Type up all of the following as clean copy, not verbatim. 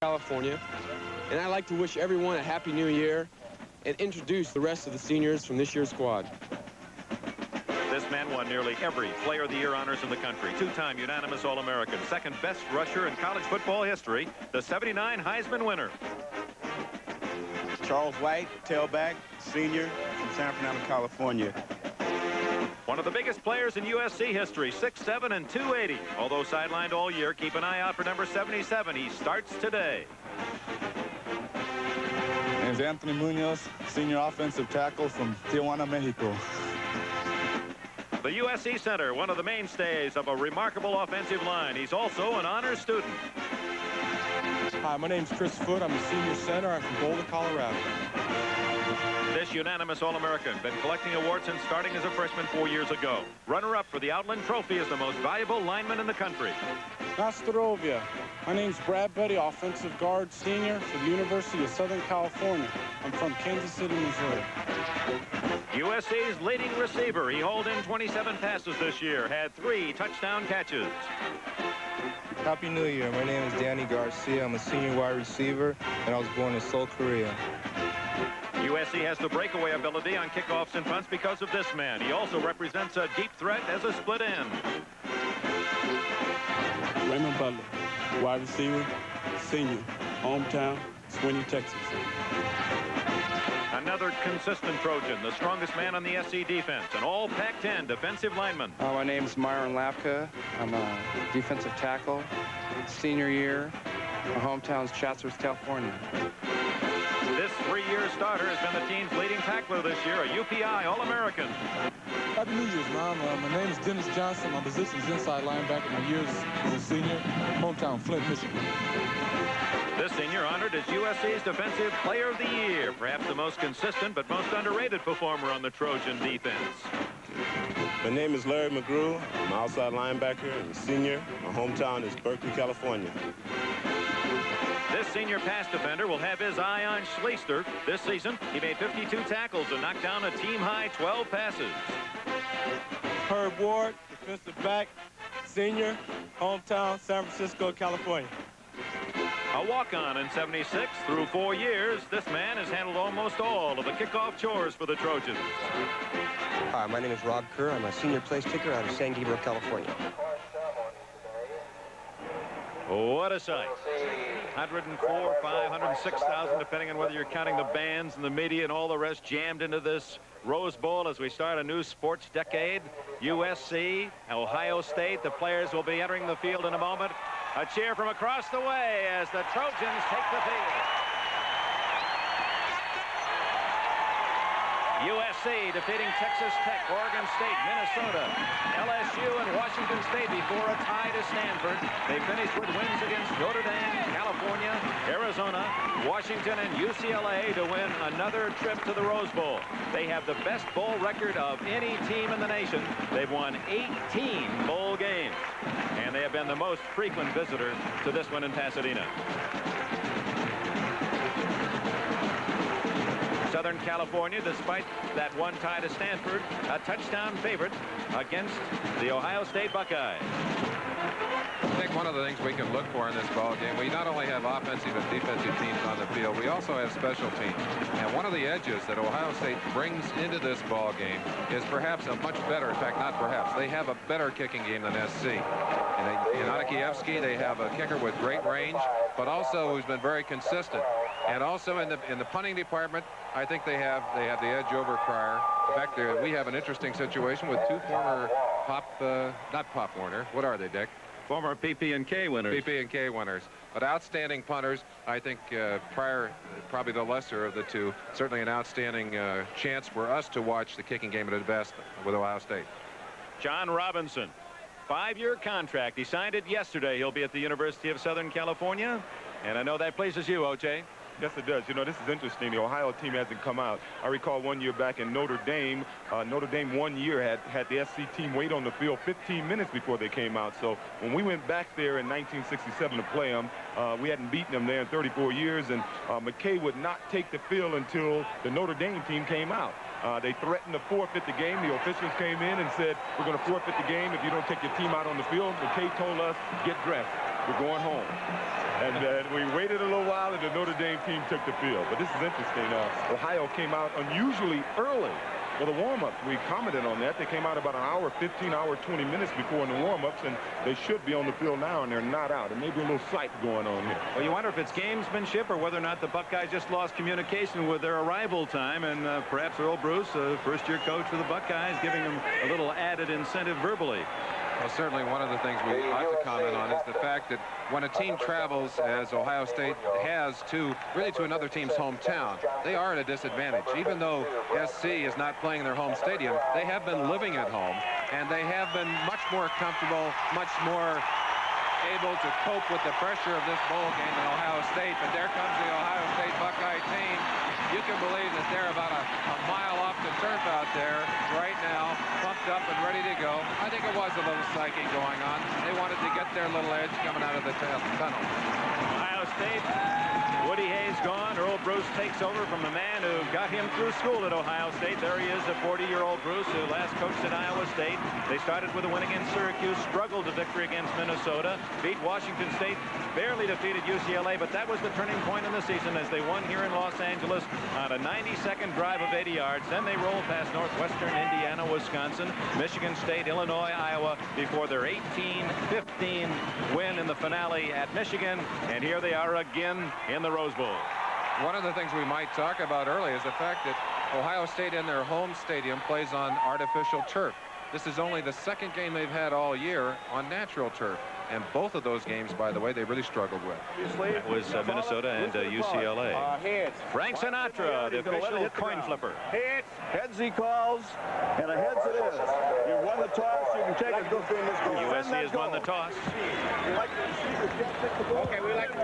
California, and I'd like to wish everyone a Happy New Year and introduce the rest of the seniors from this year's squad. This man won nearly every Player of the Year honors in the country. Two-time unanimous All-American, second best rusher in college football history, the '79 Heisman winner. Charles White, tailback, senior from San Fernando, California. One of the biggest players in USC history, 6'7" and 280. Although sidelined all year, keep an eye out for number 77. He starts today. My name is Anthony Munoz, senior offensive tackle from Tijuana, Mexico. The USC center, one of the mainstays of a remarkable offensive line. He's also an honors student. Hi, my name's Chris Foote. I'm a senior center. I'm from Boulder, Colorado. This unanimous All-American, been collecting awards since starting as a freshman 4 years ago. Runner-up for the Outland Trophy as the most valuable lineman in the country. Nastarovia. My name's Brad Betty, offensive guard senior for the University of Southern California. I'm from Kansas City, Missouri. USC's leading receiver. He hauled in 27 passes this year, had 3 touchdown catches. Happy New Year. My name is Danny Garcia. I'm a senior wide receiver, and I was born in Seoul, Korea. USC has the breakaway ability on kickoffs and punts because of this man. He also represents a deep threat as a split end. Raymond Butler, wide receiver, senior, hometown, Swinney, Texas. Another consistent Trojan, the strongest man on the SC defense, an all Pac-10 defensive lineman. My name is Myron Lapka. I'm a defensive tackle, senior year. My hometown's Chatsworth, California. This 3-year starter has been the team's leading tackler this year, a UPI All-American. Happy New Year's, Mom. My name is Dennis Johnson. My position is inside linebacker. My years as a senior, hometown, Flint, Michigan. This senior honored as USC's Defensive Player of the Year, perhaps the most consistent but most underrated performer on the Trojan defense. My name is Larry McGrew. I'm an outside linebacker and senior. My hometown is Berkeley, California. This senior pass defender will have his eye on Schlichter. This season, he made 52 tackles and knocked down a team-high 12 passes. Herb Ward, defensive back, senior, hometown, San Francisco, California. A walk-on in '76. Through 4 years, this man has handled almost all of the kickoff chores for the Trojans. Hi, my name is Rob Kerr. I'm a senior place kicker out of San Gabriel, California. What a sight. 104, 506,000, depending on whether you're counting the bands and the media and all the rest, jammed into this Rose Bowl as we start a new sports decade. USC, Ohio State, the players will be entering the field in a moment. A cheer from across the way as the Trojans take the field. USC defeating Texas Tech, Oregon State, Minnesota, LSU, and Washington State before a tie to Stanford. They finished with wins against Notre Dame, California, Arizona, Washington, and UCLA to win another trip to the Rose Bowl. They have the best bowl record of any team in the nation. They've won 18 bowl games, and they have been the most frequent visitor to this one in Pasadena. Southern California, despite that one tie to Stanford, a touchdown favorite against the Ohio State Buckeyes. I think one of the things we can look for in this ball game, we not only have offensive and defensive teams on the field, we also have special teams. And one of the edges that Ohio State brings into this ball game is perhaps a much better, in fact, not perhaps, they have a better kicking game than SC. In Argueably, they have a kicker with great range, but also who's been very consistent. And also in the punting department, I think they have the edge over Pryor. In fact, we have an interesting situation with 2 former not Pop Warner. What are they, Dick? Former PP&K winners. PP&K winners. But outstanding punters. I think Pryor, probably the lesser of the 2. Certainly an outstanding chance for us to watch the kicking game at its best with Ohio State. John Robinson, 5-year contract. He signed it yesterday. He'll be at the University of Southern California. And I know that pleases you, O.J. Yes, it does. You know, this is interesting. The Ohio team hasn't come out. I recall 1 year back in Notre Dame, 1 year had the SC team wait on the field 15 minutes before they came out. So when we went back there in 1967 to play them, we hadn't beaten them there in 34 years. And McKay would not take the field until the Notre Dame team came out. They threatened to forfeit the game. The officials came in and said, we're going to forfeit the game if you don't take your team out on the field. McKay told us, get dressed. we're going home. And we waited a little while, and the Notre Dame team took the field. But this is interesting. Ohio came out unusually early for the warm-ups. We commented on that. They came out about an hour, 15 hour, 20 minutes before in the warm-ups, and they should be on the field now, and they're not out. And maybe a little sight going on here. Well, you wonder if it's gamesmanship or whether or not the Buckeyes just lost communication with their arrival time, and perhaps Earl Bruce, first-year coach for the Buckeyes, giving them a little added incentive verbally. Well, certainly one of the things we ought to comment on is the fact that when a team travels, as Ohio State has, to another team's hometown, they are at a disadvantage. Even though SC is not playing in their home stadium, they have been living at home, and they have been much more comfortable, much more able to cope with the pressure of this bowl game than Ohio State. But there comes the Ohio State Buckeye team. You can believe that they're about a mile off the turf out there right now, pumped up and ready to go. I think it was a little psyche going on. They wanted to get their little edge coming out of the tunnel. Ohio State, Woody Hayes gone. Earl Bruce takes over from the man who got him through school at Ohio State. There he is, the 40-year-old Bruce, who last coached at Iowa State. They started with a win against Syracuse, struggled to victory against Minnesota, beat Washington State, barely defeated UCLA, but that was the turning point in the season as they won here in Los Angeles on a 90-second drive of 80 yards. Then they rolled past Northwestern, Indiana, Wisconsin, Michigan State, Illinois, Iowa, before their 18-15 win in the finale at Michigan. And here they are again in the Rose Bowl. One of the things we might talk about early is the fact that Ohio State in their home stadium plays on artificial turf. This is only the second game they've had all year on natural turf. And both of those games, by the way, they really struggled with. That was Minnesota and UCLA. Frank Sinatra, the official coin flipper. Heads he calls, and a heads it is. You won the toss, you can take it. USC has won the toss.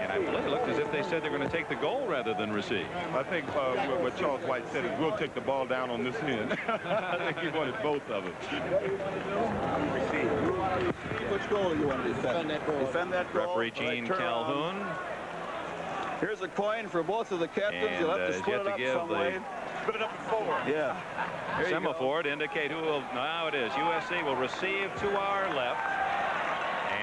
And I believe it looked as if they said they're going to take the goal rather than receive. I think what Charles White said is we'll take the ball down on this end. I think he wanted both of them. Which goal do you want to defend? Defend that goal. Referee Gene Calhoun. Here's a coin for both of the captains. And, you'll have to split it up some way. Split it up in four. Yeah. Semaphore to indicate who will. Now it is. USC will receive to our left.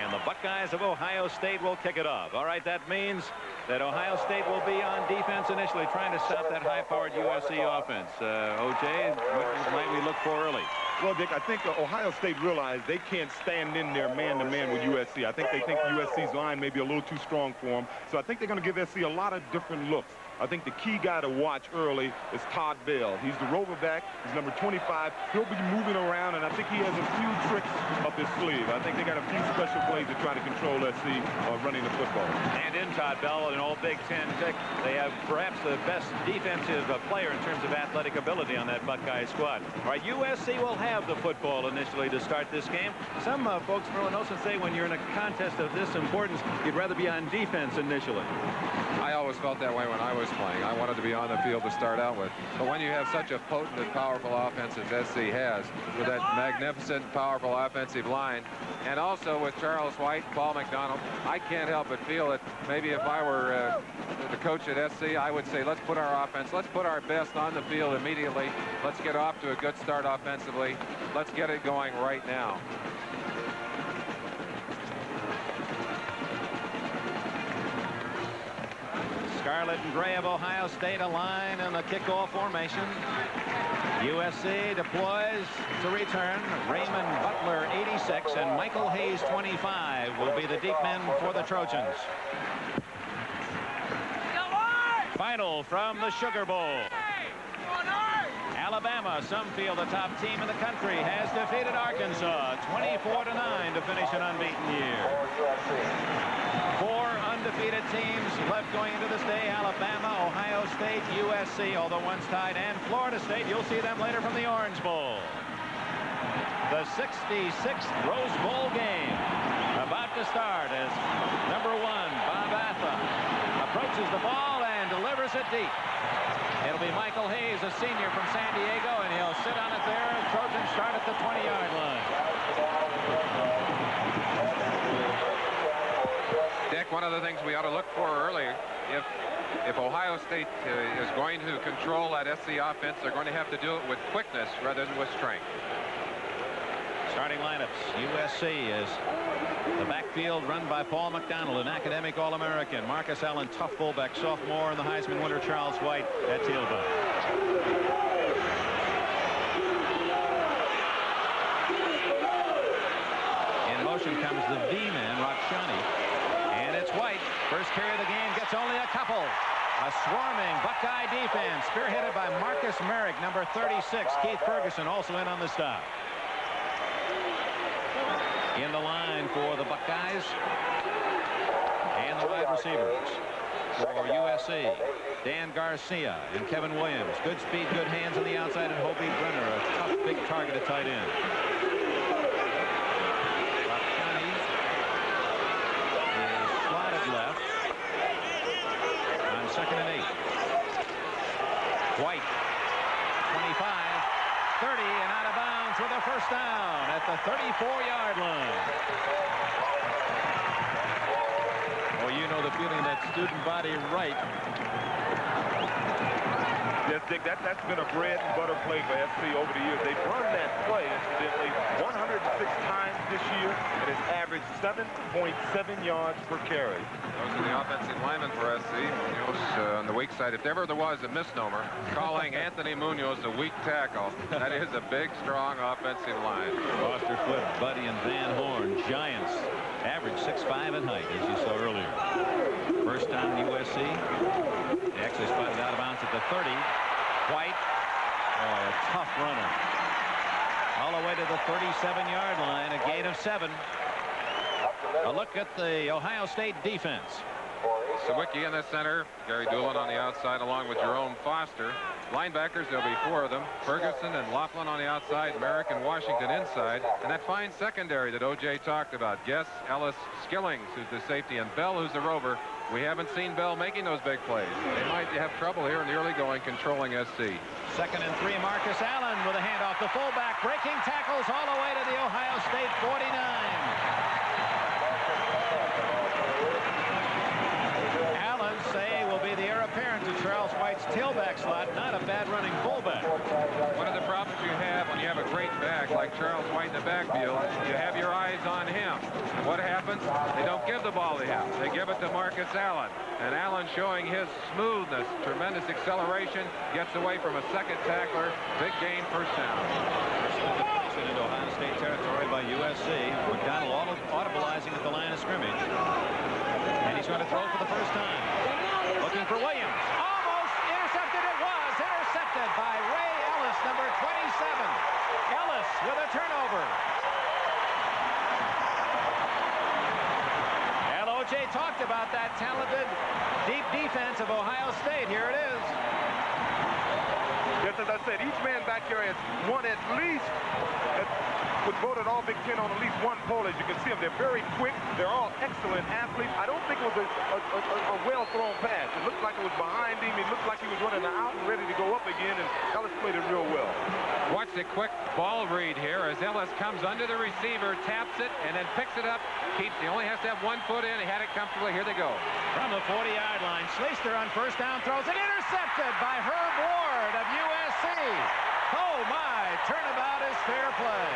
And the Buckeyes of Ohio State will kick it off. All right, that means that Ohio State will be on defense initially, trying to stop that high-powered USC offense. O.J., what might we look for early? Well, Dick, I think Ohio State realized they can't stand in there man-to-man with USC. I think they think USC's line may be a little too strong for them. So I think they're going to give SC a lot of different looks. I think the key guy to watch early is Todd Bell. He's the rover back. He's number 25. He'll be moving around, and I think he has a few tricks up his sleeve. I think they got a few special plays to try to control SC running the football. And in Todd Bell, an all Big Ten pick, they have perhaps the best defensive player in terms of athletic ability on that Buckeye squad. All right, USC will have the football initially to start this game. Some folks from Illinois say when you're in a contest of this importance, you'd rather be on defense initially. I always felt that way when I was playing. I wanted to be on the field to start out with. But when you have such a potent and powerful offense as SC has, with that magnificent, powerful offensive line, and also with Charles White, Paul McDonald, I can't help but feel that maybe if I were the coach at SC, I would say, let's put our offense, let's put our best on the field immediately. Let's get off to a good start offensively. Let's get it going right now. Scarlet and gray of Ohio State align in the kickoff formation. USC deploys to return. Raymond Butler, 86, and Michael Hayes, 25, will be the deep men for the Trojans. Final from the Sugar Bowl. Alabama, some feel the top team in the country, has defeated Arkansas 24-9 to finish an unbeaten year. 4 undefeated teams left going into this day: Alabama, Ohio State, USC, although one's tied, and Florida State. You'll see them later from the Orange Bowl. The 66th Rose Bowl game about to start as number 1, Bob Atha, approaches the ball and delivers it deep. It'll be Michael Hayes, a senior from San Diego, and he'll sit on it there. Trojans start at the 20-yard line. Dick, one of the things we ought to look for early, if Ohio State is going to control that SC offense, they're going to have to do it with quickness rather than with strength. Starting lineups. USC is The backfield run by Paul McDonald, an academic All-American. Marcus Allen, tough fullback, sophomore, and the Heisman winner Charles White at tailback. In motion comes the V-man, Rakshani. And it's White. First carry of the game, gets only a couple. A swarming Buckeye defense, spearheaded by Marcus Merrick, number 36. Keith Ferguson also in on the stop. In the line for the Buckeyes and the wide receivers for USC, Dan Garcia and Kevin Williams. Good speed, good hands on the outside, and Hobie Brenner, a tough big target at tight end. Rakshani is slotted left on 2nd and 8. White, 25, 30, and out of bounds with a first down at the 34-yard line. Oh, you know the feeling, that student body right. Yes, Dick, that's been a bread and butter play for FC over the years. They've run that play, incidentally, 106 times this year, and it's averaged 7.7 yards per carry. Those are the offensive linemen for SC. Munoz on the weak side. If ever there was a misnomer, calling Anthony Munoz a weak tackle, that is a big, strong offensive line. Foster, Flip, Buddy, and Van Horn, giants, average 6'5" in height, as you saw earlier. First down USC. They actually spotted out of bounds at the 30. White, oh, a tough runner. All the way to the 37-yard line, a gain of 7. A look at the Ohio State defense. Sawicki in the center, Gary Doolin on the outside along with Jerome Foster. Linebackers, there'll be 4 of them. Ferguson and Laughlin on the outside, Merrick and Washington inside. And that fine secondary that O.J. talked about. Guess, Ellis, Skillings, who's the safety, and Bell, who's the rover. We haven't seen Bell making those big plays. They might have trouble here in the early going controlling SC. 2nd and 3, Marcus Allen with a handoff. The fullback breaking tackles all the way to the Ohio State 49. Allen, say, will be the heir apparent to Charles White's tailback slot. Not a bad running fullback. One of the problems you have when you have a great back like Charles White in the backfield, you have your eyes on him. And what happens? They don't give the ball to him. They give it to Marcus Allen. And Allen, showing his smoothness, tremendous acceleration, gets away from a second tackler. Big gain, first down. Into Ohio State territory by USC. McDonald audibilizing at the line of scrimmage. And he's going to throw for the first time. Looking for Williams. Almost intercepted. It was intercepted by Ray Ellis, number 27. Ellis with a turnover. LOJ talked about that talented deep defense of Ohio State. Here it is. Yes, as I said, each man back here has won at least, was voted all Big Ten on at least one poll. As you can see them, they're very quick. They're all excellent athletes. I don't think it was a well-thrown pass. It looked like it was behind him. It looked like he was running out and ready to go up again, and Ellis played it real well. Watch the quick ball read here as Ellis comes under the receiver, taps it, and then picks it up. He only has to have 1 foot in. He had it comfortably. Here they go. From the 40-yard line, Schlichter on first down throws it intercepted by Herb Ward of USC. Oh, my. Turnabout is fair play.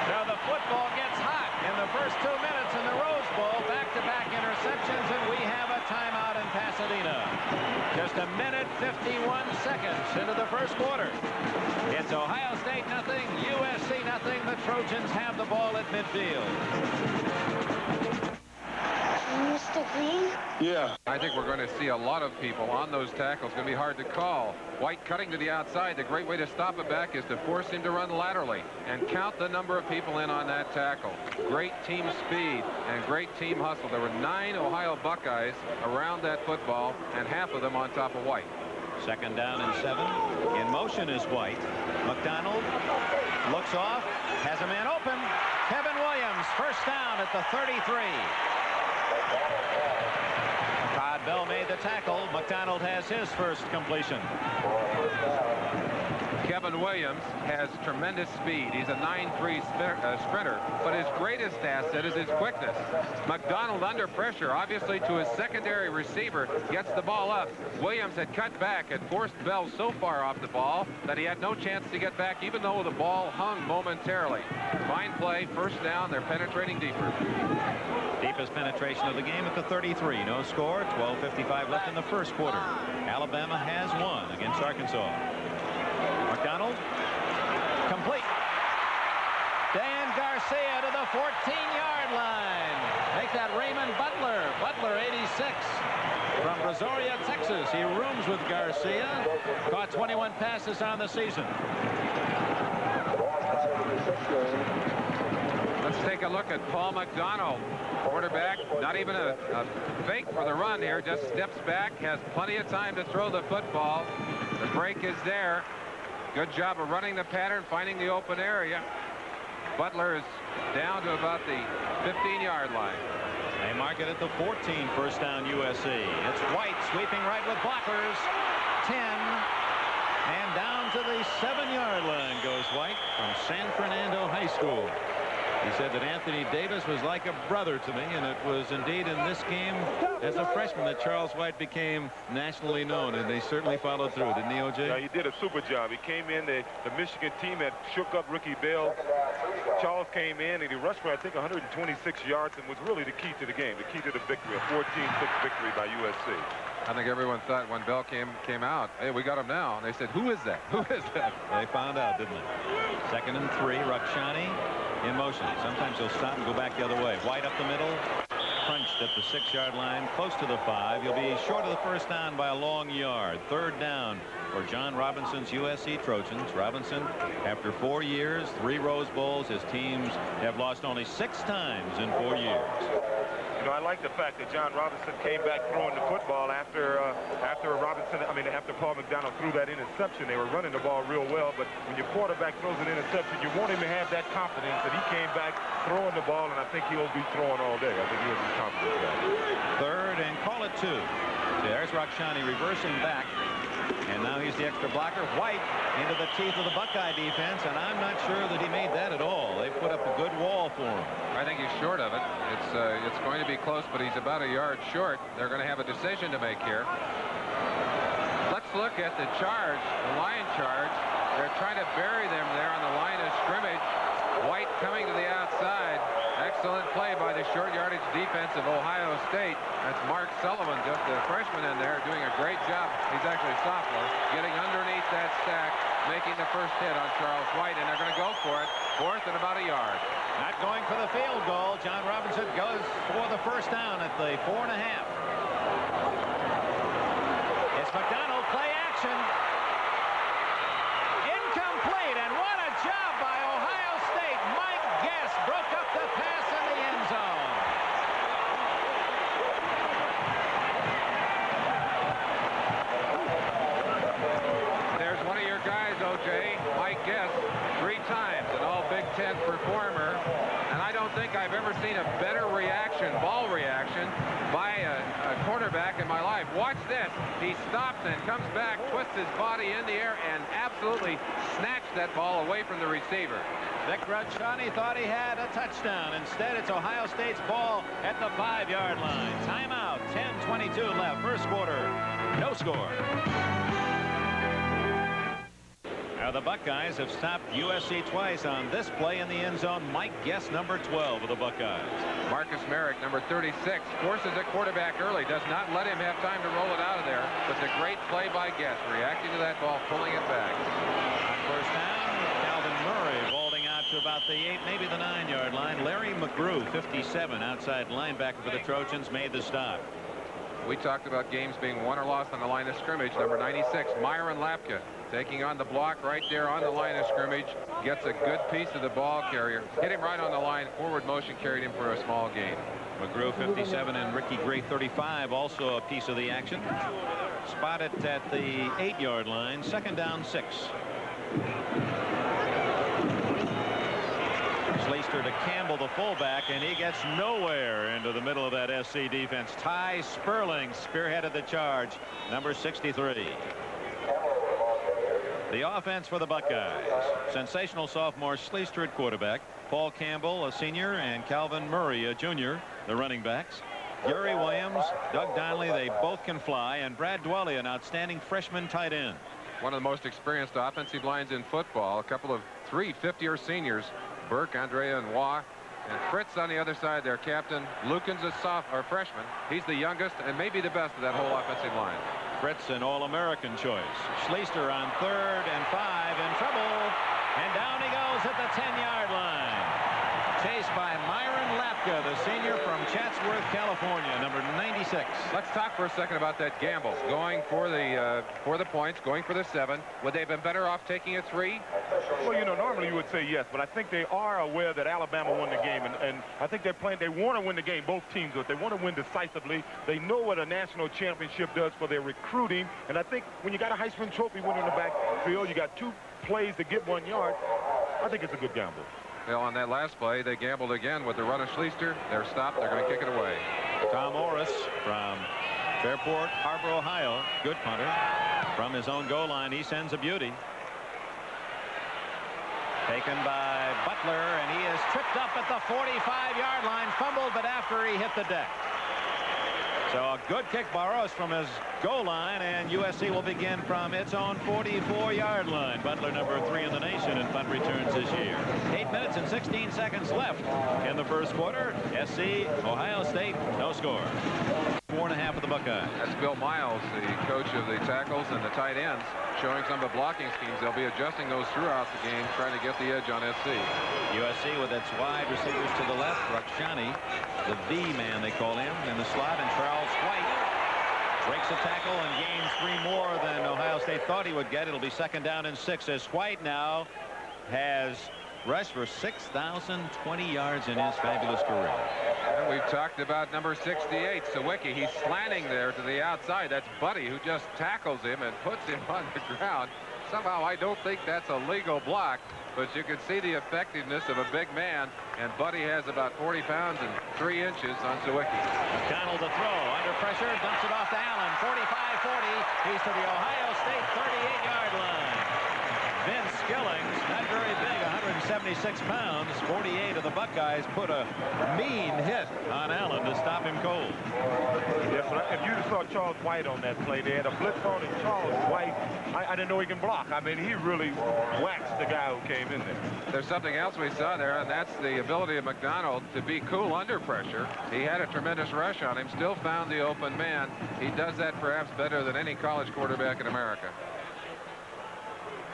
Now the football gets hot in the first 2 minutes in the Rose Bowl. Back-to-back interceptions, and we have a timeout in Pasadena. Just a minute, 51 seconds into the first quarter. It's Ohio State nothing, USC nothing. The Trojans have the ball at midfield. Mr. Green? Yeah. I think we're going to see a lot of people on those tackles. It's going to be hard to call. White cutting to the outside. The great way to stop a back is to force him to run laterally and count the number of people in on that tackle. Great team speed and great team hustle. There were 9 Ohio Buckeyes around that football, and half of them on top of White. 2nd down and 7. In motion is White. McDonald looks off, has a man open. Kevin Williams, first down at the 33. Todd Bell made the tackle. McDonald has his first completion. Kevin Williams has tremendous speed. He's a 9'3" sprinter, but his greatest asset is his quickness. McDonald under pressure, obviously to his secondary receiver, gets the ball up. Williams had cut back and forced Bell so far off the ball that he had no chance to get back, even though the ball hung momentarily. Fine play, first down, they're penetrating deeper. Deepest penetration of the game at the 33. No score, 12:55 left in the first quarter. Alabama has won against Arkansas. McDonald, complete. Dan Garcia to the 14-yard line. Make that Raymond Butler. Butler, 86. From Brazoria, Texas. He rooms with Garcia. Caught 21 passes on the season. Let's take a look at Paul McDonald. Quarterback, not even a fake for the run here. Just steps back, has plenty of time to throw the football. The break is there. Good job of running the pattern, finding the open area. Butler is down to about the 15-yard line. They mark it at the 14, first down USC. It's White sweeping right with blockers. 10. And down to the 7-yard line goes White from San Fernando High School. He said that Anthony Davis was like a brother to me, and it was indeed in this game as a freshman that Charles White became nationally known, and they certainly followed through, didn't he, O.J.? Yeah, he did a super job. He came in, the Michigan team had shook up Ricky Bell. Charles came in, and he rushed for, I think, 126 yards and was really the key to the game, the key to the victory, a 14-6 victory by USC. I think everyone thought when Bell came out, hey, we got him now. And they said, who is that? Who is that? They found out, didn't they? 2nd and 3, Rakshani in motion. Sometimes he'll stop and go back the other way. White up the middle, crunched at the 6-yard line, close to the 5. He'll be short of the first down by a long yard. 3rd down for John Robinson's USC Trojans. Robinson, after 4 years, 3 Rose Bowls, his teams have lost only 6 times in 4 years. You know, I like the fact that John Robinson came back throwing the football after Paul McDonald threw that interception. They were running the ball real well, but when your quarterback throws an interception, you want him to have that confidence that he came back throwing the ball, and I think he'll be throwing all day. I think he'll be confident with that. 3rd and call it 2. There's Rakshani reversing back. And now he's the extra blocker. White into the teeth of the Buckeye defense, and I'm not sure that he made that at all. They put up a good wall for him. I think he's short of it. It's going to be close, but he's about a yard short. They're going to have a decision to make here. Let's look at the charge, the line charge. They're trying to bury them there on the line of scrimmage. White coming to the outside. Excellent play by the short yardage defense of Ohio State. That's Mark Sullivan, just a freshman in there, doing a great job. He's actually a sophomore, getting underneath that stack, making the first hit on Charles White, and they're going to go for it. 4th and about a yard. Not going for the field goal. John Robinson goes for the first down at the 4.5. It's McDonald, play action. Incomplete, and what a job by Ohio State. Mike Guess broke up the pass in the end zone. There's one of your guys, O.J., Mike Guess, 3 times, an all Big Ten performer. And I don't think I've ever seen a better reaction, ball reaction, by a quarterback in my life. Watch this. He stops and comes back, twists his body in the air, and absolutely snatched that ball away from the receiver. Vic Rakshani thought he had a touchdown. Instead, it's Ohio State's ball at the 5-yard line. Timeout, 10:22 left. First quarter, no score. Now the Buckeyes have stopped USC twice on this play in the end zone. Mike Guess, number 12 of the Buckeyes. Marcus Merrick, number 36, forces a quarterback early, does not let him have time to roll it out of there. But it's a great play by Guess, reacting to that ball, pulling it back. On first down, Calvin Murray vaulting out to about the 8, maybe the 9-yard line. Larry McGrew, 57, outside linebacker for the Trojans, made the stop. We talked about games being won or lost on the line of scrimmage. Number 96, Myron Lapka, taking on the block right there on the line of scrimmage. Gets a good piece of the ball carrier. Hit him right on the line. Forward motion carried him for a small gain. McGrew, 57, and Ricky Gray, 35, also a piece of the action. Spotted at the 8-yard line. 2nd down, 6. Schlichter Schlichter to Campbell, the fullback, and he gets nowhere into the middle of that SC defense. Ty Sperling spearheaded the charge, number 63. The offense for the Buckeyes. Sensational sophomore Schlichter at quarterback. Paul Campbell, a senior, and Calvin Murray, a junior, the running backs. Gary Williams, Doug Donnelly, they both can fly, and Brad Dwelly, an outstanding freshman tight end. One of the most experienced offensive lines in football. A couple of 3 fifth-year seniors, Burke, Andrea, and Waugh. And Fritz on the other side, their captain. Lukens, a freshman. He's the youngest and maybe the best of that whole offensive line. Fritz, an All-American choice. Schlichter on 3rd and 5, in trouble. And down he goes at the 10-yard line. Chased by Myron Lapka, the senior from Chatsworth, California, number 96. Let's talk for a second about that gamble. Going for the points, going for the 7. Would they have been better off taking a 3? Well, you know, normally you would say yes, but I think they are aware that Alabama won the game, and I think they're playing. They want to win the game, both teams, but they want to win decisively. They know what a national championship does for their recruiting, and I think when you got a Heisman Trophy winner in the backfield, you got 2 plays to get 1 yard. I think it's a good gamble. Well, on that last play, they gambled again with the run of Schlichter. They're stopped. They're going to kick it away. Tom Orris from Fairport Harbor, Ohio. Good punter. From his own goal line, he sends a beauty. Taken by Butler, and he is tripped up at the 45-yard line. Fumbled, but after he hit the deck. So a good kick by Orris from his goal line, and USC will begin from its own 44-yard line. Butler, number 3 in the nation in punt returns this year. 8 minutes and 16 seconds left in the first quarter. SC, Ohio State, no score. 4.5 of the Buckeyes. That's Bill Miles, the coach of the tackles and the tight ends, showing some of the blocking schemes. They'll be adjusting those throughout the game, trying to get the edge on SC. USC with its wide receivers to the left. Rakshani, the V man they call him, in the slot, and Charles White breaks a tackle and gains 3 more than Ohio State thought he would get. It'll be 2nd down and 6 as White now has rushed for 6,020 yards in his fabulous career. And we've talked about number 68, Sawicki. He's slanting there to the outside. That's Buddy, who just tackles him and puts him on the ground. Somehow I don't think that's a legal block, but you can see the effectiveness of a big man, and Buddy has about 40 pounds and 3 inches on Sawicki. McDonald to throw, under pressure, dumps it off to Allen, 45-40. He's to the Ohio State 38-yard line. Vince Skillings, not very big, 176 pounds. 48 of the Buckeyes put a mean hit on Allen to stop him cold. Yes, if you saw Charles White on that play, they had a blitz on, and Charles White, I didn't know he can block. I mean, he really waxed the guy who came in there. There's something else we saw there, and that's the ability of McDonald to be cool under pressure. He had a tremendous rush on him, still found the open man. He does that perhaps better than any college quarterback in America.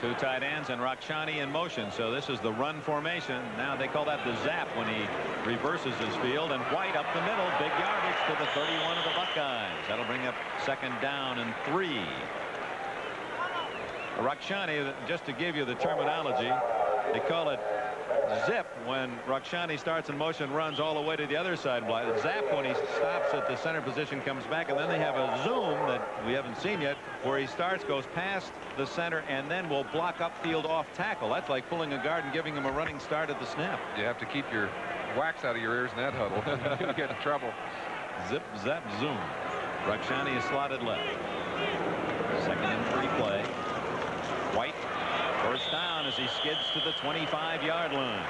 2 tight ends and Rakshani in motion. So this is the run formation. Now they call that the zap when he reverses his field. And White up the middle. Big yardage to the 31 of the Buckeyes. That'll bring up 2nd down and 3. Rakshani, just to give you the terminology, they call it zip when Rakshani starts in motion, runs all the way to the other side. Zap when he stops at the center position, comes back, and then they have a zoom that we haven't seen yet where he starts, goes past the center, and then will block upfield off tackle. That's like pulling a guard and giving him a running start at the snap. You have to keep your wax out of your ears in that huddle. You get in trouble. Zip, zap, zoom. Rakshani is slotted left. 2nd and 3 play. White, 1st down as he skids to the 25-yard line.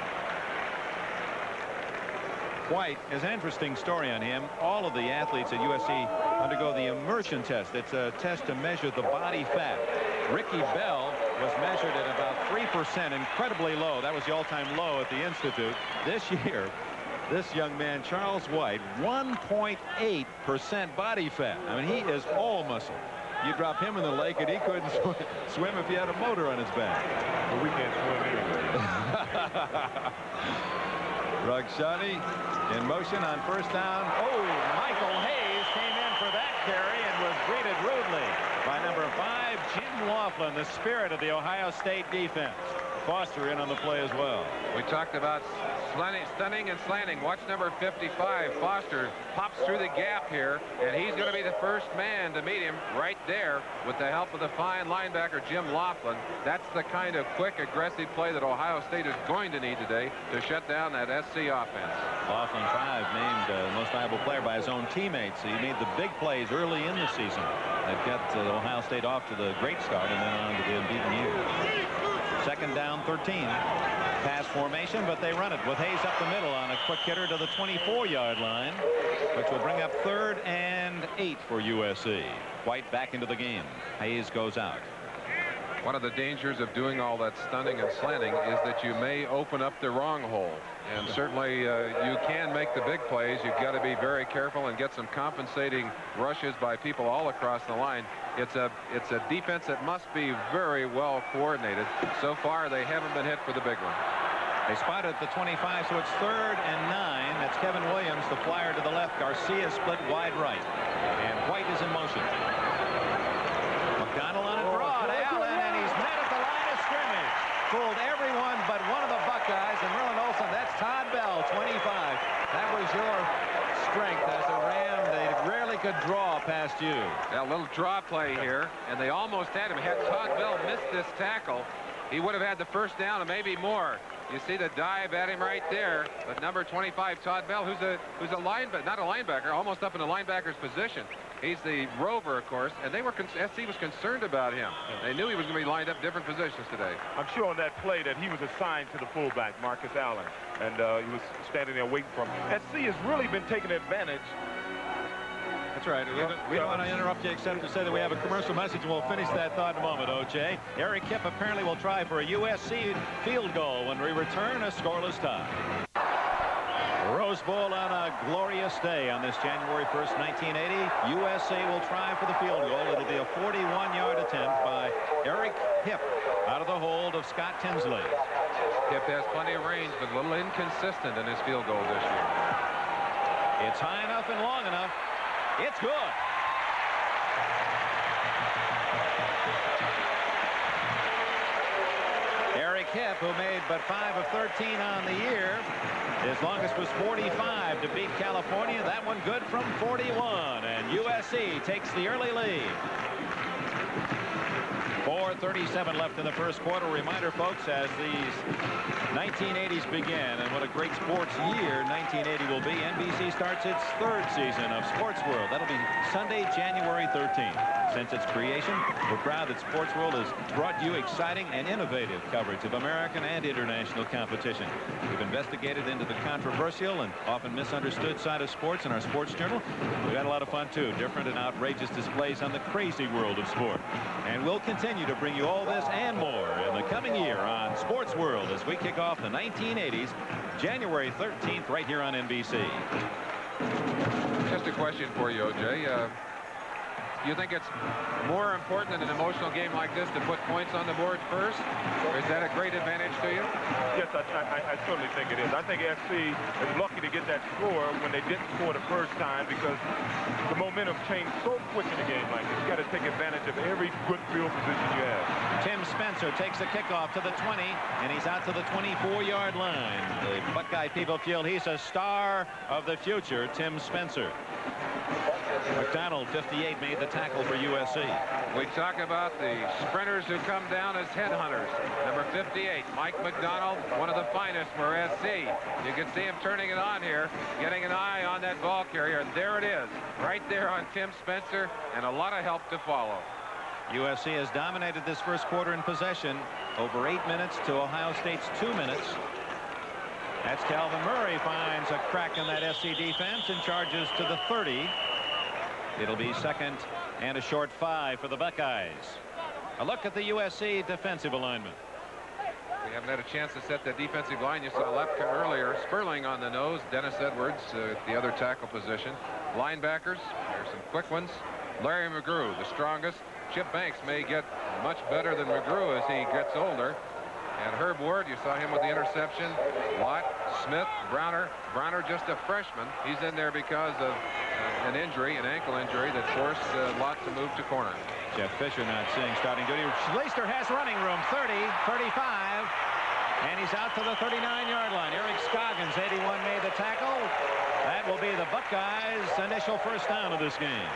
White is an interesting story on him. All of the athletes at USC undergo the immersion test. It's a test to measure the body fat. Ricky Bell was measured at about 3%, incredibly low. That was the all-time low at the Institute. This year, this young man, Charles White, 1.8% body fat. I mean, he is all muscle. You drop him in the lake and he couldn't swim if he had a motor on his back. Well, we can't swim anyway. Rakshani in motion on 1st down. Oh, Michael Hayes came in for that carry and was greeted rudely by number 5, Jim Laughlin, the spirit of the Ohio State defense. Foster in on the play as well. We talked about Stunning and slanting. Watch number 55. Foster pops through the gap here, and he's going to be the first man to meet him right there with the help of the fine linebacker, Jim Laughlin. That's the kind of quick, aggressive play that Ohio State is going to need today to shut down that SC offense. Laughlin, 5, named most valuable player by his own teammates. He made the big plays early in the season that got Ohio State off to the great start and then on to the unbeaten year. Second down, 13. Pass formation, but they run it with Hayes up the middle on a quick hitter to the 24-yard line, which will bring up 3rd and 8 for USC. White back into the game. Hayes goes out. One of the dangers of doing all that stunning and slanting is that you may open up the wrong hole. And certainly you can make the big plays. You've got to be very careful and get some compensating rushes by people all across the line. It's a defense that must be very well coordinated. So far, they haven't been hit for the big one. They spot it at the 25, so it's 3rd and 9. That's Kevin Williams, the flyer to the left. Garcia split wide right. And White is in motion. McDonald on it broad. Allen, and he's met at the line of scrimmage. Fooled everyone but one of the Buckeyes. And Merlin Olsen, that's Todd Bell, 25. That was your strength as a Ram. They rarely could draw past you. That little draw play here, and they almost had him. Had Todd Bell missed this tackle, he would have had the first down and maybe more. You see the dive at him right there, but number 25, Todd Bell, who's a linebacker, not a linebacker, almost up in the linebacker's position. He's the rover, of course, and SC was concerned about him. They knew he was going to be lined up different positions today. I'm sure on that play that he was assigned to the fullback, Marcus Allen, and he was standing there waiting for him. SC has really been taking advantage. That's right. We don't want to interrupt you except to say that we have a commercial message, and we'll finish that thought in a moment, O.J. Eric Kipp apparently will try for a USC field goal when we return a scoreless tie. Rose Bowl on a glorious day on this January 1st, 1980. USA will try for the field goal. It'll be a 41-yard attempt by Eric Kipp out of the hold of Scott Tinsley. Kipp has plenty of range, but a little inconsistent in his field goal this year. It's high enough and long enough. It's good. Eric Kipp, who made but 5 of 13 on the year. His longest was 45 to beat California. That one good from 41. And USC takes the early lead. 4:37 left in the first quarter. Reminder, folks, as these 1980s begin, and what a great sports year 1980 will be. NBC starts its 3rd season of Sports World. That'll be Sunday, January 13th. Since its creation, we're proud that Sports World has brought you exciting and innovative coverage of American and international competition. We've investigated into the controversial and often misunderstood side of sports in our sports journal. We've had a lot of fun, too. Different and outrageous displays on the crazy world of sport. And we'll continue to bring you all this and more in the coming year on Sports World as we kick off the 1980s, January 13th, right here on NBC. Just a question for you, O.J. You think it's more important in an emotional game like this to put points on the board first? Or is that a great advantage to you? Yes, I certainly think it is. I think SC is lucky to get that score when they didn't score the first time because the momentum changed so quick in a game like this. You got to take advantage of every good field position you have. Tim Spencer takes the kickoff to the 20, and he's out to the 24-yard line. The Buckeye people feel he's a star of the future, Tim Spencer. McDonald, 58, made the tackle for USC. We talk about the sprinters who come down as headhunters. Number 58, Mike McDonald, one of the finest for SC. You can see him turning it on here, getting an eye on that ball carrier, and there it is, right there on Tim Spencer, and a lot of help to follow. USC has dominated this first quarter in possession, over 8 minutes to Ohio State's 2 minutes. That's Calvin Murray finds a crack in that SC defense and charges to the 30. It'll be 2nd and a short 5 for the Buckeyes. A look at the USC defensive alignment. We haven't had a chance to set the defensive line. You saw Lepka earlier. Sperling on the nose. Dennis Edwards at the other tackle position. Linebackers, there's some quick ones. Larry McGrew, the strongest. Chip Banks may get much better than McGrew as he gets older. And Herb Ward, you saw him with the interception. Watt, Smith, Browner. Browner just a freshman. He's in there because of an injury, an ankle injury that forced Lott to move to corner. Jeff Fisher not seeing starting duty. Schlichter has running room. 30, 35. And he's out to the 39-yard line. Eric Scoggins, 81, made the tackle. That will be the Buckeyes' initial first down of this game.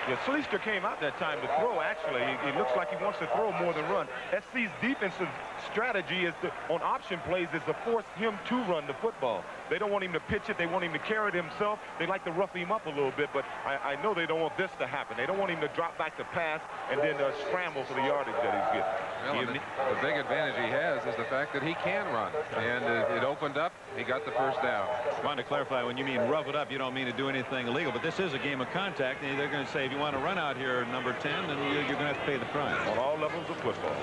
Yeah, Schlichter came out that time to throw, actually. He looks like he wants to throw more than run. SC's defensive strategy is on option plays is to force him to run the football. They don't want him to pitch it. They want him to carry it himself. They like to rough him up a little bit, but I know they don't want this to happen. They don't want him to drop back to pass and then scramble for the yardage that he's getting. Well, the big advantage he has is the fact that he can run, and it opened up. He got the first down. I want to clarify, when you mean rough it up, you don't mean to do anything illegal, but this is a game of contact, and they're going to say, if you want to run out here, number 10, then you're going to have to pay the price. On all levels of football.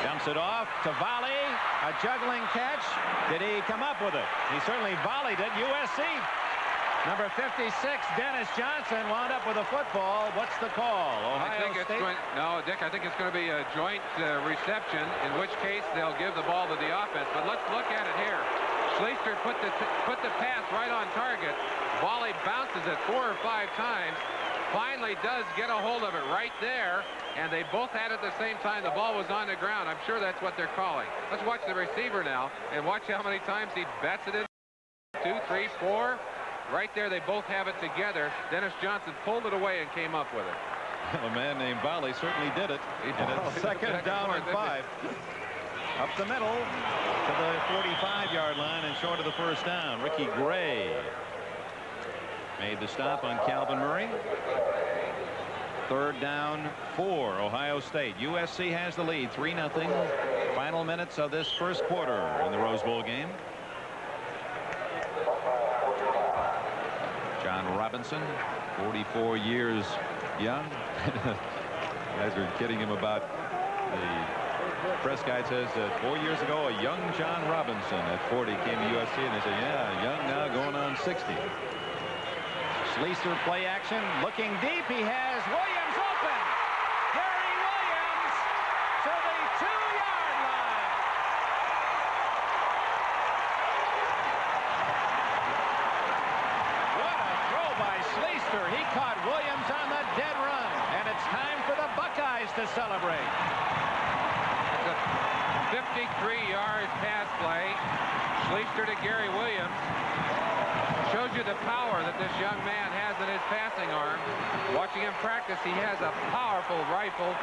Dumps it off to volley, a juggling catch. Did he come up with it? He certainly volleyed it. USC. Number 56, Dennis Johnson, wound up with a football. What's the call? Ohio State? No, Dick, I think it's going to be a joint reception, in which case they'll give the ball to the offense. But let's look at it here. Schlichter put the pass right on target. Volley bounces it 4 or 5 times. Finally does get a hold of it right there, and they both had it at the same time. The ball was on the ground. I'm sure that's what they're calling. Let's watch the receiver now and watch how many times he bats it in. 2, 3, 4. Right there, they both have it together. Dennis Johnson pulled it away and came up with it. A man named Volley certainly did it. And it's second down and 5. Up the middle to the 45-yard line and short of the first down. Ricky Gray made the stop on Calvin Murray. Third down 4, Ohio State. USC has the lead, 3-0. Final minutes of this first quarter in the Rose Bowl game. John Robinson, 44 years young. You guys are kidding him about the press guy says that 4 years ago a young John Robinson at 40 came to USC, and they say, yeah, young now going on 60. Schlichter play action, looking deep. He has Williams open. Gary Williams to the 2-yard line. What a throw by Schlichter. He caught Williams on the dead run, and it's time for the Buckeyes to celebrate. It's a 53-yard pass play. Schlichter to Gary Williams. Shows you the power that this young man has in his passing arm. Watching him practice, he has a powerful rifle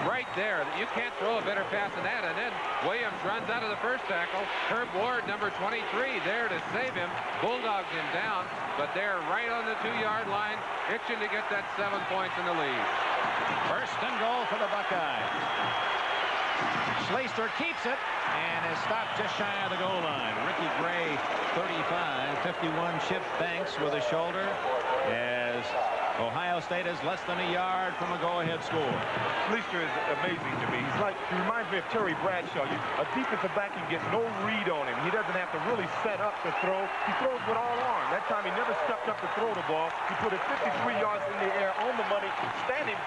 right there. You can't throw a better pass than that. And then Williams runs out of the first tackle. Herb Ward, number 23, there to save him. Bulldogs him down, but they're right on the 2-yard line, itching to get that 7 points in the lead. First and goal for the Buckeyes. Schlichter keeps it and is stopped just shy of the goal line. Ricky Gray, 35, 51. Chip Banks with a shoulder, as Ohio State is less than a yard from a go-ahead score. Schlichter is amazing to me. He's like, he reminds me of Terry Bradshaw. A defensive back can get no read on him. He doesn't have to really set up to throw. He throws with all arm. That time he never stepped up to throw the ball. He put it 53 yards in the air on the money, standing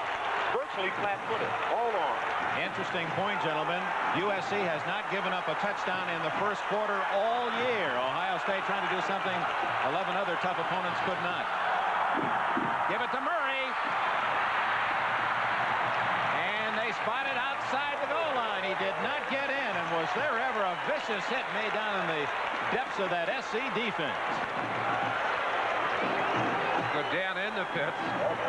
virtually flat-footed, all arm. Interesting point, gentlemen. USC has not given up a touchdown in the first quarter all year. Ohio State trying to do something 11 other tough opponents could not. Give it to Murray. And they spot it outside the goal line. He did not get in. And was there ever a vicious hit made down in the depths of that SC defense? Go down in the pits.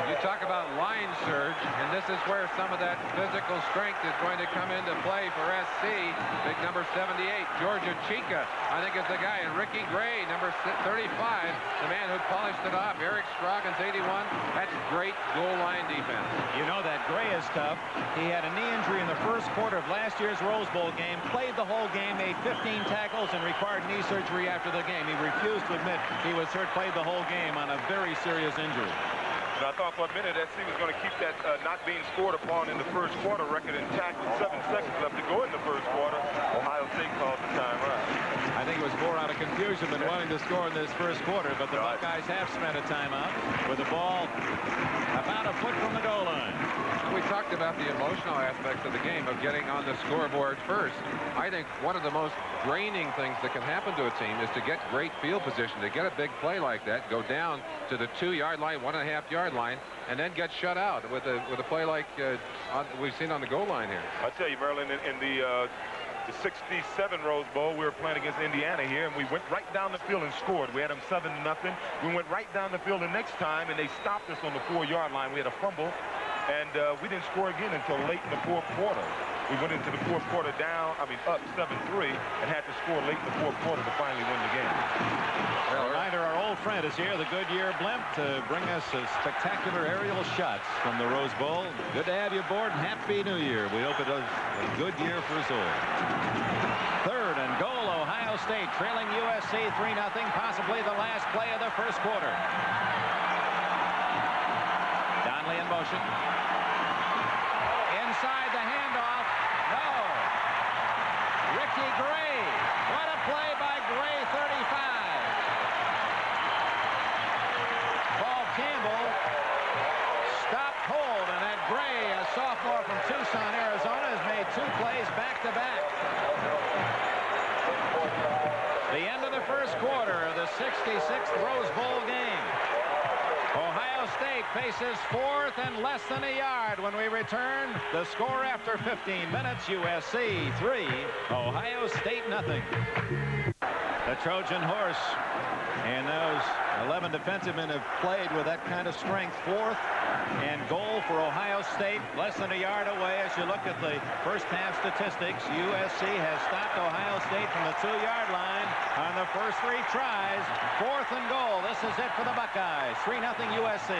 You talk about line surge, and this is where some of that physical strength is going to come into play for SC. Big number 78, Georgia Chica, I think is the guy. And Ricky Gray, number 35, the man who polished it off. Eric Scoggins, 81. That's great goal line defense. You know that Gray is tough. He had a knee injury in the first quarter of last year's Rose Bowl game, played the whole game, made 15 tackles, and required knee surgery after the game. He refused to admit he was hurt, played the whole game on a very serious injury. And I thought for a minute SC was going to keep that not being scored upon in the first quarter record intact with 7 seconds left to go in the first quarter. Ohio State called the timeout. I think it was more out of confusion than wanting to score in this first quarter, but the Buckeyes have spent a timeout with the ball about a foot from the goal line. We talked about the emotional aspects of the game, of getting on the scoreboard first. I think one of the most draining things that can happen to a team is to get great field position, to get a big play like that, go down to the 2-yard line, 1.5 yards 2-yard line and then get shut out with a play like we've seen on the goal line here. I tell you, Maryland, in the 67 Rose Bowl, we were playing against Indiana here, and we went right down the field and scored. We had them 7-0. We went right down the field the next time, and they stopped us on the 4-yard line. We had a fumble, and we didn't score again until late in the fourth quarter. We went into the fourth quarter up 7-3, and had to score late in the fourth quarter to finally win the game. Well, Ryder, our old friend, is here, the Goodyear blimp, to bring us a spectacular aerial shots from the Rose Bowl. Good to have you aboard, and Happy New Year. We hope it was a good year for us all. 3rd and goal, Ohio State trailing USC 3-0, possibly the last play of the first quarter. Donnelly in motion. Inside the handoff. No. Ricky Gray. What a play by Gray, 35. Paul Campbell stopped cold, and that Gray, a sophomore from Tucson, Arizona, has made 2 plays back-to-back. The end of the first quarter of the 66th Rose Bowl game. Ohio State faces 4th and less than a yard when we return. The score after 15 minutes, USC 3, Ohio State nothing. The Trojan horse and those 11 defensive men have played with that kind of strength. 4th and goal for Ohio State, less than a yard away. As you look at the first half statistics, USC has stopped Ohio State from the 2-yard line on the first 3 tries. 4th and goal. This is it for the Buckeyes. 3-0 USC.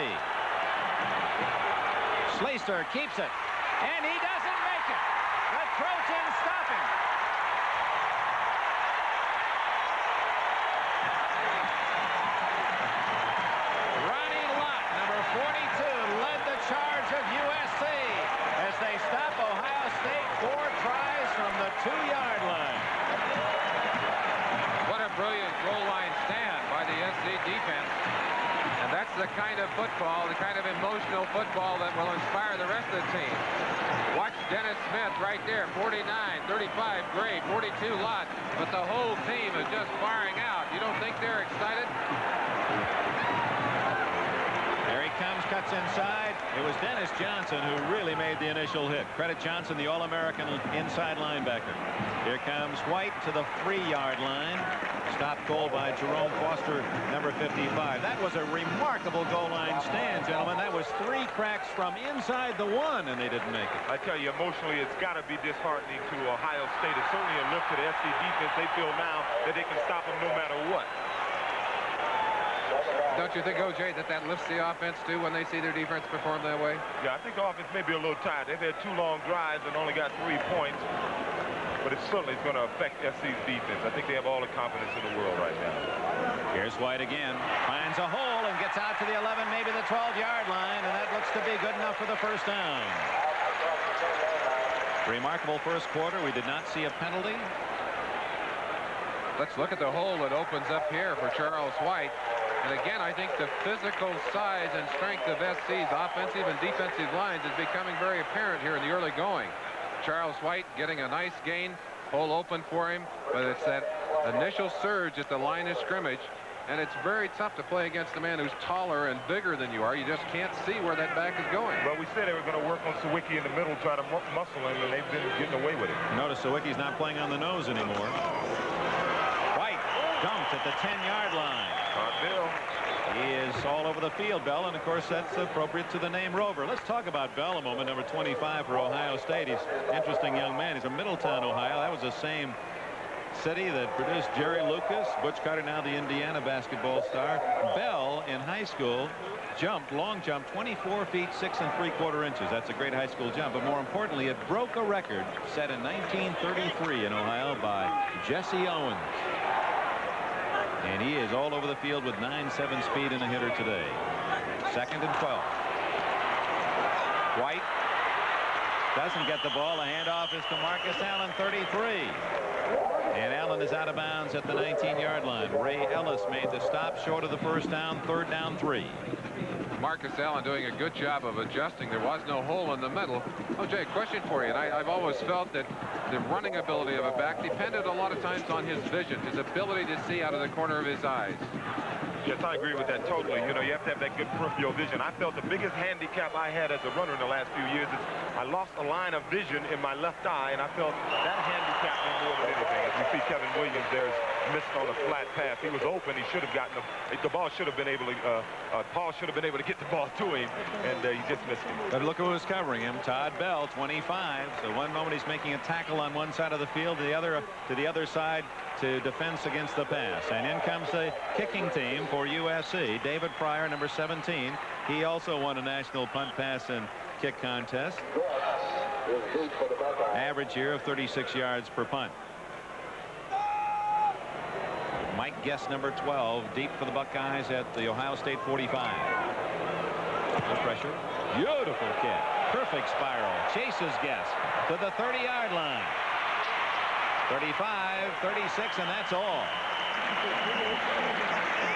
Schlichter keeps it, and he doesn't make it. The Trojans stop him. Charge of USC as they stop Ohio State 4 tries from the 2-yard line. What a brilliant goal line stand by the SC defense. And that's the kind of football, the kind of emotional football that will inspire the rest of the team. Watch Dennis Smith right there, 49, 35 Gray, 42 Lott. But the whole team is just firing out. You don't think they're excited? There he comes, cuts inside. It was Dennis Johnson who really made the initial hit. Credit Johnson, the All-American inside linebacker. Here comes White to the 3-yard line. Stopped goal by Jerome Foster, number 55. That was a remarkable goal line stand, gentlemen. That was 3 cracks from inside the 1, and they didn't make it. I tell you, emotionally, it's got to be disheartening to Ohio State. It's certainly a lift to the SC defense. They feel now that they can stop them no matter what. Don't you think, O.J., that lifts the offense, too, when they see their defense perform that way? Yeah, I think the offense may be a little tired. They've had 2 long drives and only got 3 points. But it certainly is going to affect SC's defense. I think they have all the confidence in the world right now. Here's White again. Finds a hole and gets out to the 11, maybe the 12-yard line, and that looks to be good enough for the first down. Remarkable first quarter. We did not see a penalty. Let's look at the hole that opens up here for Charles White. And again, I think the physical size and strength of SC's offensive and defensive lines is becoming very apparent here in the early going. Charles White getting a nice gain, hole open for him, but it's that initial surge at the line of scrimmage, and it's very tough to play against a man who's taller and bigger than you are. You just can't see where that back is going. Well, we said they were going to work on Sawicki in the middle, try to muscle him, and they've been getting away with it. Notice Sawicki's not playing on the nose anymore. White dumped at the 10-yard line. Bill. He is all over the field, Bell, and of course that's appropriate to the name Rover. Let's talk about Bell a moment, number 25 for Ohio State. He's an interesting young man. He's from Middletown, Ohio. That was the same city that produced Jerry Lucas. Butch Carter, now the Indiana basketball star. Bell in high school long jump 24 feet 6 3/4 inches. That's a great high school jump, but more importantly, it broke a record set in 1933 in Ohio by Jesse Owens. And he is all over the field with 9.7 speed and a hitter today. 2nd and 12. White doesn't get the ball. The handoff is to Marcus Allen, 33. And Allen is out of bounds at the 19-yard line. Ray Ellis made the stop short of the first down, 3rd down 3. Marcus Allen doing a good job of adjusting. There was no hole in the middle. Oh, Jay, question for you. And I've always felt that the running ability of a back depended a lot of times on his vision, his ability to see out of the corner of his eyes. Yes, I agree with that totally. You know, you have to have that good peripheral vision. I felt the biggest handicap I had as a runner in the last few years is I lost a line of vision in my left eye, and I felt that handicapped me more than anything. As we see Kevin Williams there's missed on a flat pass. He was open. He should have gotten the ball should have been able to, Paul should have been able to get the ball to him, and he just missed it. But look who was covering him. Todd Bell, 25. So one moment he's making a tackle on one side of the field, to the other side to defense against the pass. And in comes the kicking team for USC. David Pryor, number 17. He also won a national punt, pass, and kick contest. Average here of 36 yards per punt. Mike Guess, number 12, deep for the Buckeyes at the Ohio State 45. No pressure. Beautiful kick. Perfect spiral. Chases Guess to the 30-yard line. 35, 36, and that's all.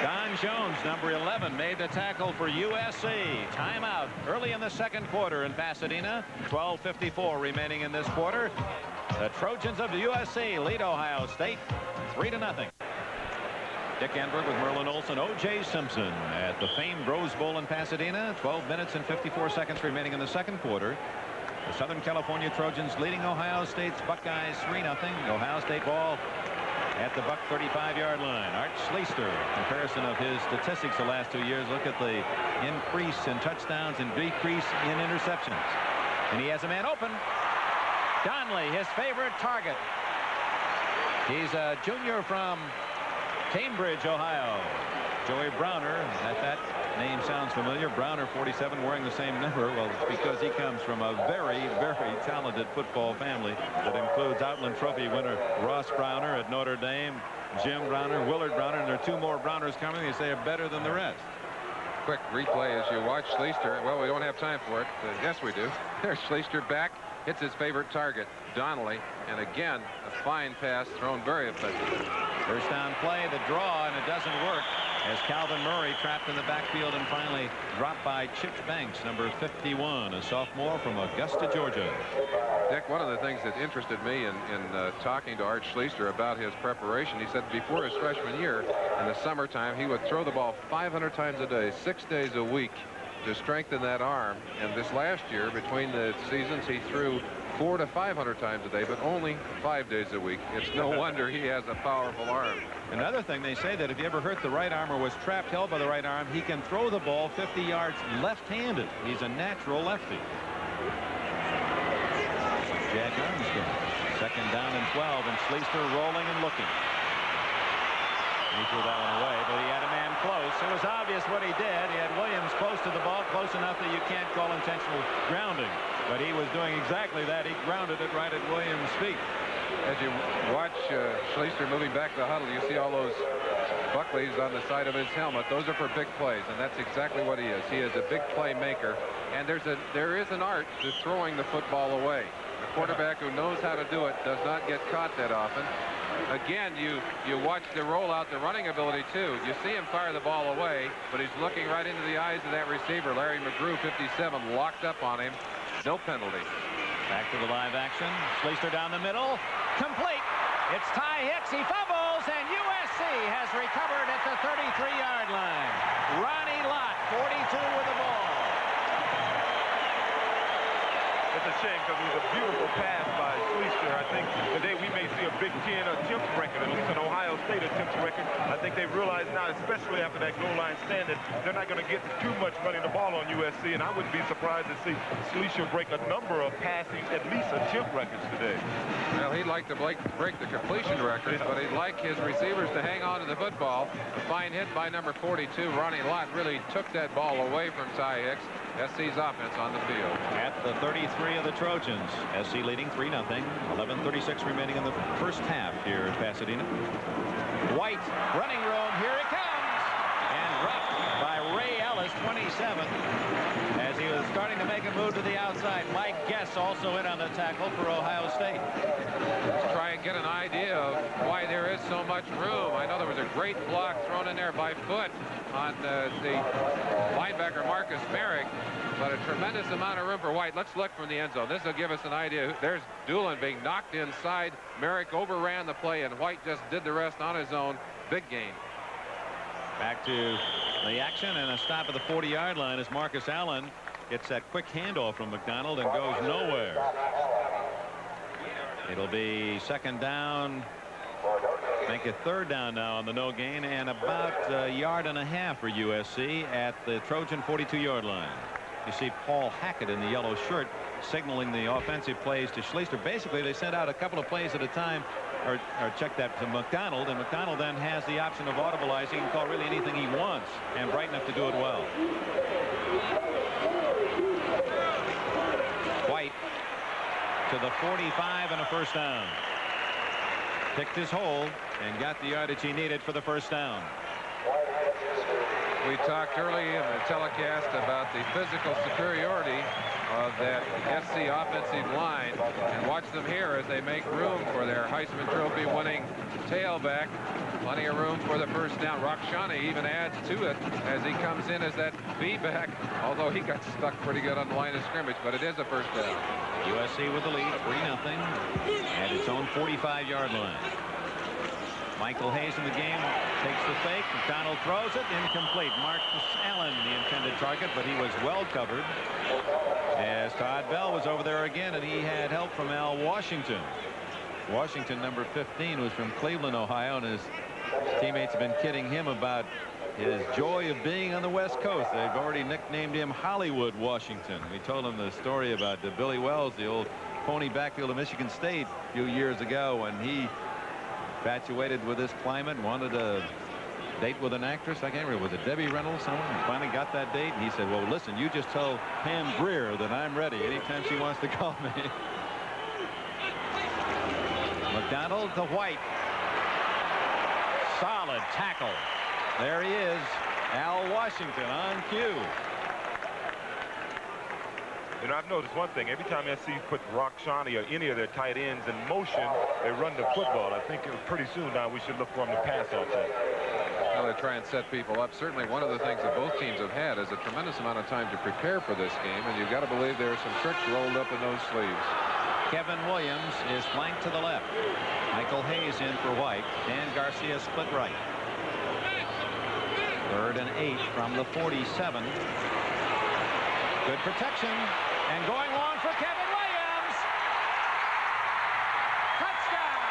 Don Jones, number 11, made the tackle for USC. Timeout early in the second quarter in Pasadena. 12:54 remaining in this quarter. The Trojans of USC lead Ohio State 3-0. Dick Enberg with Merlin Olsen, O.J. Simpson at the famed Rose Bowl in Pasadena. 12 minutes and 54 seconds remaining in the second quarter. The Southern California Trojans leading Ohio State's Buckeyes 3-0. Ohio State ball at the Buck 35-yard line. Art Schlichter, comparison of his statistics the last 2 years. Look at the increase in touchdowns and decrease in interceptions. And he has a man open. Donnelly, his favorite target. He's a junior from Cambridge, Ohio. Joey Browner, that name sounds familiar. Browner, 47, wearing the same number. Well, it's because he comes from a very, very talented football family that includes Outland Trophy winner Ross Browner at Notre Dame, Jim Browner, Willard Browner, and there are two more Browners coming. They say are better than the rest. Quick replay as you watch Schlichter. Well, we don't have time for it. Yes, we do. There's Schlichter back. Hits his favorite target, Donnelly. And again, a fine pass thrown very effectively. First down play, the draw, and it doesn't work as Calvin Murray trapped in the backfield and finally dropped by Chip Banks, number 51, a sophomore from Augusta, Georgia. Dick, one of the things that interested me in talking to Art Schlichter about his preparation, he said before his freshman year in the summertime, he would throw the ball 500 times a day, 6 days a week to strengthen that arm. And this last year, between the seasons, he threw 400 to 500 times a day, but only 5 days a week. It's no wonder he has a powerful arm. Another thing, they say that if he ever hurt the right arm or was trapped held by the right arm, he can throw the ball 50 yards left-handed. He's a natural lefty. Jack Armstrong, second down and 12, and Schlichter rolling and looking. He threw that one away, but he had a man close. It was obvious what he did. He had Williams close to the ball, close enough that you can't call intentional grounding. But he was doing exactly that. He grounded it right at Williams' feet. As you watch Schlichter moving back to the huddle, you see all those Buckleys on the side of his helmet. Those are for big plays, and that's exactly what he is. He is a big playmaker, and there is an art to throwing the football away. A quarterback who knows how to do it does not get caught that often. Again, you watch the rollout, the running ability, too. You see him fire the ball away, but he's looking right into the eyes of that receiver. Larry McGrew, 57, locked up on him. No penalty. Back to the live action. Schlichter down the middle. Complete. It's Ty Hicks. He fumbles, and USC has recovered at the 33-yard line. Ronnie Lott, 42 with the ball. It's a shame because it was a beautiful pass by Schlichter. I think today we may see a Big Ten attempt record, at least an Ohio State attempt record. I think they realize now, especially after that goal line stand, that they're not going to get too much running the ball on USC, and I wouldn't be surprised to see Schlichter break a number of passing, at least attempt records today. Well, he'd like to break the completion records, but he'd like his receivers to hang on to the football. A fine hit by number 42, Ronnie Lott, really took that ball away from Ty Hicks. SC's offense on the field. At the 33 of the Trojans, SC leading 3-0. 11:36 remaining in the first half here at Pasadena. White, running room, here he comes, and dropped by Ray Ellis, 27, as he was starting to make a move. moved to the outside. Mike Guess also in on the tackle for Ohio State. Let's try and get an idea of why there is so much room. I know there was a great block thrown in there by Foot on the linebacker Marcus Merrick, but a tremendous amount of room for White. Let's look from the end zone. This will give us an idea. There's Doolin being knocked inside. Merrick overran the play, and White just did the rest on his own. Big gain. Back to the action, and a stop at the 40-yard line as Marcus Allen gets that quick handoff from McDonald and goes nowhere. It'll be second down. Make it third down now on the no gain, and about a yard and a half for USC at the Trojan 42-yard line. You see Paul Hackett in the yellow shirt signaling the offensive plays to Schlichter. Basically, they sent out a couple of plays at a time, or check that to McDonald, and McDonald then has the option of audibleizing. He can call really anything he wants, and bright enough to do it well. White to the 45 and a first down. Picked his hole and got the yardage he needed for the first down. We talked early in the telecast about the physical superiority of that SC offensive line, and watch them here as they make room for their Heisman Trophy winning tailback. Plenty of room for the first down. Rakshani even adds to it as he comes in as that B-back, although he got stuck pretty good on the line of scrimmage, but it is a first down. USC with the lead, 3-0 at its own 45-yard line. Michael Hayes in the game, takes the fake. McDonald throws it, incomplete. Marcus Allen, the intended target, but he was well covered as Todd Bell was over there again, and he had help from Al Washington. Washington, number 15, was from Cleveland, Ohio, and his teammates have been kidding him about his joy of being on the West Coast. They've already nicknamed him Hollywood Washington. We told him the story about Billy Wells, the old pony backfield of Michigan State a few years ago, when he infatuated with this climate, wanted a date with an actress. I can't remember, was it Debbie Reynolds, someone? He finally got that date, and he said, well, listen, you just tell Pam Grier that I'm ready anytime she wants to call me. McDonald to White. Solid tackle. There he is, Al Washington on cue. You know, I've noticed one thing. Every time SC put Rakshani or any of their tight ends in motion, they run the football. I think pretty soon now we should look for them to pass off that. Well, they try and set people up. Certainly one of the things that both teams have had is a tremendous amount of time to prepare for this game, and you've got to believe there are some tricks rolled up in those sleeves. Kevin Williams is flanked to the left. Michael Hayes in for White. Dan Garcia split right. 3rd and 8 from the 47. Good protection, and going long for Kevin Williams. Touchdown!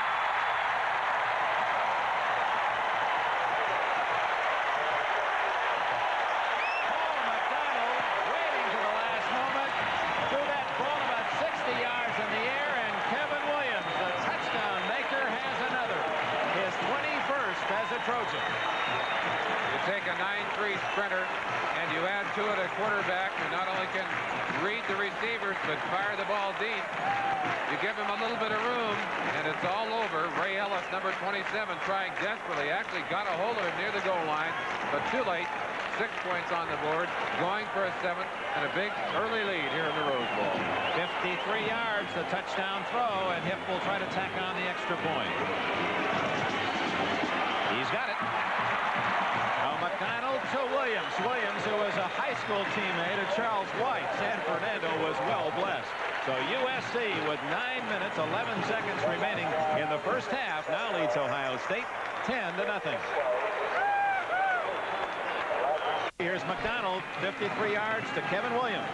Paul McDonald waiting to the last moment. Threw that ball about 60 yards in the air, and Kevin Williams, the touchdown maker, has another. His 21st as a Trojan. You take a 9'3" sprinter and you add to it a quarterback who not only can read the receivers but fire the ball deep. You give him a little bit of room and it's all over. Ray Ellis, number 27, trying desperately, actually got a hold of him near the goal line, but too late. 6 points on the board, going for a 7th and a big early lead here in the Rose Bowl. 53 yards, the touchdown throw, and Hip will try to tack on the extra point. He's got it. McDonald to Williams. Williams, who was a high school teammate of Charles White. San Fernando was well blessed. So USC with 9 minutes, 11 seconds remaining in the first half now leads Ohio State 10-0. Here's McDonald, 53 yards to Kevin Williams.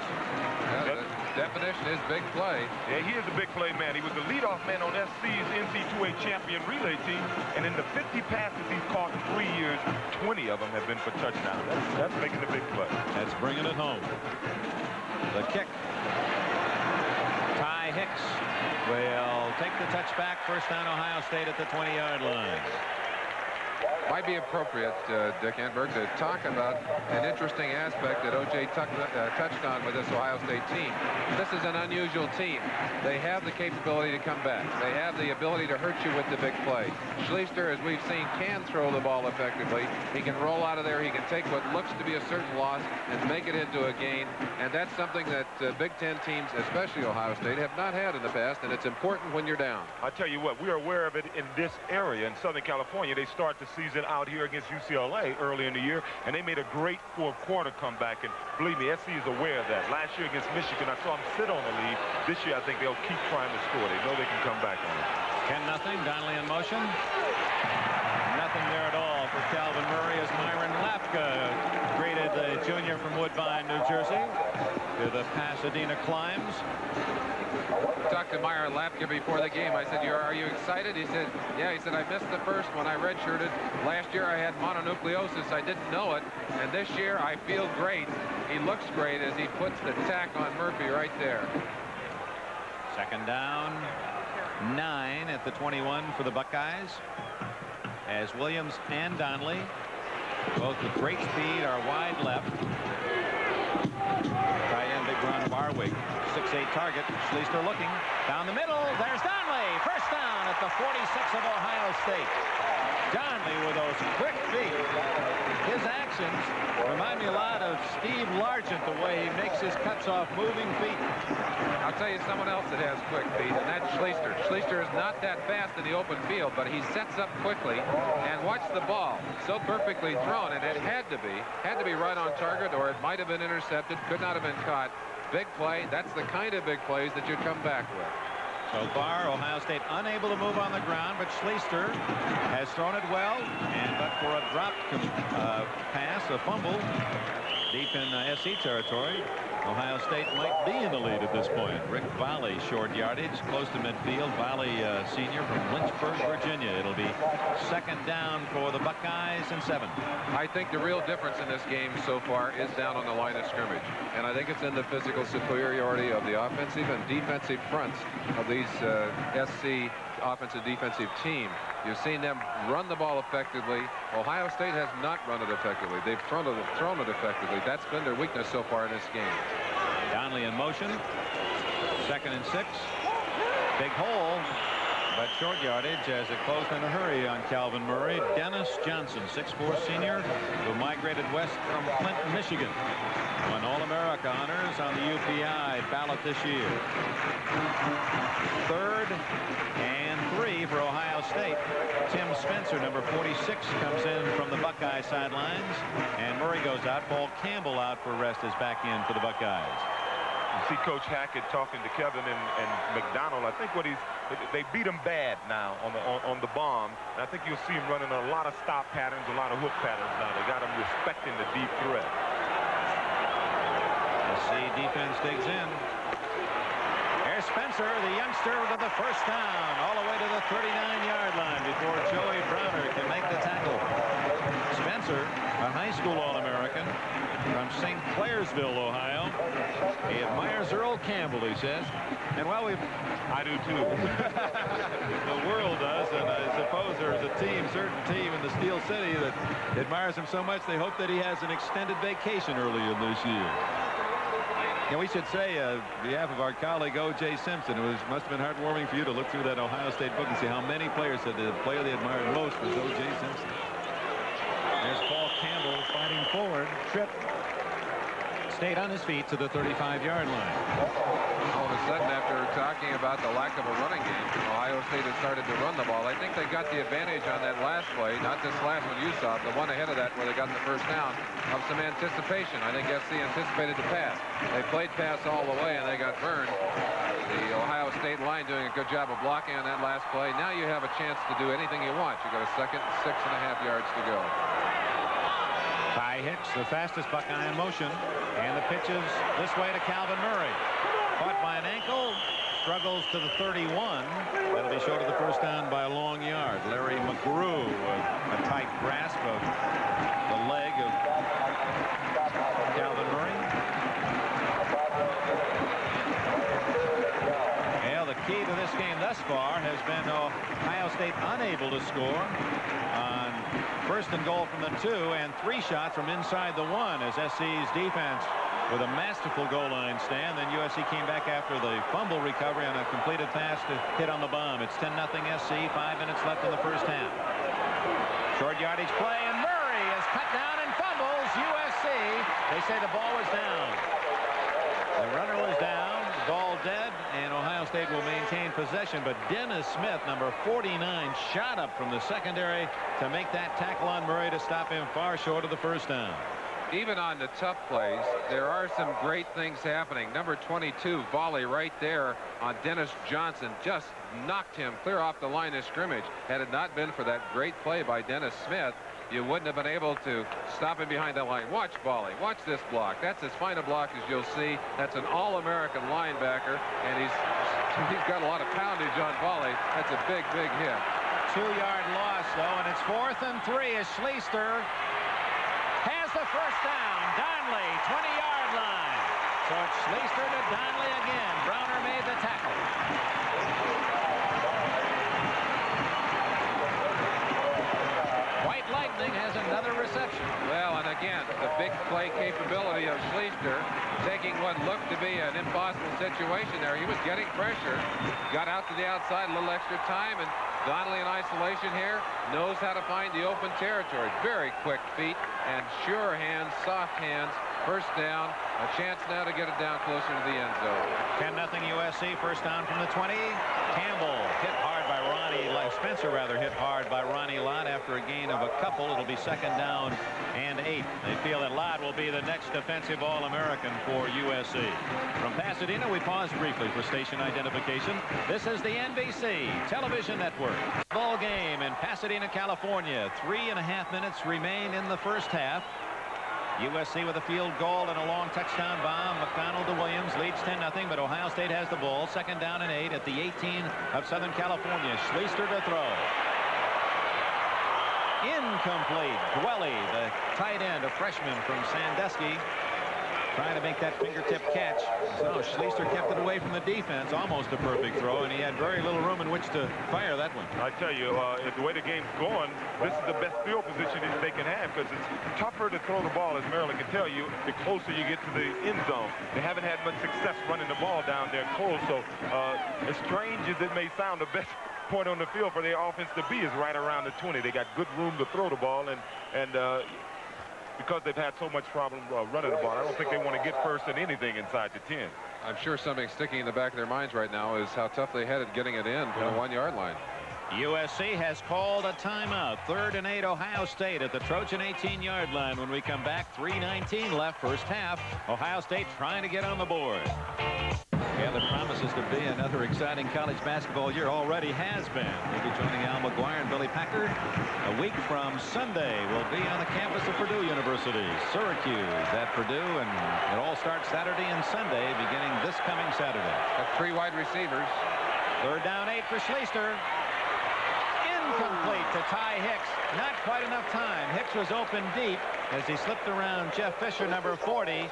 Yeah, the definition is big play. Yeah, he is a big play man. He was the leadoff man on SC's NC2A champion relay team, and in the 50 passes he's caught in 3 years, 20 of them have been for touchdowns. That's making a big play. That's bringing it home. The kick. Ty Hicks will take the touchback. First down, Ohio State at the 20-yard line. might be appropriate, Dick Enberg, to talk about an interesting aspect that O.J. touched on with this Ohio State team. This is an unusual team. They have the capability to come back. They have the ability to hurt you with the big play. Schlichter, as we've seen, can throw the ball effectively. He can roll out of there. He can take what looks to be a certain loss and make it into a gain. And that's something that Big Ten teams, especially Ohio State, have not had in the past, and it's important when you're down. I'll tell you what, we are aware of it in this area in Southern California. They start the season out here against UCLA early in the year, and they made a great fourth-quarter comeback. And believe me, SC is aware of that. Last year against Michigan, I saw them sit on the lead. This year, I think they'll keep trying to score. They know they can come back on it. 10-0. Donnelly in motion. Nothing there at all for Calvin Murray as Myron Lapka greeted the junior from Woodbine, New Jersey, to the Pasadena Climbs. Talked to Myron Lapka before the game. I said, are you excited? He said, yeah. He said, I missed the first one. I redshirted. Last year I had mononucleosis. I didn't know it. And this year I feel great. He looks great as he puts the tack on Murphy right there. Second down, 9 at the 21 for the Buckeyes. As Williams and Donnelly, both with great speed, are wide left. Tight end, big Ron Barwick, 6'8" target. Schlichter looking down the middle. There's Donnelly. First down at the 46 of Ohio State. Donnelly with those quick feet. His actions remind me a lot of Steve Largent, the way he makes his cuts off moving feet. I'll tell you someone else that has quick feet, and that's Schlichter. Schlichter is not that fast in the open field, but he sets up quickly and watch the ball. So perfectly thrown, and it had to be right on target, or it might have been intercepted, could not have been caught. Big play. That's the kind of big plays that you come back with. So far, Ohio State unable to move on the ground, but Schlichter has thrown it well, and but for a dropped pass, a fumble, deep in SC territory, Ohio State might be in the lead at this point. Rick Volley, short yardage, close to midfield. Volley, senior from Lynchburg, Virginia. It'll be second down for the Buckeyes and 7. I think the real difference in this game so far is down on the line of scrimmage. And I think it's in the physical superiority of the offensive and defensive fronts of these SC offensive defensive team. You've seen them run the ball effectively. Ohio State has not run it effectively. They've thrown it effectively. That's been their weakness so far in this game. Donnelly in motion. Second and 6. Big hole, but short yardage as it closed in a hurry on Calvin Murray. Dennis Johnson, 6'4" senior, who migrated west from Clinton, Michigan. Won All-America honors on the UPI ballot this year. 3rd and 3 for Ohio State. Tim Spencer, number 46, comes in from the Buckeye sidelines, and Murray goes out. Paul Campbell out for rest is back in for the Buckeyes. You see Coach Hackett talking to Kevin and McDonald. I think they beat him bad now on the bomb. And I think you'll see him running a lot of stop patterns, a lot of hook patterns now. They got him respecting the deep threat. SC defense digs in. There's Spencer, the youngster, with the first down all the way to the 39-yard line before Joey Browner can make the tackle. Spencer, a high school All-American from St. Clairsville, Ohio. He admires Earl Campbell, he says. And well, I do too. The world does, and I suppose there's a certain team in the Steel City that admires him so much they hope that he has an extended vacation early in this year. And we should say, on behalf of our colleague O.J. Simpson, it must have been heartwarming for you to look through that Ohio State book and see how many players said the player they admired most was O.J. Simpson. There's Paul Campbell fighting forward. Tripp stayed on his feet to the 35-yard line. All of a sudden, after talking about the lack of a running game, Ohio State has started to run the ball. I think they got the advantage on that last play, not this last one you saw, the one ahead of that where they got the first down, of some anticipation. I think SC anticipated the pass. They played pass all the way, and they got burned. The Ohio State line doing a good job of blocking on that last play. Now you have a chance to do anything you want. You got a second and 6.5 yards to go. Ty Hicks, the fastest Buckeye in motion, and the pitches this way to Calvin Murray. Caught by an ankle, struggles to the 31. That'll be short of the first down by a long yard. Larry McGrew, a tight grasp of the leg of Calvin Murray. Well, the key to this game thus far has been Ohio State unable to score on 1st and goal from the 2 and 3 shots from inside the 1 as SC's defense with a masterful goal line stand. Then USC came back after the fumble recovery on a completed pass to hit on the bomb. It's 10-0 SC. 5 minutes left in the first half. Short yardage play, and Murray is cut down and fumbles. USC, they say the ball was down. The runner was down, the ball dead, and Ohio State will maintain possession. But Dennis Smith, number 49, shot up from the secondary to make that tackle on Murray to stop him far short of the first down. Even on the tough plays, there are some great things happening. Number 22, volley right there on Dennis Johnson, just knocked him clear off the line of scrimmage. Had it not been for that great play by Dennis Smith, you wouldn't have been able to stop him behind the line. Watch volley. Watch this block. That's as fine a block as you'll see. That's an all-American linebacker, and he's got a lot of poundage on volley. That's a big, big hit. 2-yard loss, though, and it's 4th and 3 as Schlichter has the first down. Donnelly, 20-yard line. So it's Schlichter to Donnelly again. Browner made the tackle. White Lightning has another reception. Well, and again, the big play capability of Schlichter, taking what looked to be an impossible situation there. He was getting pressure, got out to the outside, a little extra time, and Donnelly in isolation here knows how to find the open territory. Very quick feet and sure hands, soft hands. First down, a chance now to get it down closer to the end zone. 10-0 USC, first down from the 20. Campbell hit hard by Spencer hit hard by Ronnie Lott after a gain of a couple. It'll be 2nd down and 8. They feel that Lott will be the next defensive All-American for USC. From Pasadena, we pause briefly for station identification. This is the NBC Television Network. Ball game in Pasadena, California. 3.5 minutes remain in the first half. USC with a field goal and a long touchdown bomb. McDonald to Williams leads 10-0, but Ohio State has the ball. 2nd down and 8 at the 18 of Southern California. Schlichter to throw. Incomplete. Dwelly, the tight end, a freshman from Sandusky, trying to make that fingertip catch. So Schlichter kept it away from the defense. Almost a perfect throw, and he had very little room in which to fire that one. I tell you, if the way the game's going, this is the best field position that they can have, because it's tougher to throw the ball, as Maryland can tell you, the closer you get to the end zone. They haven't had much success running the ball down there close, so as strange as it may sound, the best point on the field for their offense to be is right around the 20. They got good room to throw the ball, and because they've had so much problem running the ball, I don't think they want to get first in anything inside the 10. I'm sure something sticking in the back of their minds right now is how tough they had at getting it in from the 1-yard line. USC has called a timeout. 3rd and 8 Ohio State at the Trojan 18-yard line. When we come back, 3:19 left first half. Ohio State trying to get on the board. Yeah, the promises to be another exciting college basketball year already has been. We'll be joining Al McGuire and Billy Packard. A week from Sunday, we'll be on the campus of Purdue University. Syracuse at Purdue, and it all starts Saturday and Sunday, beginning this coming Saturday. Got 3 wide receivers. 3rd down 8 for Schlichter. Incomplete to Ty Hicks. Not quite enough time. Hicks was open deep as he slipped around Jeff Fisher, number 40.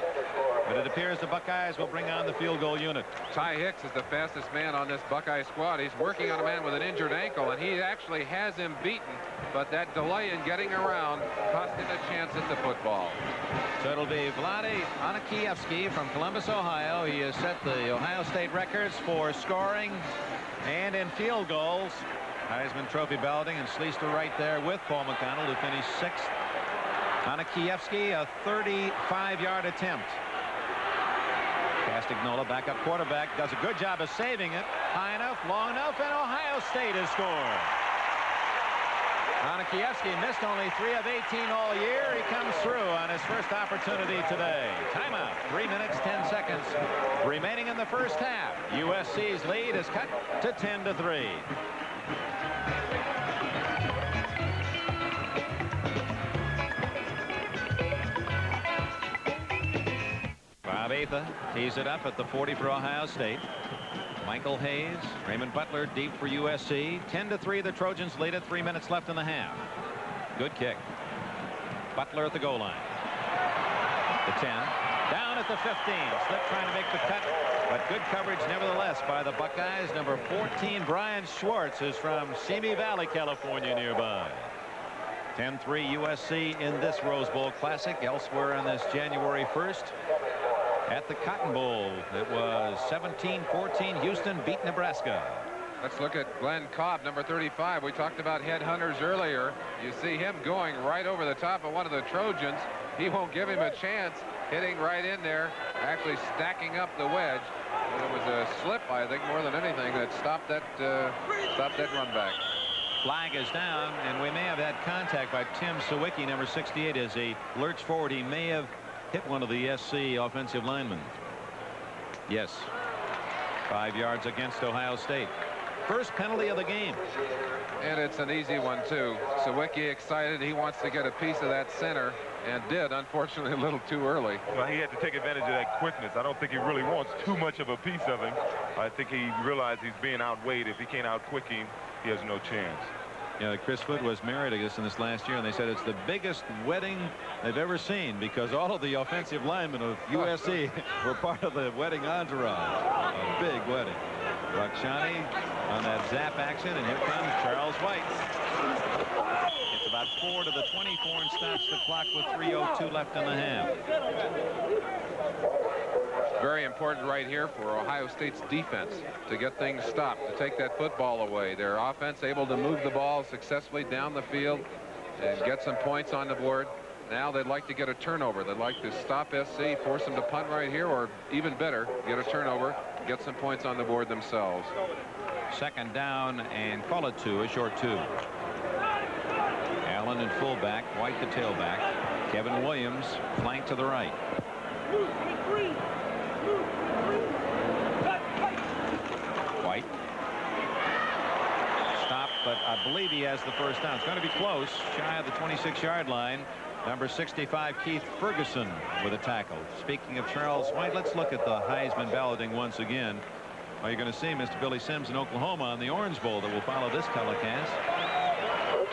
But it appears the Buckeyes will bring on the field goal unit. Ty Hicks is the fastest man on this Buckeye squad. He's working on a man with an injured ankle, and he actually has him beaten. But that delay in getting around cost him a chance at the football. So it'll be Vlade Anakievsky from Columbus, Ohio. He has set the Ohio State records for scoring and in field goals. Heisman Trophy balloting, and Schlichter right there with Paul McDonald, who finished 6th. Anakievsky, a 35-yard attempt. Castagnola, backup quarterback, does a good job of saving it. High enough, long enough, and Ohio State has scored. Anakievsky missed only 3 of 18 all year. He comes through on his first opportunity today. Timeout. 3 minutes, 10 seconds remaining in the first half. USC's lead is cut to 10-3. Bob Atha tees it up at the 40 for Ohio State. Michael Hayes, Raymond Butler deep for USC. 10-3, the Trojans lead at 3 minutes left in the half. Good kick. Butler at the goal line. The 10. Down at the 15. Slip trying to make the cut. But good coverage nevertheless by the Buckeyes. Number 14, Brian Schwartz, is from Simi Valley, California, nearby. 10-3 USC in this Rose Bowl Classic. Elsewhere on this January 1st at the Cotton Bowl, it was 17-14. Houston beat Nebraska. Let's look at Glenn Cobb, number 35. We talked about headhunters earlier. You see him going right over the top of one of the Trojans. He won't give him a chance, hitting right in there, actually stacking up the wedge. And it was a slip, I think, more than anything, that stopped that run back. Flag is down, and we may have had contact by Tim Sawicki, number 68, as he lurched forward. He may have hit one of the SC offensive linemen. Yes. 5 yards against Ohio State. First penalty of the game. And it's an easy one, too. Sawicki excited. He wants to get a piece of that center, and did, unfortunately, a little too early. Well, he had to take advantage of that quickness. I don't think he really wants too much of a piece of him. I think he realized he's being outweighed. If he can't outquick him, he has no chance. Yeah, Chris Foote was married, I guess, in this last year, and they said it's the biggest wedding they've ever seen because all of the offensive linemen of USC were part of the wedding entourage. A big wedding. Rakshani on that zap action, and here comes Charles White. It's about 4 to the 24 and stops the clock with 3:02 left in the half. Very important right here for Ohio State's defense to get things stopped, to take that football away. Their offense able to move the ball successfully down the field and get some points on the board. Now they'd like to get a turnover. They'd like to stop SC, force them to punt right here, or even better, get a turnover, get some points on the board themselves. Second down, and call it 2, a short 2. Allen in fullback, White the tailback. Kevin Williams flank to the right. White stopped, but I believe he has the first down. It's going to be close, shy of the 26-yard line. Number 65, Keith Ferguson, with a tackle. Speaking of Charles White, let's look at the Heisman balloting once again. Well, you're going to see Mr. Billy Sims in Oklahoma on the Orange Bowl that will follow this telecast.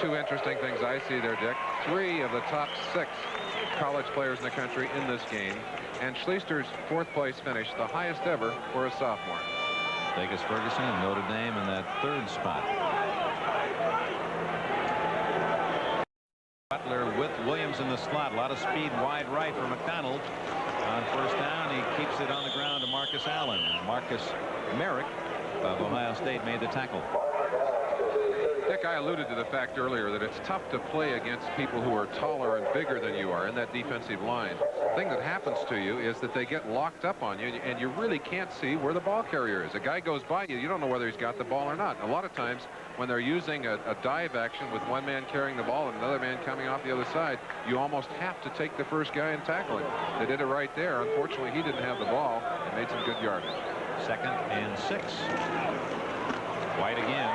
2 interesting things I see there, Dick. 3 of the top 6 college players in the country in this game. And Schlichter's 4th place finish, the highest ever for a sophomore. Vegas Ferguson and Notre Dame in that 3rd spot. Butler with Williams in the slot. A lot of speed wide right for McConnell. On first down, he keeps it on the ground to Marcus Allen. Marcus Merrick of Ohio State made the tackle. Dick, I alluded to the fact earlier that it's tough to play against people who are taller and bigger than you are in that defensive line. The thing that happens to you is that they get locked up on you, and you really can't see where the ball carrier is. A guy goes by you, you don't know whether he's got the ball or not. A lot of times when they're using a dive action with one man carrying the ball and another man coming off the other side, you almost have to take the first guy and tackle him. They did it right there. Unfortunately, he didn't have the ball and made some good yardage. 2nd and 6. White again.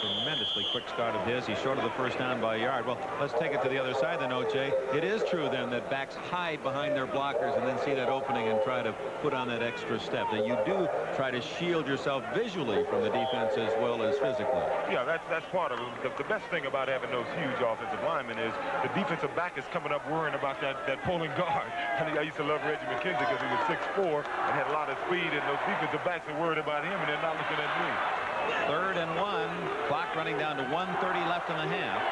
Tremendously quick start of his. He's short of the first down by a yard. Well, let's take it to the other side then, O.J. It is true then that backs hide behind their blockers and then see that opening and try to put on that extra step. That you do try to shield yourself visually from the defense as well as physically. Yeah, that's part of it. The best thing about having those huge offensive linemen is the defensive back is coming up worrying about that pulling guard. I used to love Reggie McKenzie because he was 6'4" and had a lot of speed, and those defensive backs are worried about him, and they're not looking at me. 3rd and 1. Clock running down to 1:30 left in the half.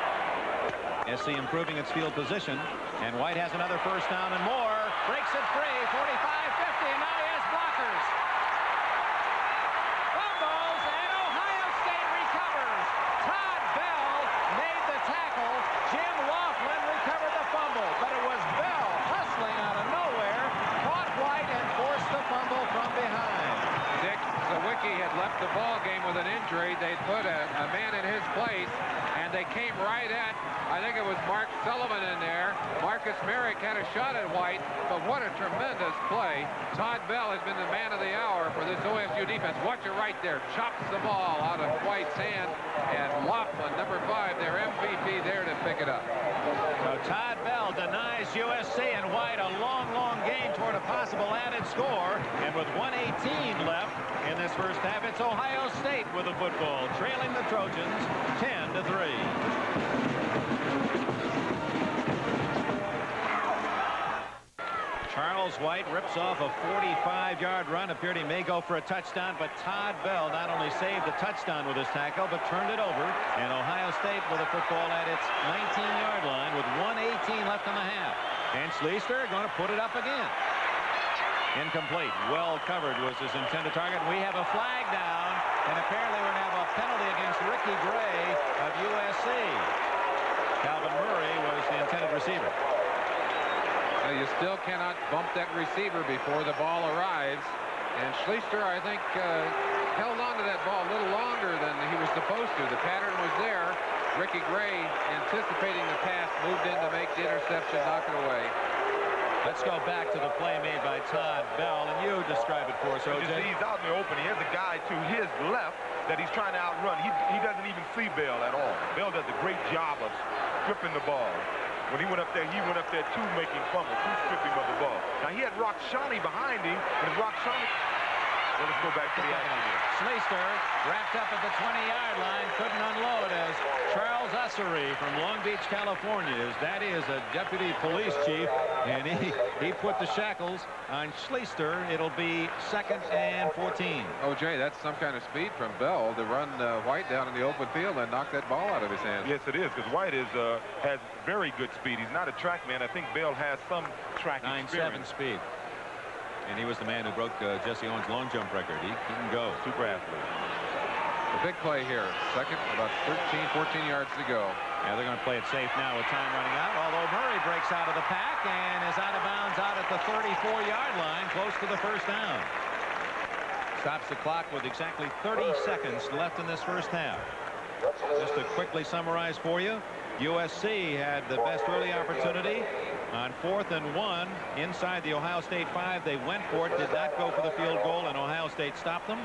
SC improving its field position, and White has another first down and more. Breaks it free. 45-50, and now he has blockers. Fumbles, and Ohio State recovers. Todd Bell made the tackle. Jim Laughlin recovered the fumble, but it was Bell hustling out of nowhere, caught White, and forced the fumble from behind. Dick, Sawicki had left the ball game with an injury. They'd put a man in his place, and they came right at, I think it was Mark Sullivan in there. Marcus Merrick had a shot at White, but what a tremendous play. Todd Bell has been the man of the hour for this OSU defense. Watch it right there. Chops the ball out of White's hand, and Laughlin, number 5, their MVP, there to pick it up. So Todd Bell denies USC, and White a long, long gain toward a possible added score. And with 1:18 left in this first half, it's Ohio State with the football, trailing the Trojans 10-3. Charles Charles White rips off a 45-yard run. Appeared he may go for a touchdown, but Todd Bell not only saved the touchdown with his tackle, but turned it over. And Ohio State with a football at its 19-yard line with 1:18 left in the half. And Schlichter going to put it up again. Incomplete. Well covered was his intended target. We have a flag down, and apparently we're going to have a penalty against Ricky Gray of USC. Calvin Murray was the intended receiver. You still cannot bump that receiver before the ball arrives. And Schlichter, I think, held on to that ball a little longer than he was supposed to. The pattern was there. Ricky Gray, anticipating the pass, moved in to make the interception, knock it away. Let's go back to the play made by Todd Bell, and you describe it for us, O.J. He's out in the open. He has a guy to his left that he's trying to outrun. He doesn't even see Bell at all. Bell does a great job of stripping the ball. When he went up there too, making fumble, too stripping of the ball. Now he had Rockshani behind him, and Rockshani. Well, let's go back to the action here. Schlichter wrapped up at the 20-yard line, couldn't unload as Charles Ussery from Long Beach, California. That is a deputy police chief, and he put the shackles on Schlichter. It'll be 2nd and 14. O.J., that's some kind of speed from Bell to run White down in the open field and knock that ball out of his hands. Yes, it is, because White has very good speed. He's not a track man. I think Bell has some track experience. 9.7 speed. And he was the man who broke Jesse Owens' long jump record. He can go. Super athlete. The big play here. Second, about 14 yards to go. Yeah, they're going to play it safe now with time running out. Although Murray breaks out of the pack and is out of bounds out at the 34-yard line, close to the first down. Stops the clock with exactly 30 seconds left in this first half. Just to quickly summarize for you, USC had the best early opportunity on 4th and 1 inside the Ohio State 5. They went for it, did not go for the field goal, and Ohio State stopped them.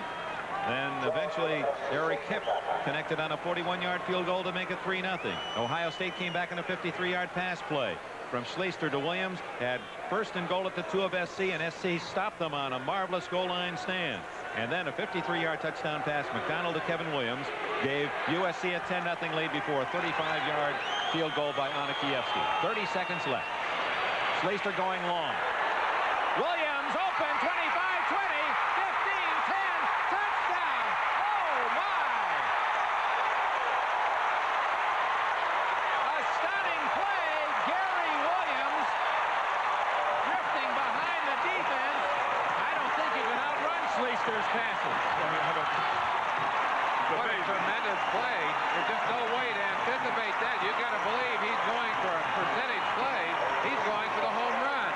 Then eventually Eric Hipp connected on a 41-yard field goal to make it 3-0. Ohio State came back in a 53-yard pass play from Schlichter to Williams, had 1st and goal at the 2 of SC, and SC stopped them on a marvelous goal line stand. And then a 53-yard touchdown pass, McDonald to Kevin Williams, gave USC a 10-0 lead before a 35-yard field goal by Anakievsky. 30 seconds left. Schlichter going long. Williams open, 25, 20, 15, 10, touchdown. Oh, my. A stunning play. Gary Williams drifting behind the defense. I don't think he can outrun Schlichter's passes. What a tremendous play. There's just no way to anticipate that. You've got to believe he's going for a percentage play. He's going for the home run.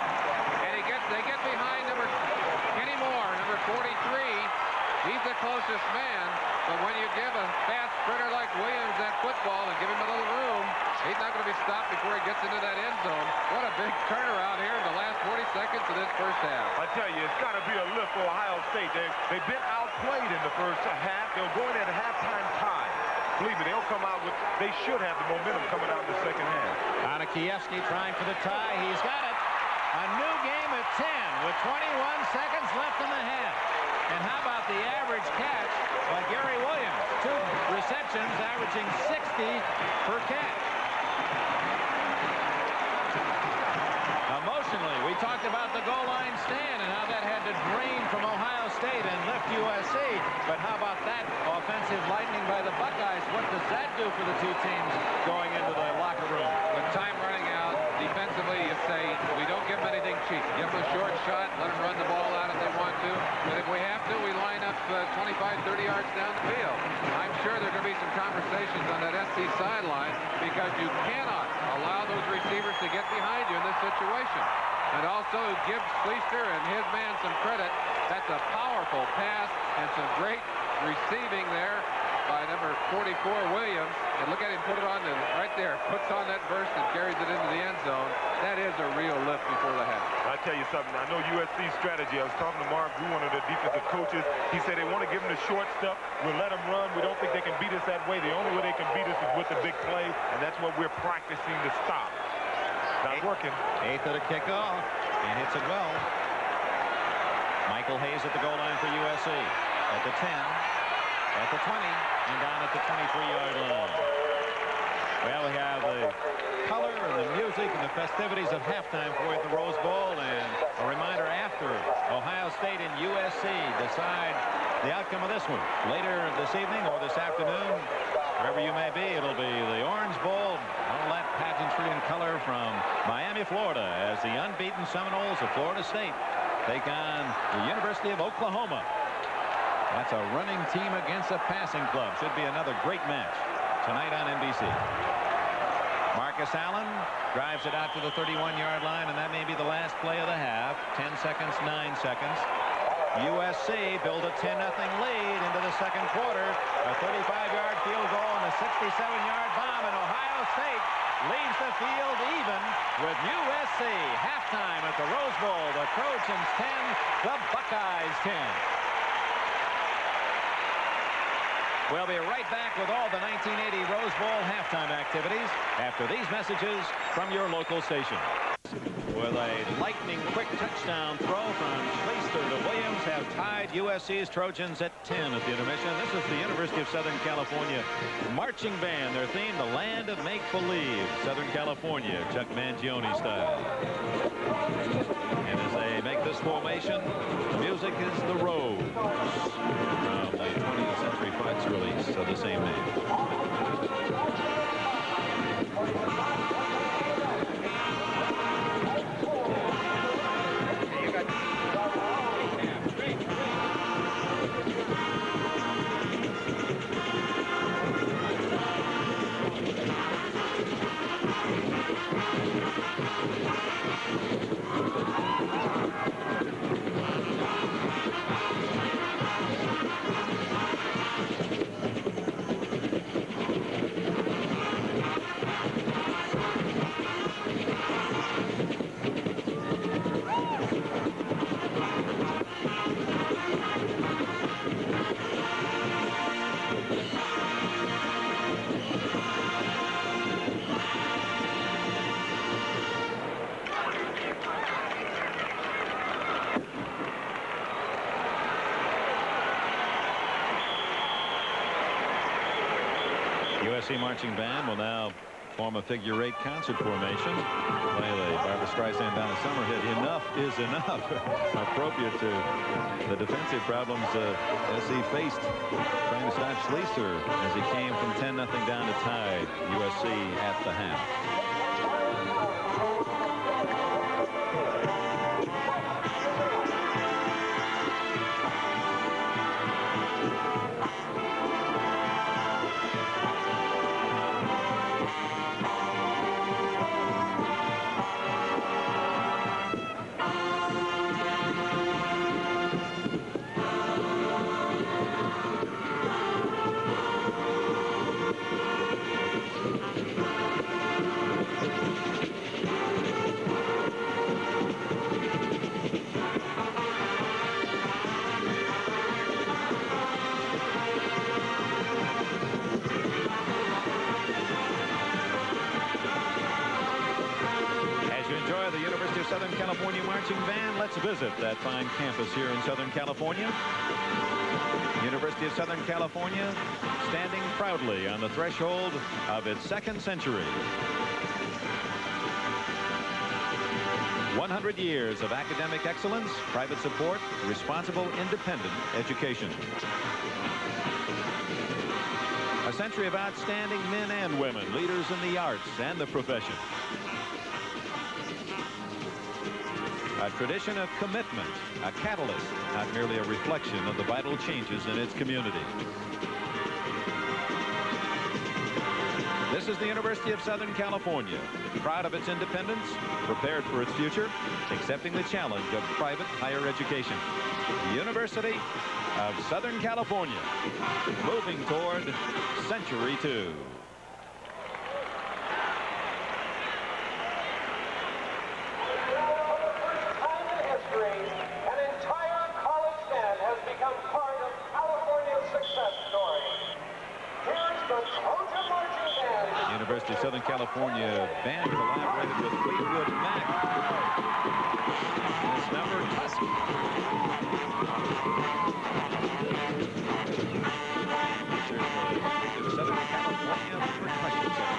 And they get behind Kenny Moore, number 43. He's the closest man. But when you give a fast sprinter like Williams that football and give him a little room, he's not going to be stopped before he gets into that end zone. What a big turnaround here in the last 40 seconds of this first half. I tell you, it's got to be a lift for Ohio State. They've been outplayed in the first half. They'll go in at a halftime tie. Believe me, they'll come out with, they should have the momentum coming out in the second half. Anakievsky trying for the tie. He's got it. A new game at 10 with 21 seconds left in the half. And how about the average catch by Gary Williams? 2 receptions, averaging 60 per catch. Emotionally, we talked about the goal line stand and how that had to drain from Ohio State and lift USC. But how about that offensive lightning by the Buckeyes? What does that do for the two teams going into the locker room? With time running out, defensively, you say, we don't give them anything cheap. Give them a short shot, let them run the ball out if they want to. But if we have to, we line up 25, 30 yards down the field. I'm sure there are going to be some conversations on that SC sideline because you cannot allow those receivers to get behind you in this situation. And also give Schlichter and his man some credit. That's a powerful pass and some great receiving there by number 44 Williams. And look at him put it on right there. Puts on that burst and carries it into the end zone. That is a real lift before the half. I'll tell you something. I know USC's strategy. I was talking to Mark Brew, one of the defensive coaches. He said they want to give them the short stuff. We'll let them run. We don't think they can beat us that way. The only way they can beat us is with the big play, and that's what we're practicing to stop. Not working. 8th of the kickoff, and hits it well. Michael Hayes at the goal line for USC. At the 10, at the 20, and down at the 23-yard line. Well, we have the color and the music and the festivities of halftime for you at the Rose Bowl, and a reminder USC decide the outcome of this one. Later this evening or this afternoon, wherever you may be, it'll be the Orange Bowl. All that pageantry and color from Miami, Florida, as the unbeaten Seminoles of Florida State take on the University of Oklahoma. That's a running team against a passing club. Should be another great match tonight on NBC. Marcus Allen drives it out to the 31-yard line, and that may be the last play of the half. 10 seconds, 9 seconds. USC build a 10-0 lead into the second quarter. A 35-yard field goal and a 67-yard bomb, and Ohio State leaves the field even with USC. Halftime at the Rose Bowl. The Trojans 10, the Buckeyes 10. We'll be right back with all the 1980 Rose Bowl halftime activities after these messages from your local station. With a lightning-quick touchdown throw from Schlichter to Williams, have tied USC's Trojans at 10 at the intermission. This is the University of Southern California marching band. Their theme, the land of make-believe, Southern California, Chuck Mangione style. And as they make this formation, the music is The Rose, from the 20th Century Fox release of the same name. USC marching band will now form a figure-8 concert formation. Play the Barbra Streisand Donna Summer hit, Enough Is Enough, appropriate to the defensive problems SC faced trying to stop Schlichter as he came from 10-0 down to tie USC at the half. Southern California marching band. Let's visit that fine campus here in Southern California. University of Southern California standing proudly on the threshold of its second century. 100 years of academic excellence, private support, responsible, independent education. A century of outstanding men and women, leaders in the arts and the profession. A tradition of commitment, a catalyst, not merely a reflection of the vital changes in its community. This is the University of Southern California, proud of its independence, prepared for its future, accepting the challenge of private higher education. The University of Southern California, moving toward Century 2. University of Southern California band collaborated with Fleetwood Mac. This number, Tusk. Features the Southern California Percussion Center.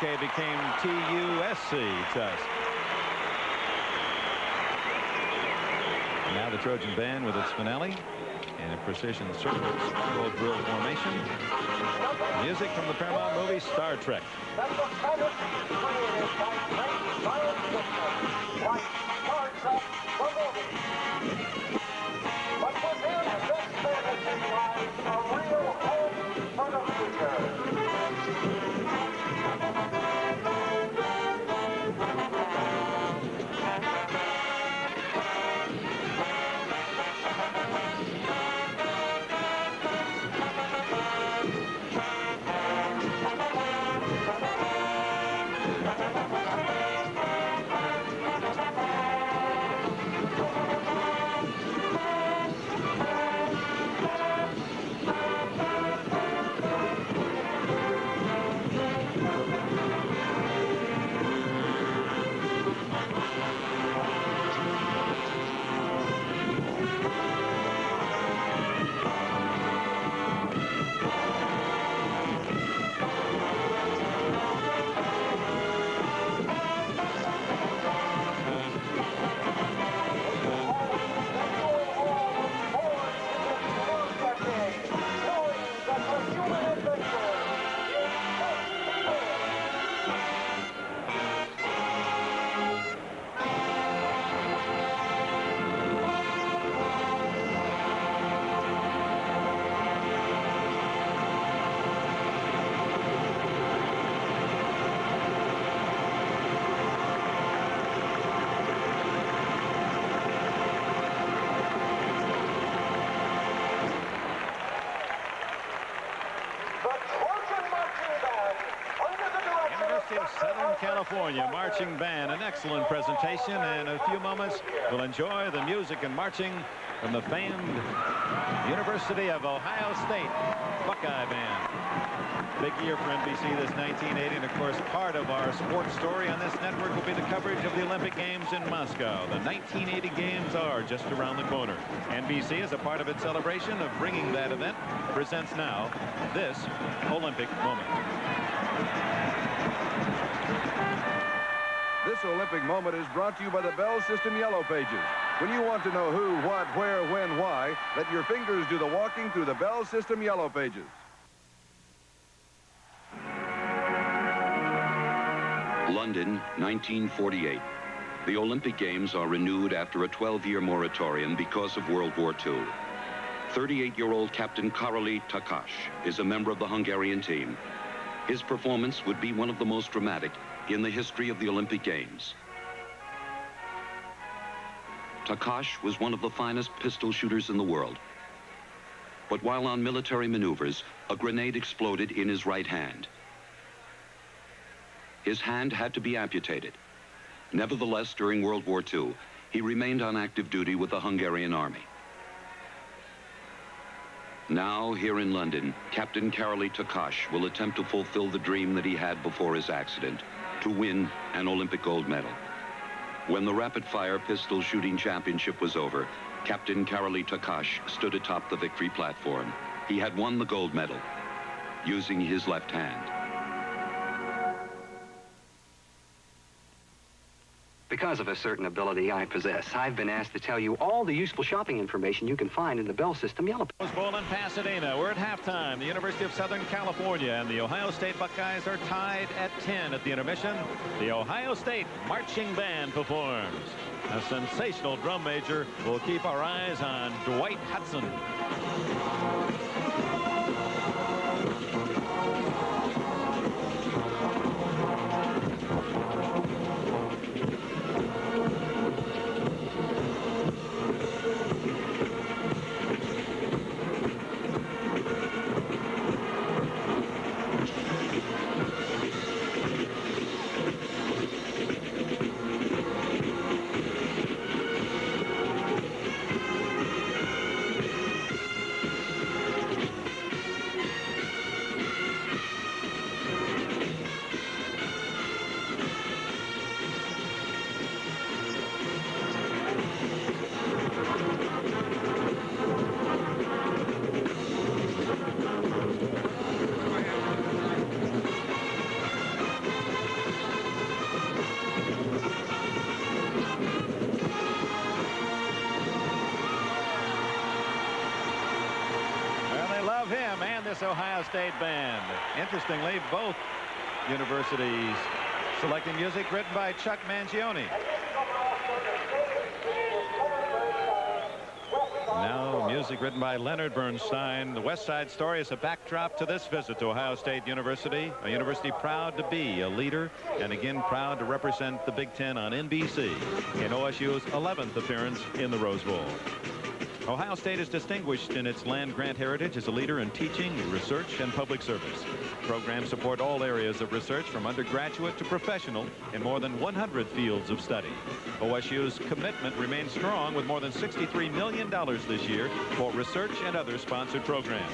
TUSK became TUSC, Tusk. Now the Trojan band with its finale and a precision circles full drill formation. Music from the Paramount movie Star Trek. Southern California marching band, an excellent presentation, and in a few moments we'll enjoy the music and marching from the famed University of Ohio State Buckeye Band. Big year for NBC this 1980, and of course part of our sports story on this network will be the coverage of the Olympic Games in Moscow. The 1980 Games are just around the corner. NBC, as a part of its celebration of bringing that event, presents now this Olympic moment. This Olympic moment is brought to you by the Bell System Yellow Pages. When you want to know who, what, where, when, why, let your fingers do the walking through the Bell System Yellow Pages. London, 1948. The Olympic Games are renewed after a 12-year moratorium because of World War II. 38-year-old Captain Károly Takacs is a member of the Hungarian team. His performance would be one of the most dramatic in the history of the Olympic Games. Takacs was one of the finest pistol shooters in the world. But while on military maneuvers, a grenade exploded in his right hand. His hand had to be amputated. Nevertheless, during World War II, he remained on active duty with the Hungarian army. Now, here in London, Captain Károly Takacs will attempt to fulfill the dream that he had before his accident, to win an Olympic gold medal. When the rapid-fire pistol shooting championship was over, Captain Károly Takacs stood atop the victory platform. He had won the gold medal using his left hand. Because of a certain ability I possess, I've been asked to tell you all the useful shopping information you can find in the Bell System Yellow Pages. Rose Bowl in Pasadena. We're at halftime. The University of Southern California and the Ohio State Buckeyes are tied at 10 at the intermission. The Ohio State marching band performs. A sensational drum major will keep our eyes on Dwight Hudson. Ohio State band. Interestingly, both universities selecting music written by Chuck Mangione. Now music written by Leonard Bernstein. The West Side Story is a backdrop to this visit to Ohio State University, a university proud to be a leader and again proud to represent the Big Ten on NBC in OSU's 11th appearance in the Rose Bowl. Ohio State is distinguished in its land-grant heritage as a leader in teaching, research, and public service. Programs support all areas of research from undergraduate to professional in more than 100 fields of study. OSU's commitment remains strong with more than $63 million this year for research and other sponsored programs.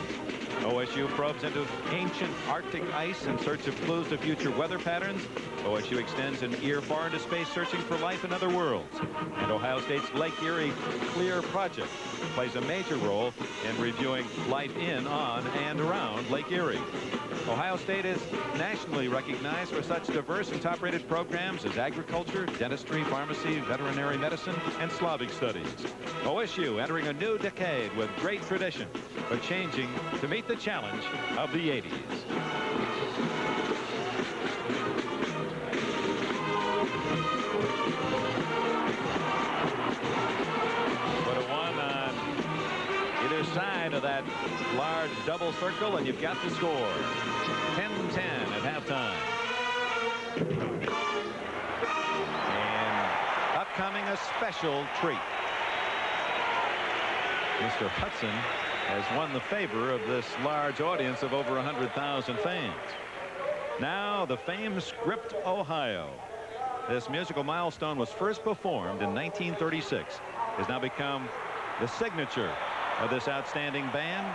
OSU probes into ancient Arctic ice in search of clues to future weather patterns. OSU extends an ear far into space searching for life in other worlds. And Ohio State's Lake Erie Clear Project plays a major role in reviewing life in, on, and around Lake Erie. Ohio State is nationally recognized for such diverse and top-rated programs as agriculture, dentistry, pharmacy, veterinary medicine, and Slavic studies. OSU entering a new decade with great tradition, but changing to meet the challenge of the 80s. Put a one on either side of that large double circle, and you've got the score. 10-10 at halftime. And upcoming a special treat. Mr. Hudson has won the favor of this large audience of over 100,000 fans. Now the famed Script, Ohio. This musical milestone was first performed in 1936. Has now become the signature of this outstanding band.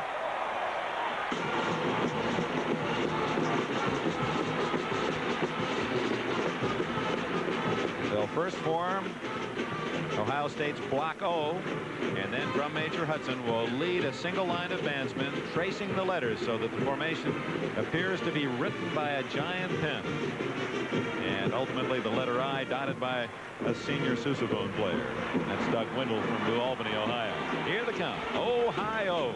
They'll first form Ohio State's Block O, and then drum major Hudson will lead a single line of bandsmen tracing the letters so that the formation appears to be written by a giant pen. And ultimately the letter I dotted by a senior sousaphone player. That's Doug Wendell from New Albany, Ohio. Here they come. Ohio.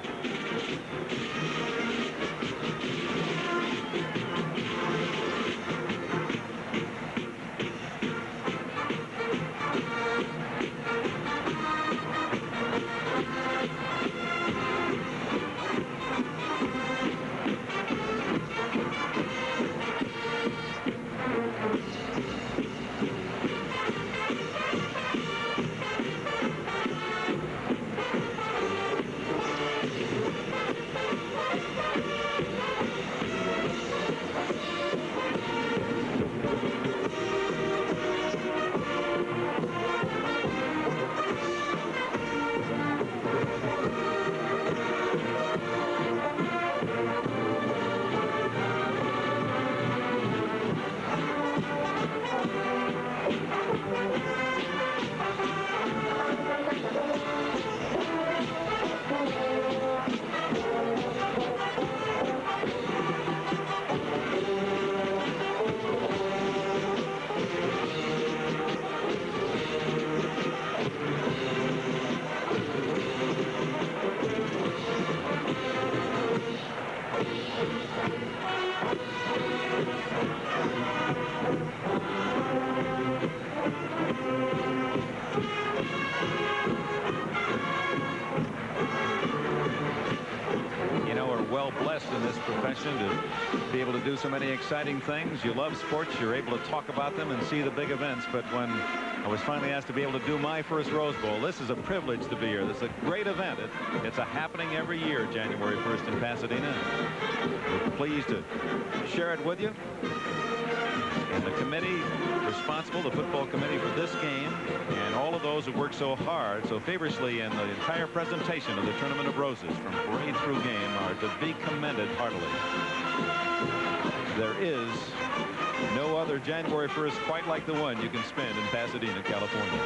In this profession to be able to do so many exciting things. You love sports, you're able to talk about them and see the big events, but when I was finally asked to be able to do my first Rose Bowl, this is a privilege to be here. This is a great event. It's a happening every year, January 1st in Pasadena. We're pleased to share it with you. And the committee responsible, the football committee for this game, and all of those who worked so hard, so feverishly in the entire presentation of the Tournament of Roses from parade through game are to be commended heartily. There is no other January 1st quite like the one you can spend in Pasadena, California.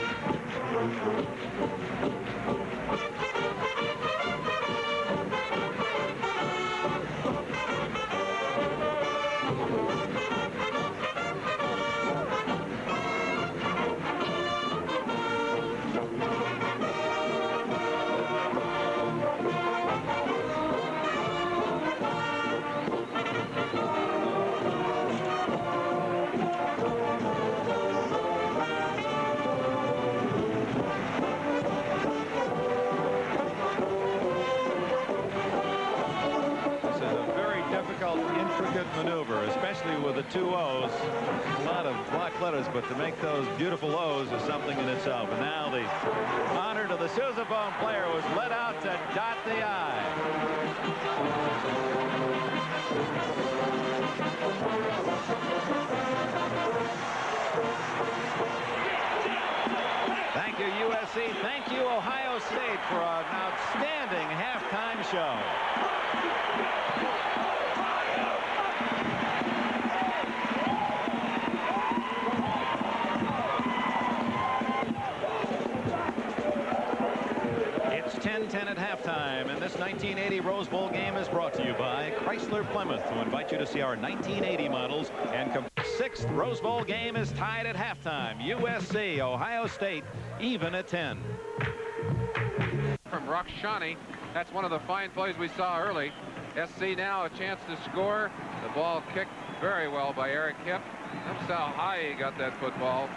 2 O's. A lot of block letters, but to make those beautiful O's is something in itself. And now the honor to the sousaphone player was let out to dot the I. Thank you, USC. Thank you, Ohio State, for an outstanding halftime show. It's 10-10 at halftime, and this 1980 Rose Bowl game is brought to you by Chrysler Plymouth, who invite you to see our 1980 models. And 6th Rose Bowl game is tied at halftime. USC, Ohio State, even at 10. From Rakshani, that's one of the fine plays we saw early. SC now a chance to score. The ball kicked very well by Eric Hipp. Notice how high he got that football.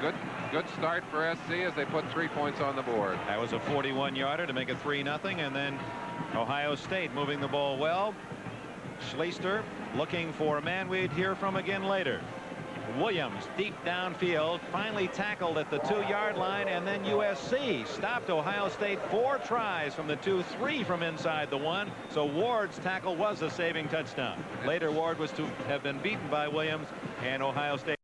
Good start for SC as they put 3 points on the board. That was a 41-yarder to make it 3-0, and then Ohio State moving the ball well. Schlichter looking for a man we'd hear from again later. Williams deep downfield, finally tackled at the 2-yard line, and then USC stopped Ohio State 4 tries from the 2, 3 from inside the 1. So Ward's tackle was a saving touchdown. Later Ward was to have been beaten by Williams, and Ohio State.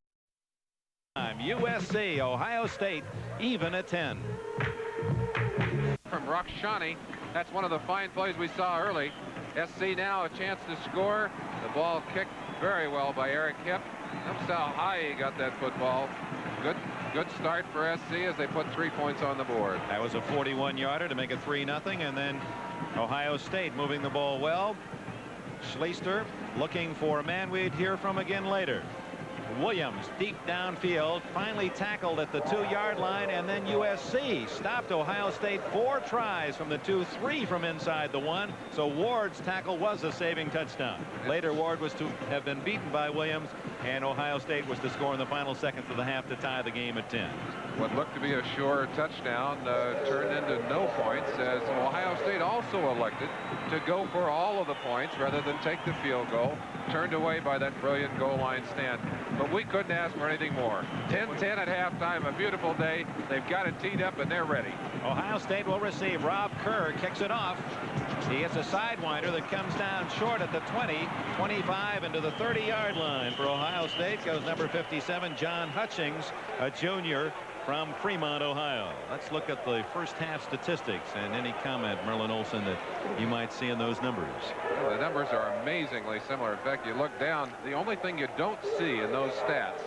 USC, Ohio State, even at 10. From Rakshani, that's one of the fine plays we saw early. SC now a chance to score. The ball kicked very well by Eric Hipp. Notice how high he got that football. Good start for SC as they put 3 points on the board. That was a 41-yarder to make it 3-0, and then Ohio State moving the ball well. Schlichter looking for a man we'd hear from again later. Williams deep downfield, finally tackled at the 2-yard line, and then USC stopped Ohio State 4 tries from the 2, 3 from inside the 1. So Ward's tackle was a saving touchdown. Later Ward was to have been beaten by Williams, and Ohio State was to score in the final seconds of the half to tie the game at 10. What looked to be a sure touchdown turned into no points, as Ohio State also elected to go for all of the points rather than take the field goal, turned away by that brilliant goal line stand. But we couldn't ask for anything more. 10-10 at halftime, a beautiful day. They've got it teed up and they're ready. Ohio State will receive. Rob Kerr kicks it off. He hits a sidewinder that comes down short at the 20, 25 into the 30-yard line. For Ohio State goes number 57, John Hutchings, a junior from Fremont, Ohio. Let's look at the first half statistics and any comment, Merlin Olsen, that you might see in those numbers. Well, the numbers are amazingly similar. In fact, you look down, the only thing you don't see in those stats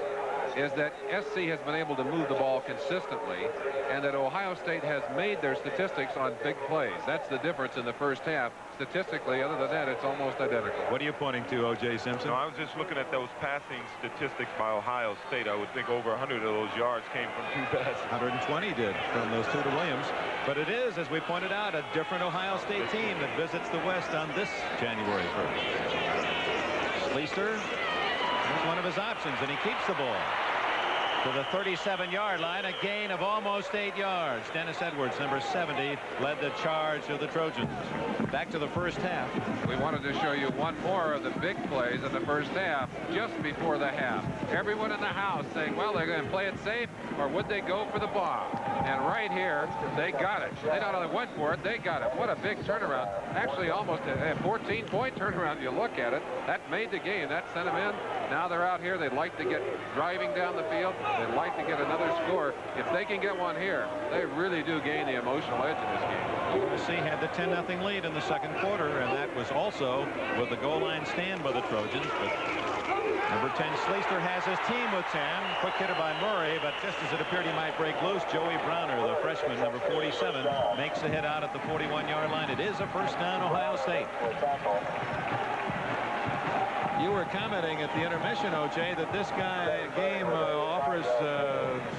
is that SC has been able to move the ball consistently, and that Ohio State has made their statistics on big plays. That's the difference in the first half. Statistically, other than that, it's almost identical. What are you pointing to, O.J. Simpson? No, I was just looking at those passing statistics by Ohio State. I would think over 100 of those yards came from 2 passes. 120 did from those 2 to Williams. But it is, as we pointed out, a different Ohio State team that visits the West on this January 1st. Schlichter is one of his options, and he keeps the ball to the 37-yard line, a gain of almost 8 yards. Dennis Edwards, number 70, led the charge of the Trojans. Back to the first half. We wanted to show you one more of the big plays in the first half, just before the half. Everyone in the house saying, well, they're going to play it safe, or would they go for the bomb? And right here, they got it. They not only went for it, they got it. What a big turnaround. Actually, almost a 14-point turnaround if you look at it. That made the game. That sent them in. Now they're out here. They'd like to get driving down the field. They'd like to get another score. If they can get one here, they really do gain the emotional edge in this game. USC had the 10-0 lead in the second quarter, and that was also with the goal line stand by the Trojans. But number 10, Schlichter has his team with 10. Quick hitter by Murray, but just as it appeared he might break loose, Joey Browner, the freshman, number 47, makes a hit out at the 41-yard line. It is a first down, Ohio State. You were commenting at the intermission, O.J., that this game offers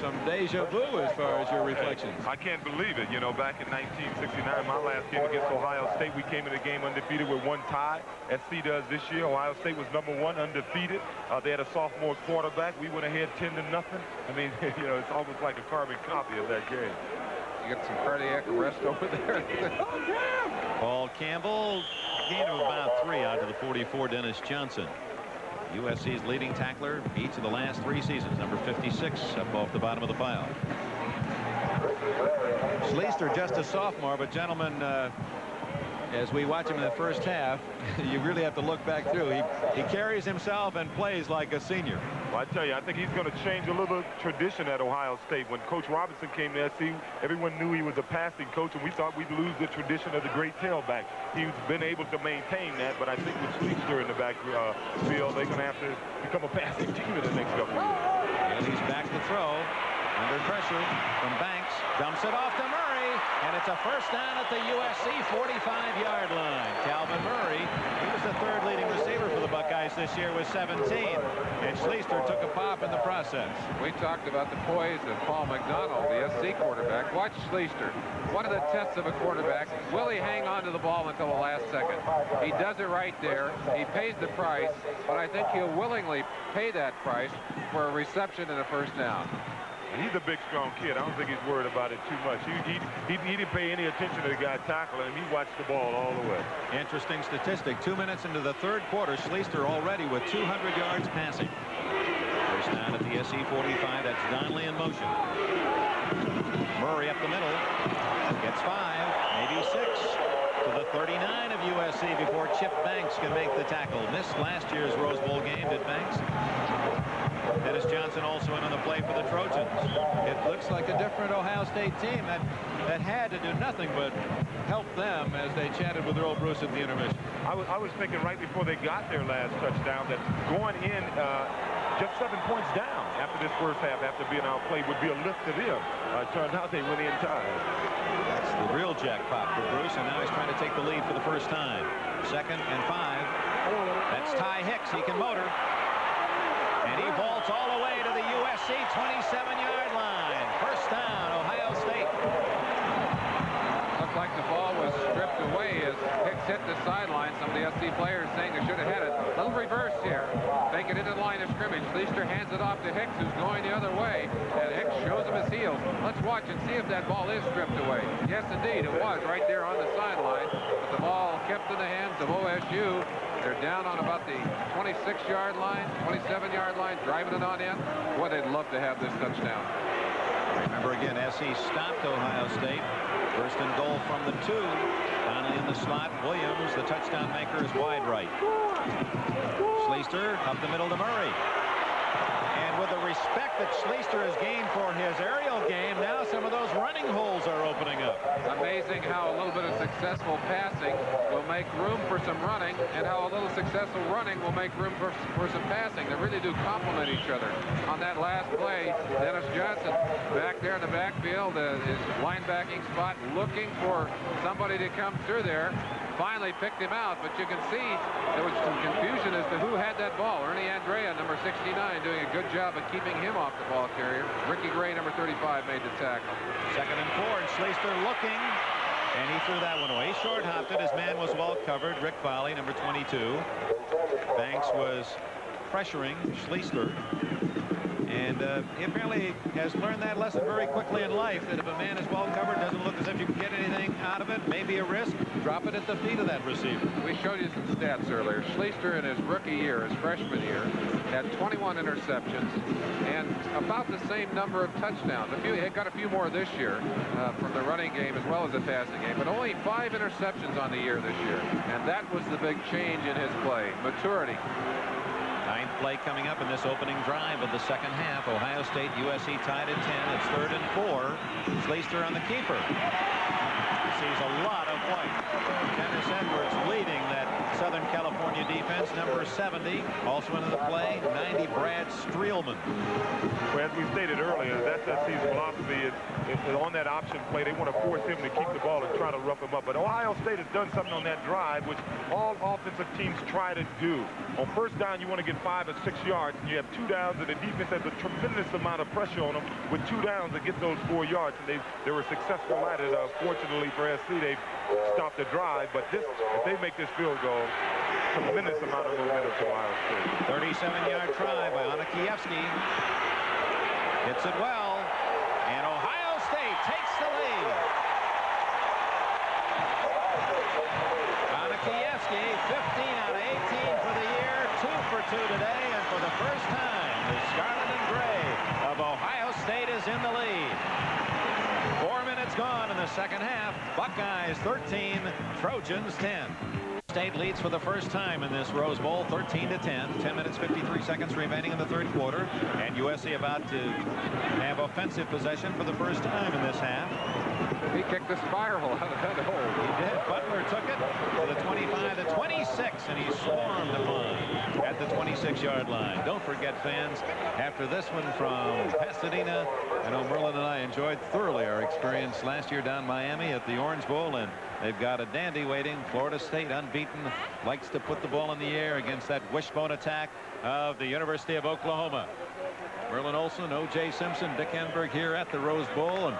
some deja vu as far as your reflections. I can't believe it. You know, back in 1969, my last game against Ohio State, we came in the game undefeated with 1 tie. SC does this year. Ohio State was number 1, undefeated. They had a sophomore quarterback. We went ahead 10-0. I mean, you know, it's almost like a carbon copy of that game. You got some cardiac arrest over there. Paul Campbell, gain of about 3 out to the 44, Dennis Johnson. USC's leading tackler each of the last 3 seasons. Number 56 up off the bottom of the pile. Schlichter, just a sophomore, but gentlemen, as we watch him in the first half, you really have to look back through. He carries himself and plays like a senior. Well, I tell you, I think he's going to change a little tradition at Ohio State. When Coach Robinson came to SC, everyone knew he was a passing coach, and we thought we'd lose the tradition of the great tailback. He's been able to maintain that, but I think with Schlichter in the back field, they're going to have to become a passing team in the next couple of years. And he's back to throw. Under pressure from Banks. Dumps it off to Murray. And it's a first down at the USC 45-yard line. Calvin Murray, he was the 3rd leading receiver for the Buckeyes this year with 17. And Schlichter took a pop in the process. We talked about the poise of Paul McDonald, the SC quarterback. Watch Schlichter. One of the tests of a quarterback. Will he hang on to the ball until the last second? He does it right there. He pays the price, but I think he'll willingly pay that price for a reception and a first down. He's a big, strong kid. I don't think he's worried about it too much. He didn't pay any attention to the guy tackling him. He watched the ball all the way. Interesting statistic. 2 minutes into the 3rd quarter, Schlichter already with 200 yards passing. First down at the SC 45. That's Donnelly in motion. Murray up the middle. Gets 5, maybe 6. To the 39 of USC before Chip Banks can make the tackle. Missed last year's Rose Bowl game, did Banks? Dennis Johnson also in on the play for the Trojans. It looks like a different Ohio State team that had to do nothing but help them as they chatted with Earl Bruce at the intermission. I was thinking right before they got their last touchdown that going in just 7 points down after this first half, after being outplayed, would be a lift to them. Turned out they went in time. That's the real jackpot for Bruce, and now he's trying to take the lead for the first time. 2nd and 5. That's Ty Hicks. He can motor. And he vaults all the way to the USC 27-yard line. First down, Ohio State. Looked like the ball was stripped away as Hicks hit the sideline. Some of the SC players saying they should have had it. Little reverse here. Take it into the line of scrimmage. Schlichter hands it off to Hicks, who's going the other way. And Hicks shows him his heels. Let's watch and see if that ball is stripped away. Yes, indeed, it was right there on the sideline. But the ball kept in the hands of OSU. They're down on about the 26-yard line, 27-yard line, driving it on in. Boy, they'd love to have this touchdown. Remember again, SC stopped Ohio State. First and goal from the 2. Donnelly in the slot. Williams, the touchdown maker, is wide right. Schlichter up the middle to Murray. And with the respect that Schlichter has gained for his aerial game, now some of those running holes are opening up. Amazing how a little bit of successful passing will make room for some running, and how a little successful running will make room for some passing. They really do complement each other. On that last play, Dennis Johnson back there in the backfield, his linebacking spot, looking for somebody to come through there. Finally picked him out, but you can see there was some confusion as to who had that ball. Ernie Andrea, number 69, doing a good job of keeping him off the ball carrier. Ricky Gray, number 35, made the tackle. 2nd and 4, and Schlichter looking, and he threw that one away. Short hopped it. His man was well covered. Rick Volley, number 22. Banks was pressuring Schlichter. And he apparently has learned that lesson very quickly in life, that if a man is well covered, doesn't look as if you can get anything out of it, maybe a risk, drop it at the feet of that receiver. We showed you some stats earlier. Schlichter in his rookie year, his freshman year, had 21 interceptions and about the same number of touchdowns. He got a few more this year from the running game as well as the passing game, but only 5 interceptions on the year this year. And that was the big change in his play. Maturity. 9th play coming up in this opening drive of the 2nd half. Ohio State, USC tied at 10. It's 3rd and 4. Schlichter on the keeper. Sees a lot of white. Dennis Edwards leading that Southern California defense. Number 70 also into the play. 90 Brad Streelman. Well, as we stated earlier, that's SC's philosophy. On that option play, they want to force him to keep the ball and try to rough him up. But Ohio State has done something on that drive, which all offensive teams try to do. On first down, you want to get 5 or 6 yards, and you have 2 downs, and the defense has a tremendous amount of pressure on them with 2 downs to get those 4 yards. And they were successful at it. Fortunately for SC, they stopped the drive. But if they make this field goal, tremendous amount of momentum to Ohio State. 37-yard try by Unquestioned. Hits it well, and Ohio State takes the lead. Unquestioned, 15 out of 18 for the year, 2 number 2 today, and for the first time, the Scarlet and Gray of Ohio State is in the lead. 4 minutes gone in the second half. Buckeyes 13, Trojans 10. State leads for the first time in this Rose Bowl, 13-10. 10 minutes, 53 seconds remaining in the third quarter. And USC about to have offensive possession for the first time in this half. He kicked the spiral out of that hole. He did. Butler took it to the 25, the 26, and he swarmed upon at the 26-yard line. Don't forget, fans, after this one from Pasadena, I know Merlin and I enjoyed thoroughly our experience last year down Miami at the Orange Bowl, and they've got a dandy waiting. Florida State, unbeaten, likes to put the ball in the air against that wishbone attack of the University of Oklahoma. Merlin Olsen, O.J. Simpson, Dick Enberg here at the Rose Bowl, and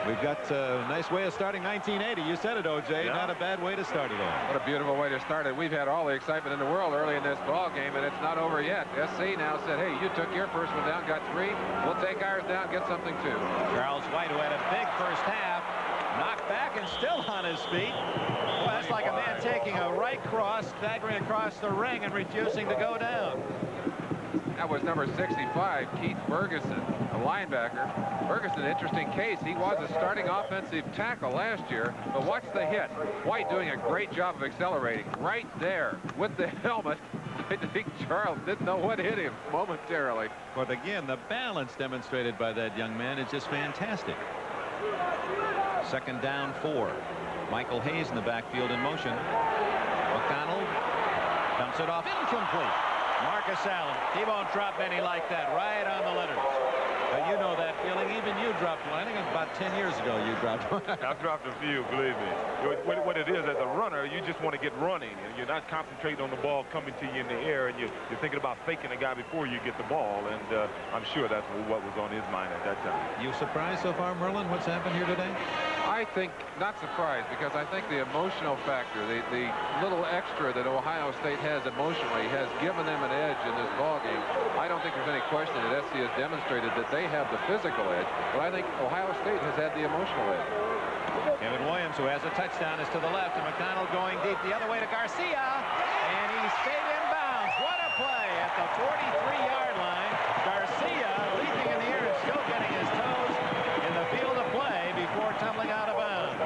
we've got a nice way of starting 1980. You said it, O.J. Yeah. Not a bad way to start it all. What a beautiful way to start it. We've had all the excitement in the world early in this ball game, and it's not over yet. SC now said, hey, you took your first one down, got 3. We'll take ours down, get something too. Charles White, who had a big first half, knocked back and still on his feet. Well, that's like a man taking a right cross, staggering across the ring and refusing to go down. That was number 65, Keith Ferguson, a linebacker. Ferguson, interesting case. He was a starting offensive tackle last year, but watch the hit. White doing a great job of accelerating right there with the helmet. I think Charles didn't know what hit him momentarily. But again, the balance demonstrated by that young man is just fantastic. Second down 4. Michael Hayes in the backfield in motion. McDonald dumps it off, incomplete. Marcus Allen, he won't drop any like that, right on the letters. But you know that feeling. Even you dropped one. I think it was about 10 years ago you dropped one. I've dropped a few, believe me. What it is, as a runner, you just want to get running, and you're not concentrating on the ball coming to you in the air, and you're thinking about faking a guy before you get the ball, and I'm sure that's what was on his mind at that time. You surprised so far, Merlin? What's happened here today? I think not surprised, because I think the emotional factor, the little extra that Ohio State has emotionally has given them an edge in this ball game. I don't think there's any question that SC has demonstrated that they have the physical edge, but I think Ohio State has had the emotional edge. Kevin Williams, who has a touchdown, is to the left, and McDonald going deep the other way to Garcia, and he stayed in bounds. What a play at the 43-yard line. Garcia leaping in the air and still getting his toes in the field of play before tumbling out of bounds.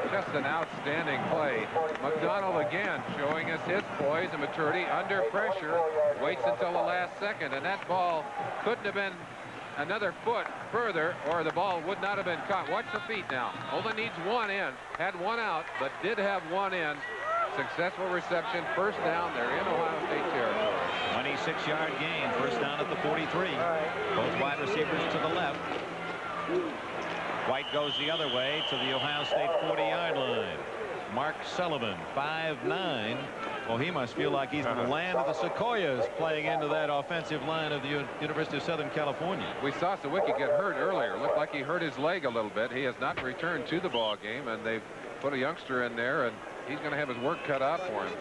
Just an outstanding play. McDonald again showing us his poise and maturity under pressure. Waits until the last second, and that ball couldn't have been another foot further, or the ball would not have been caught. Watch the feet now. Only needs one in. Had one out, but did have one in. Successful reception. First down. They're in Ohio State territory. 26-yard gain. First down at the 43. Both wide receivers to the left. White goes the other way to the Ohio State 40-yard line. Mark Sullivan, 5'9". Well, he must feel like he's in the land of the Sequoias playing into that offensive line of the University of Southern California. We saw Sawicki get hurt earlier. Looked like he hurt his leg a little bit. He has not returned to the ball game, and they've put a youngster in there, and he's going to have his work cut out for him.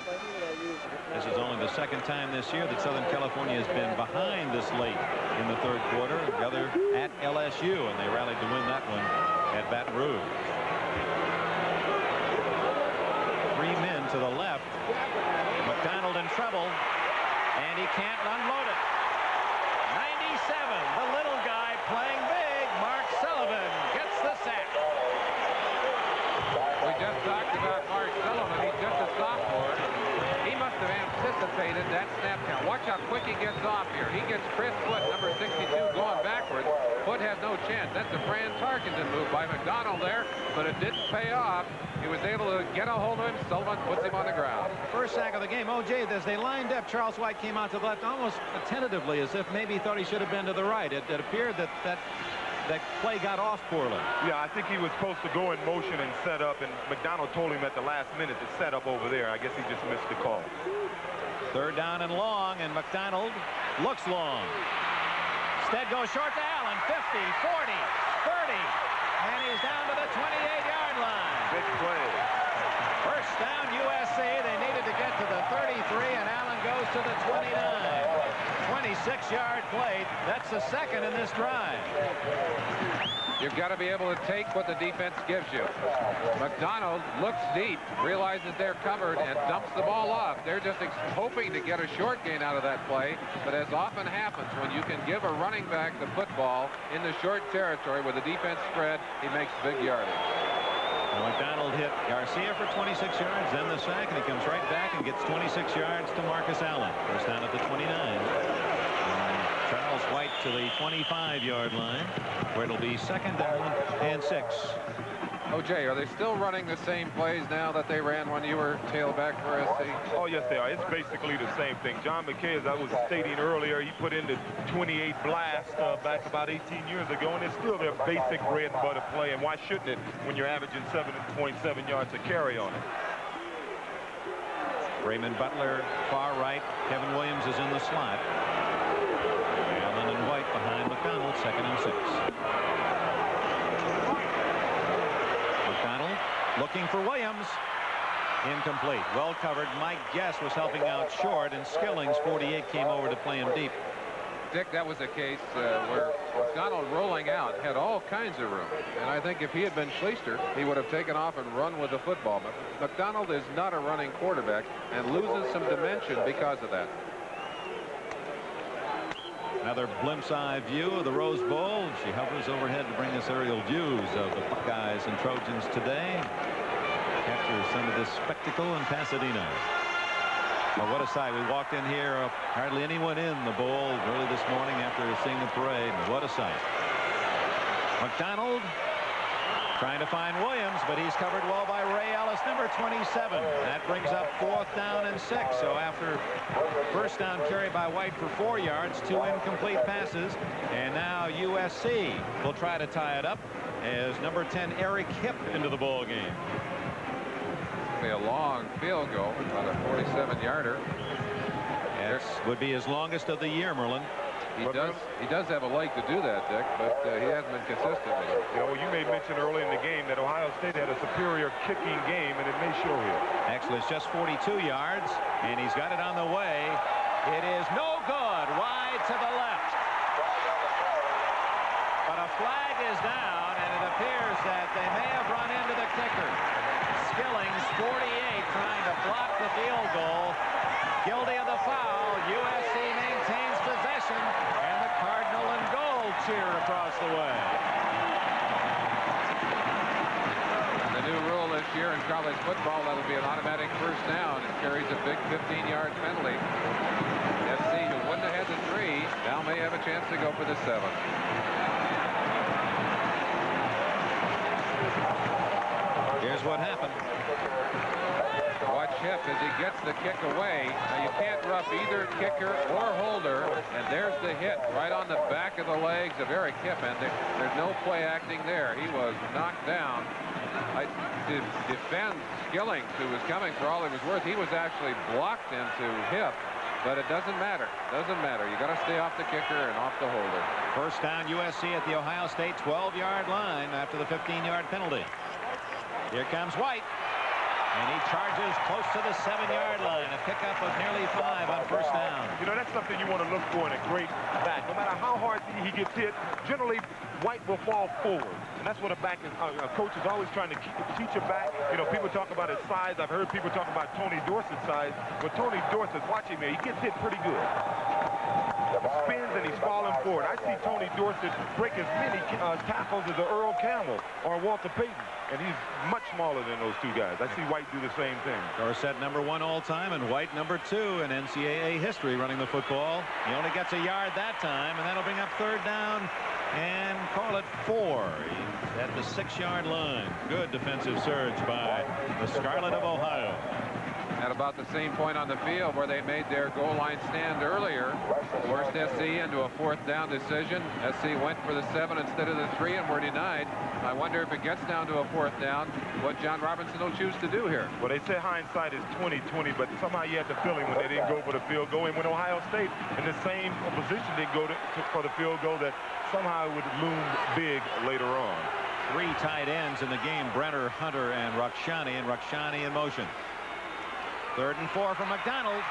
This is only the second time this year that Southern California has been behind this late in the third quarter. The other at LSU, and they rallied to win that one at Baton Rouge. 3 men to the left. McDonald in trouble, and he can't unload it. 97, the little guy playing big. Mark Sullivan gets the sack. We just talked about Art Schlichter. He's just a sophomore. He must have anticipated that snap count. Watch how quick he gets off here. He gets Chris Foote, number 62, going backwards. Foote has no chance. That's a Fran Tarkenton move by McDonald there, but it didn't pay off. He was able to get a hold of him. Sullivan puts him on the ground. First sack of the game. O.J., as they lined up, Charles White came out to the left almost tentatively, as if maybe he thought he should have been to the right. It appeared that play got off poorly. Yeah, I think he was supposed to go in motion and set up, and McDonald told him at the last minute to set up over there. I guess he just missed the call. Third down and long, and McDonald looks long. Stead goes short to Allen. 50, 40, 30, and he's down to the 28-yard line. Big play. First down USC. They needed to get to the 33, and Allen goes to the 29. 26-yard play. That's the second in this drive. You've got to be able to take what the defense gives you. McDonald looks deep, realizes they're covered, and dumps the ball off. They're just hoping to get a short gain out of that play, but as often happens, when you can give a running back the football in the short territory with the defense spread, he makes big yardage. McDonald hit Garcia for 26 yards, then the sack, and he comes right back and gets 26 yards to Marcus Allen. First down at the 29. Charles White to the 25-yard line, where it'll be 2nd down and 6. O.J., are they still running the same plays now that they ran when you were tailback for SC? Oh, yes, they are. It's basically the same thing. John McKay, as I was stating earlier, he put in the 28 blast back about 18 years ago, and it's still their basic bread and butter play. And why shouldn't it when you're averaging 7.7 yards a carry on it? Raymond Butler, far right. Kevin Williams is in the slot. Allen and White behind McDonald, 2nd and 6. McDonald looking for Williams. Incomplete. Well covered. Mike Guess was helping out short, and Skillings, 48, came over to play him deep. Dick, that was a case where McDonald rolling out had all kinds of room. And I think if he had been Schlichter, he would have taken off and run with the football. But McDonald is not a running quarterback and loses some dimension because of that. Another glimpse eye view of the Rose Bowl. She hovers overhead to bring us aerial views of the Buckeyes and Trojans today. Capture some of this spectacle in Pasadena. Well, what a sight. We walked in here, hardly anyone in the bowl early this morning after seeing the parade. What a sight. McDonald trying to find Williams, but he's covered well by Ray Ellis, number 27. That brings up 4th down and 6. So after first down carry by White for 4 yards, 2 incomplete passes, and now USC will try to tie it up as number 10 Eric Hipp into the ball game. A long field goal, about a 47-yarder. This would be his longest of the year, Merlin. He does have a leg to do that, Dick, but he hasn't been consistent. You know, you made mention early in the game that Ohio State had a superior kicking game, and it may show here. Actually, it's just 42 yards, and he's got it on the way. It is no good. Wide to the left. But a flag is down, and it appears that they may have run into the kicker. Skillings, 48, trying to block the field goal. Guilty of the foul. USC maintains possession, and the Cardinal and gold cheer across the way. The new rule this year in college football, that'll be an automatic first down. It carries a big 15-yard penalty. SC, who wouldn't have had the 3, now may have a chance to go for the 7. Here's what happened. Watch Hipp as he gets the kick away. Now, you can't rough either kicker or holder, and there's the hit right on the back of the legs of Eric Hipp, and there's no play acting there. He was knocked down. To defend Skillings, who was coming for all he was worth, he was actually blocked into Hipp, but it doesn't matter. Doesn't matter. You got to stay off the kicker and off the holder. First down, USC at the Ohio State 12-yard line after the 15-yard penalty. Here comes White, and he charges close to the 7-yard line. A pickup of nearly 5 on first down. You know, that's something you want to look for in a great back. No matter how hard he gets hit, generally White will fall forward. And that's what a back is. A coach is always trying to teach a back. You know, people talk about his size. I've heard people talk about Tony Dorsett's size. But Tony Dorsett, watching me, he gets hit pretty good. Spins and he's falling forward. I see Tony Dorsett break as many tackles as Earl Campbell or Walter Payton, and he's much smaller than those two guys. I see White do the same thing. Dorsett number 1 all-time and White number 2 in NCAA history running the football. He only gets a yard that time, and that'll bring up 3rd down and call it 4. He's at the 6-yard line. Good defensive surge by the Scarlet of Ohio. At about the same point on the field where they made their goal line stand earlier, forced SC into a 4th down decision. SC went for the 7 instead of the 3 and were denied. I wonder if it gets down to a 4th down, what John Robinson will choose to do here. Well, they say hindsight is 20/20, but somehow you had the feeling when they didn't go for the field goal, and when Ohio State in the same position didn't go for the field goal, that somehow it would loom big later on. 3 tight ends in the game: Brenner, Hunter, and Rakshani in motion. 3rd and 4 for McDonald.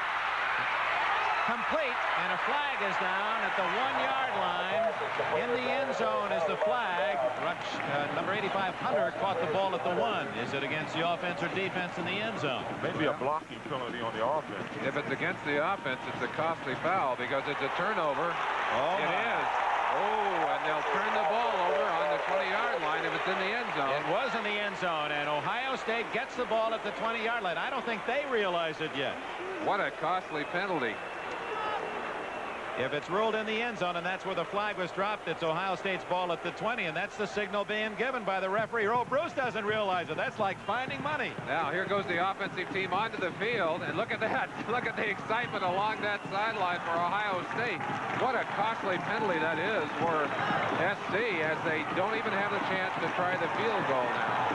complete, and a flag is down at the 1-yard line. In the end zone is the flag. Number 85, Hunter, caught the ball at the 1. Is it against the offense or defense in the end zone? Maybe a blocking penalty on the offense. If it's against the offense, it's a costly foul because it's a turnover. Oh, it is. Oh, and they'll turn the ball over on the 20-yard line if it's in the end zone. It was in the end zone, and Ohio State gets the ball at the 20-yard line. I don't think they realize it yet. What a costly penalty. If it's ruled in the end zone, and that's where the flag was dropped, it's Ohio State's ball at the 20, and that's the signal being given by the referee. Oh, Bruce doesn't realize it. That's like finding money. Now, here goes the offensive team onto the field, and look at that. Look at the excitement along that sideline for Ohio State. What a costly penalty that is for SC, as they don't even have the chance to try the field goal now.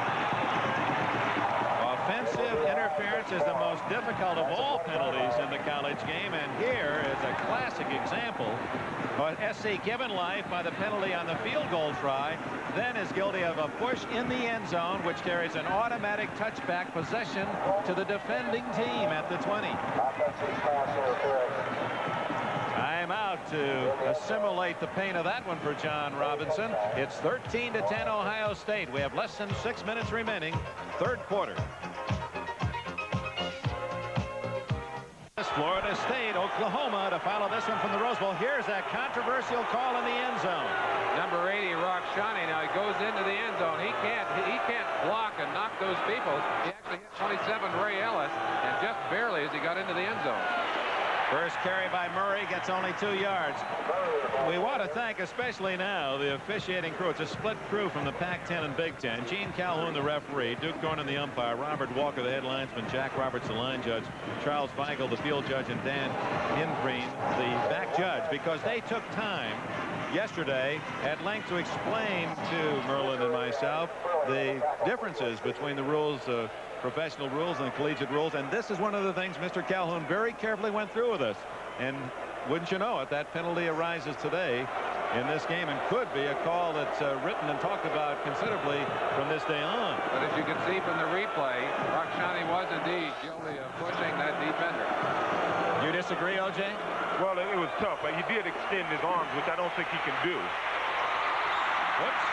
Offensive interference is the most difficult of all penalties in the college game, and here is a classic example. SC given life by the penalty on the field goal try, then is guilty of a push in the end zone, which carries an automatic touchback possession to the defending team at the 20. Time out to assimilate the pain of that one for John Robinson. It's 13-10 Ohio State. We have less than 6 minutes remaining, third quarter. Florida State, Oklahoma to follow this one from the Rose Bowl. Here's that controversial call in the end zone. Number 80, Rockshani. Now he goes into the end zone. He can't block and knock those people. He actually hit 27, Ray Ellis, and just barely as he got into the end zone. First carry by Murray, gets only 2 yards. We want to thank, especially now, the officiating crew. It's a split crew from the Pac-10 and Big Ten. Gene Calhoun, the referee, Duke Dornan, the umpire, Robert Walker, the head linesman, Jack Roberts, the line judge, Charles Feigl, the field judge, and Dan Ingreen, the back judge, because they took time yesterday at length to explain to Merlin and myself the differences between the rules of professional rules and collegiate rules, and this is one of the things Mr. Calhoun very carefully went through with us. And wouldn't you know it, that penalty arises today in this game and could be a call that's written and talked about considerably from this day on. But as you can see from the replay, Rockshani was indeed guilty of pushing that defender. You disagree, O.J.? Well, it was tough, but he did extend his arms, which I don't think he can do. Whoops.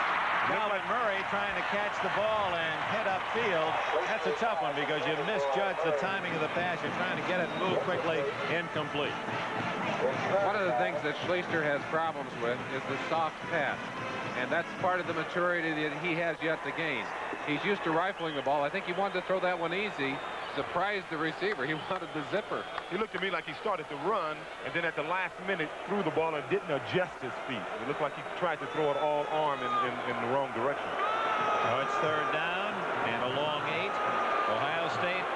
Calvin Murray trying to catch the ball and head upfield. That's a tough one because you misjudge the timing of the pass. You're trying to get it moved quickly. Incomplete. One of the things that Schlichter has problems with is the soft pass. And that's part of the maturity that he has yet to gain. He's used to rifling the ball. I think he wanted to throw that one easy. Surprised the receiver. He wanted the zipper. He looked at me like he started to run, and then at the last minute threw the ball and didn't adjust his feet. It looked like he tried to throw it all arm in the wrong direction. So it's third down and a long 8. Ohio State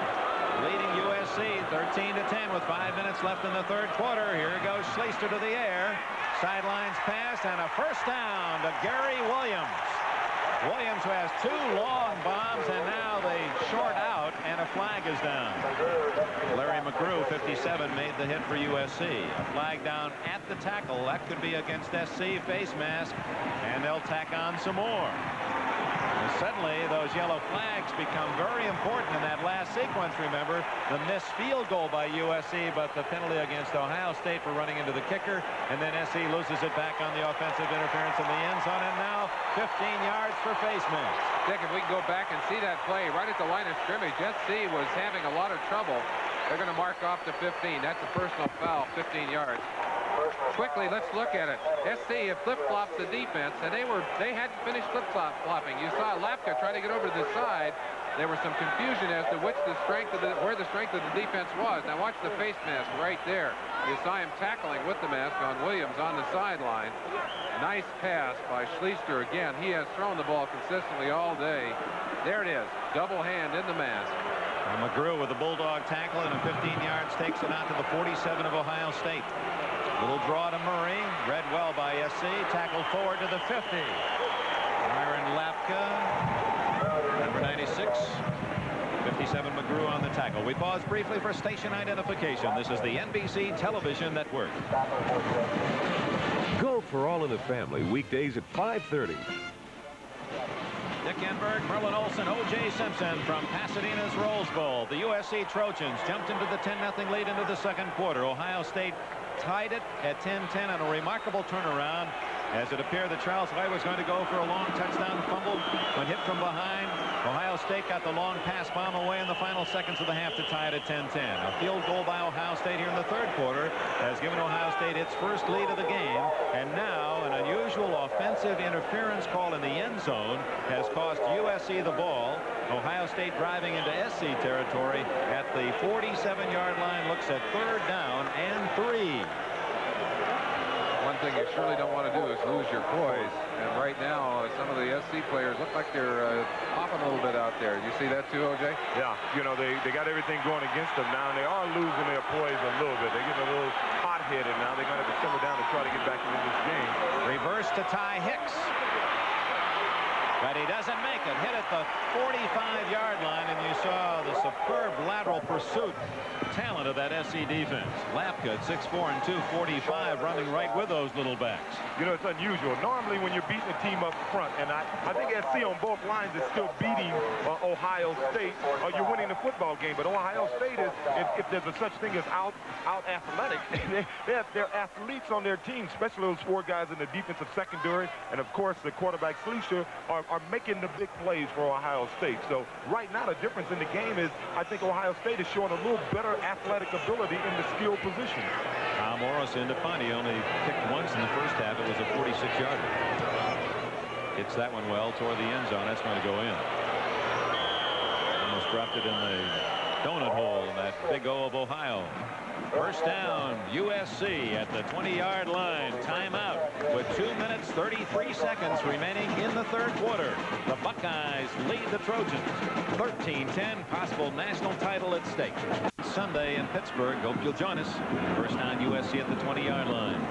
leading USC 13-10 with 5 minutes left in the third quarter. Here goes Schlichter to the air. Sidelines pass and a first down to Gary Williams. Williams, who has 2 long bombs, and now they short out, and a flag is down. Larry McGrew, 57, made the hit for USC. A flag down at the tackle. That could be against SC, face mask, and they'll tack on some more. And suddenly, those yellow flags become very important in that last sequence. Remember, the missed field goal by USC, but the penalty against Ohio State for running into the kicker, and then SC loses it back on the offensive interference in the end zone, and now 15 yards for face mask. Dick, if we can go back and see that play right at the line of scrimmage, SC was having a lot of trouble. They're going to mark off to 15. That's a personal foul, 15 yards. Quickly, let's look at it. SC have flip-flopped the defense, and they hadn't finished flip-flopping. You saw Lapka trying to get over to the side. There was some confusion as to where the strength of the defense was. Now watch the face mask right there. You saw him tackling with the mask on Williams on the sideline. Nice pass by Schlichter again. He has thrown the ball consistently all day. There it is, double hand in the mask. And McGrew with a bulldog tackle and a 15 yards takes it out to the 47 of Ohio State. Little draw to Murray, read well by SC, tackled forward to the 50. Myron Lapka, number 96, 57 McGrew on the tackle. We pause briefly for station identification. This is the NBC Television Network. Go for All in the Family, weekdays at 5:30. Dick Enberg, Merlin Olsen, O.J. Simpson from Pasadena's Rose Bowl. The USC Trojans jumped into the 10-0 lead into the second quarter. Ohio State tied it at 10-10 on a remarkable turnaround, as it appeared that Charles White was going to go for a long touchdown fumble when hit from behind. Ohio State got the long pass bomb away in the final seconds of the half to tie it at 10-10. A field goal by Ohio State here in the third quarter has given Ohio State its first lead of the game, and now an unusual offensive interference call in the end zone has cost USC the ball. Ohio State driving into SC territory at the 47-yard line, looks at 3rd down and 3. One thing you surely don't want to do is lose your poise. And right now, some of the SC players look like they're hopping a little bit out there. You see that too, OJ? Yeah, you know, they got everything going against them now, and they are losing their poise a little bit. They're getting a little hot-headed now. They're going to have to simmer down to try to get back into this game. Reverse to Ty Hicks. But he doesn't make it. Hit at the 45-yard line, and you saw the superb lateral pursuit talent of that SC defense. Lapka at 6'4" and 245, running right with those little backs. You know, it's unusual. Normally, when you're beating a team up front, and I think SC on both lines is still beating Ohio State, you're winning the football game. But Ohio State is, if there's a such thing as out athletic, they're athletes on their team, especially those 4 guys in the defensive secondary, and of course the quarterback Schlichter are making the big plays for Ohio State. So right now the difference in the game is I think Ohio State is showing a little better athletic ability in the skill position. Tom Morrison to punt. He only kicked once in the first half. It was a 46-yarder. Hits that one well toward the end zone. That's going to go in. Almost dropped it in the donut hole in that big O of Ohio. First down, USC at the 20-yard line. Timeout with 2 minutes, 33 seconds remaining in the third quarter. The Buckeyes lead the Trojans 13-10. Possible national title at stake. Sunday in Pittsburgh. Hope you'll join us. First down, USC at the 20-yard line.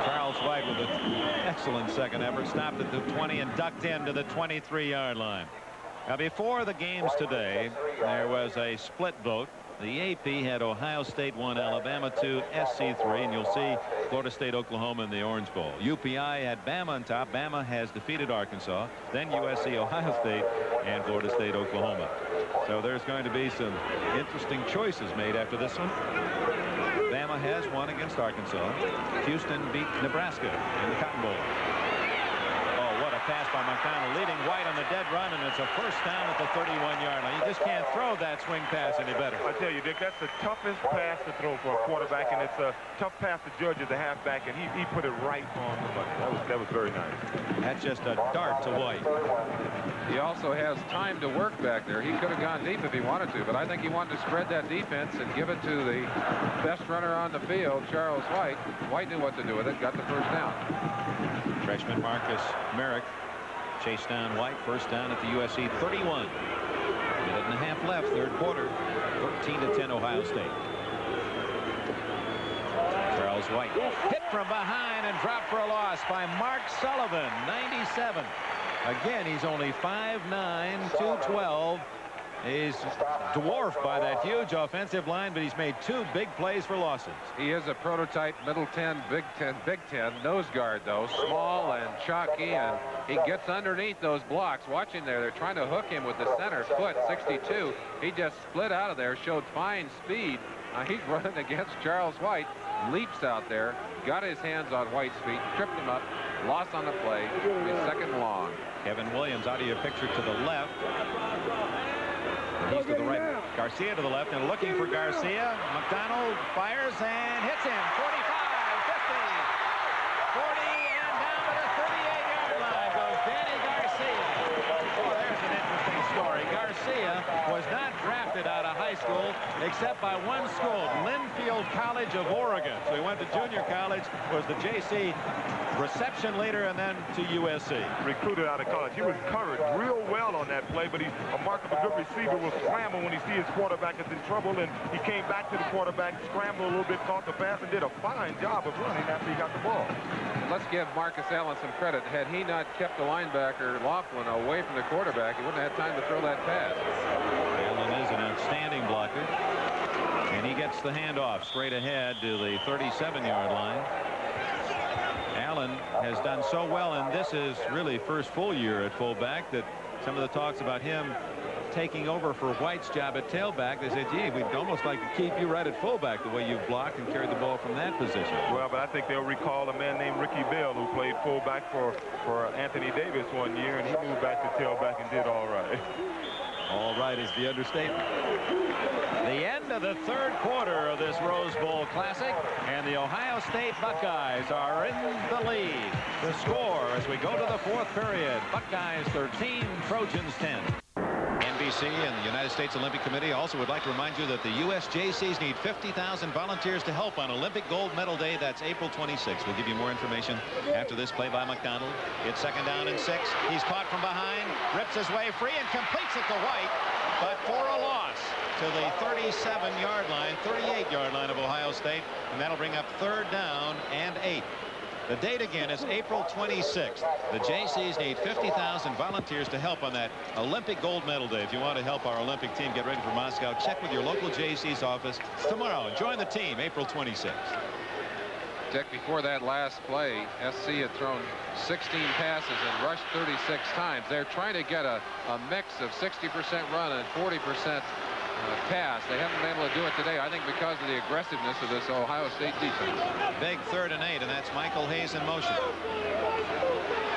Charles White with an excellent second effort. Stopped at the 20 and ducked into the 23-yard line. Now, before the games today, there was a split vote. The AP had Ohio State 1, Alabama 2, SC 3, and you'll see Florida State, Oklahoma in the Orange Bowl. UPI had Bama on top. Bama has defeated Arkansas, then USC, Ohio State, and Florida State, Oklahoma. So there's going to be some interesting choices made after this one. Bama has won against Arkansas. Houston beat Nebraska in the Cotton Bowl. Pass by McDonald, leading White on the dead run, and it's a first down at the 31-yard line. You just can't throw that swing pass any better. I tell you, Dick, that's the toughest pass to throw for a quarterback, and it's a tough pass to judge as a halfback, and he put it right on the money. That was very nice. That's just a dart to White. He also has time to work back there. He could have gone deep if he wanted to, but I think he wanted to spread that defense and give it to the best runner on the field, Charles White. White knew what to do with it, got the first down. Freshman Marcus Merrick chased down White. First down at the USC 31. Minute and a half left, third quarter. 13-10 Ohio State. Charles White hit from behind and dropped for a loss by Mark Sullivan, 97. Again, he's only 5'9", 212. He's dwarfed by that huge offensive line, but he's made 2 big plays for losses. He is a prototype Middle 10, Big 10 nose guard, though. Small and chalky, and he gets underneath those blocks. Watching there, they're trying to hook him with the center foot, 62. He just split out of there, showed fine speed. He's running against Charles White, leaps out there, got his hands on White's feet, tripped him up, lost on the play, his second long. Kevin Williams out of your picture to the left. He's to the right. Garcia to the left and looking for Garcia. McDonald fires and hits him. 45, 50, 40, and down to the 38-yard line goes Danny Garcia. Oh, there's an interesting story. Garcia was not drafted out of high school except by one school, Linfield College of Oregon. So he went to junior college, was the JC reception leader, and then to USC. Recruited out of college. He was covered real well on that play, but he's a mark of a good receiver. Will scramble when he sees his quarterback is in trouble, and he came back to the quarterback, scrambled a little bit, caught the pass, and did a fine job of running after he got the ball. Let's give Marcus Allen some credit. Had he not kept the linebacker Laughlin away from the quarterback, he wouldn't have had time to throw that pass. Allen is an outstanding blocker, and he gets the handoff straight ahead to the 37-yard line. Allen has done so well, and this is really first full year at fullback, that some of the talks about him taking over for White's job at tailback. They said, gee, we'd almost like to keep you right at fullback the way you've blocked and carried the ball from that position. Well, but I think they'll recall a man named Ricky Bell who played fullback for Anthony Davis one year, and he moved back to tailback and did all right. All right is the understatement. The end of the third quarter of this Rose Bowl Classic, and the Ohio State Buckeyes are in the lead. The score as we go to the fourth period, Buckeyes 13, Trojans 10. NBC and the United States Olympic Committee also would like to remind you that the USJCs need 50,000 volunteers to help on Olympic Gold Medal Day. That's April 26th. We'll give you more information after this play by McDonald. It's second down and 6. He's caught from behind, rips his way free and completes it to White, but for a loss to the 37-yard line, 38-yard line of Ohio State, and that'll bring up third down and 8. The date again is April 26th. The JCs need 50,000 volunteers to help on that Olympic Gold Medal Day. If you want to help our Olympic team get ready for Moscow, check with your local JC's office tomorrow and join the team April 26th. Dick, before that last play, SC had thrown 16 passes and rushed 36 times. They're trying to get a mix of 60% run and 40% pass. They haven't been able to do it today, I think, because of the aggressiveness of this Ohio State defense. Big 3rd and 8, and that's Michael Hayes in motion.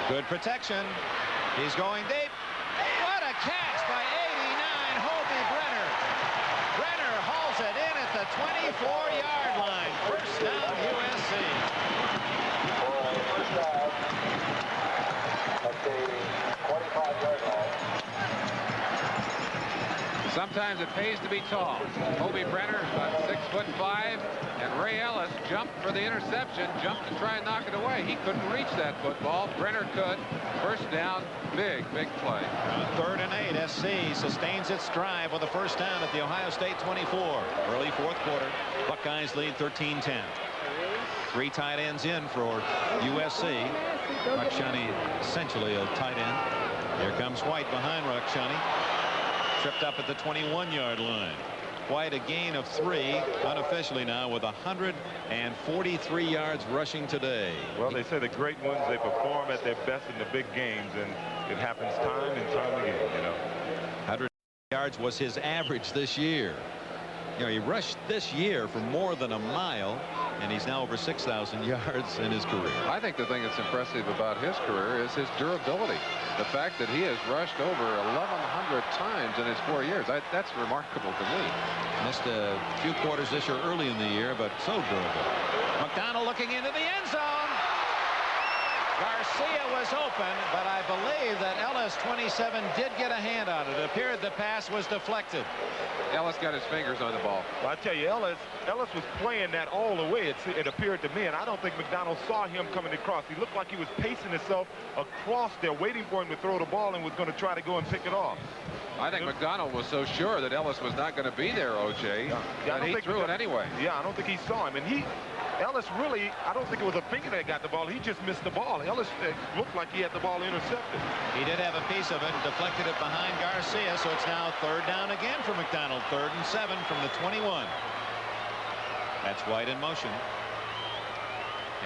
Good protection. He's going deep. What a catch by 89 Hobie Brenner. Brenner hauls it in at the 24-yard line. First down, USC. First down at the 25-yard line. Sometimes it pays to be tall. Hobie Brenner, about 6'5", and Ray Ellis jumped for the interception, jumped to try and knock it away. He couldn't reach that football. Brenner could. First down, big play. 3rd and 8, SC sustains its drive with a first down at the Ohio State 24. Early fourth quarter, Buckeyes lead 13-10. 3 tight ends in for USC. Rakshani essentially a tight end. Here comes White behind Rakshani. Tripped up at the 21-yard line. White a gain of 3 unofficially now with 143 yards rushing today. Well, they say the great ones, they perform at their best in the big games, and it happens time and time again, you know. 100 yards was his average this year. You know, he rushed this year for more than a mile, and he's now over 6,000 yards in his career. I think the thing that's impressive about his career is his durability. The fact that he has rushed over 1,100 times in his 4 years, that's remarkable to me. Missed a few quarters this year early in the year, but so durable. McDonald looking into the end zone. Garcia was open, but I believe that Ellis 27 did get a hand on it. It appeared the pass was deflected. Ellis got his fingers on the ball. Well, I tell you, Ellis was playing that all the way, it appeared to me, and I don't think McDonald saw him coming across. He looked like he was pacing himself across there, waiting for him to throw the ball and was going to try to go and pick it off. I think McDonald was so sure that Ellis was not going to be there, O.J., that he threw it anyway. Yeah, I don't think he saw him. And Ellis really, I don't think it was a finger that got the ball. He just missed the ball. Ellis looked like he had the ball intercepted. He did have a piece of it and deflected it behind Garcia, so it's now 3rd down again for McDonald. 3rd and 7 from the 21. That's White in motion.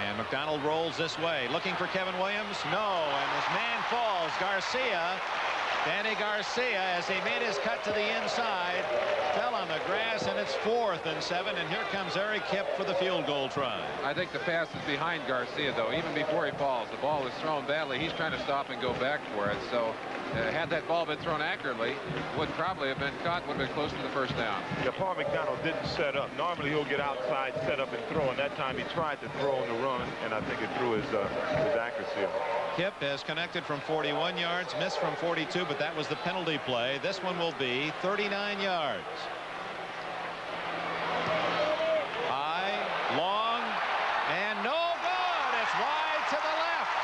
And McDonald rolls this way, looking for Kevin Williams. No, and his man falls. Garcia, Danny Garcia, as he made his cut to the inside, fell on the grass, and it's 4th and 7, and here comes Eric Kipp for the field goal try. I think the pass is behind Garcia, though. Even before he falls, the ball is thrown badly. He's trying to stop and go back for it. So had that ball been thrown accurately, would probably have been caught, would have been close to the first down. Yeah, Paul McDonald didn't set up. Normally he'll get outside, set up, and throw, and that time he tried to throw on the run, and I think it threw his accuracy. Kipp has connected from 41 yards, missed from 42, but that was the penalty play. This one will be 39 yards. High, long, and no good. It's wide to the left.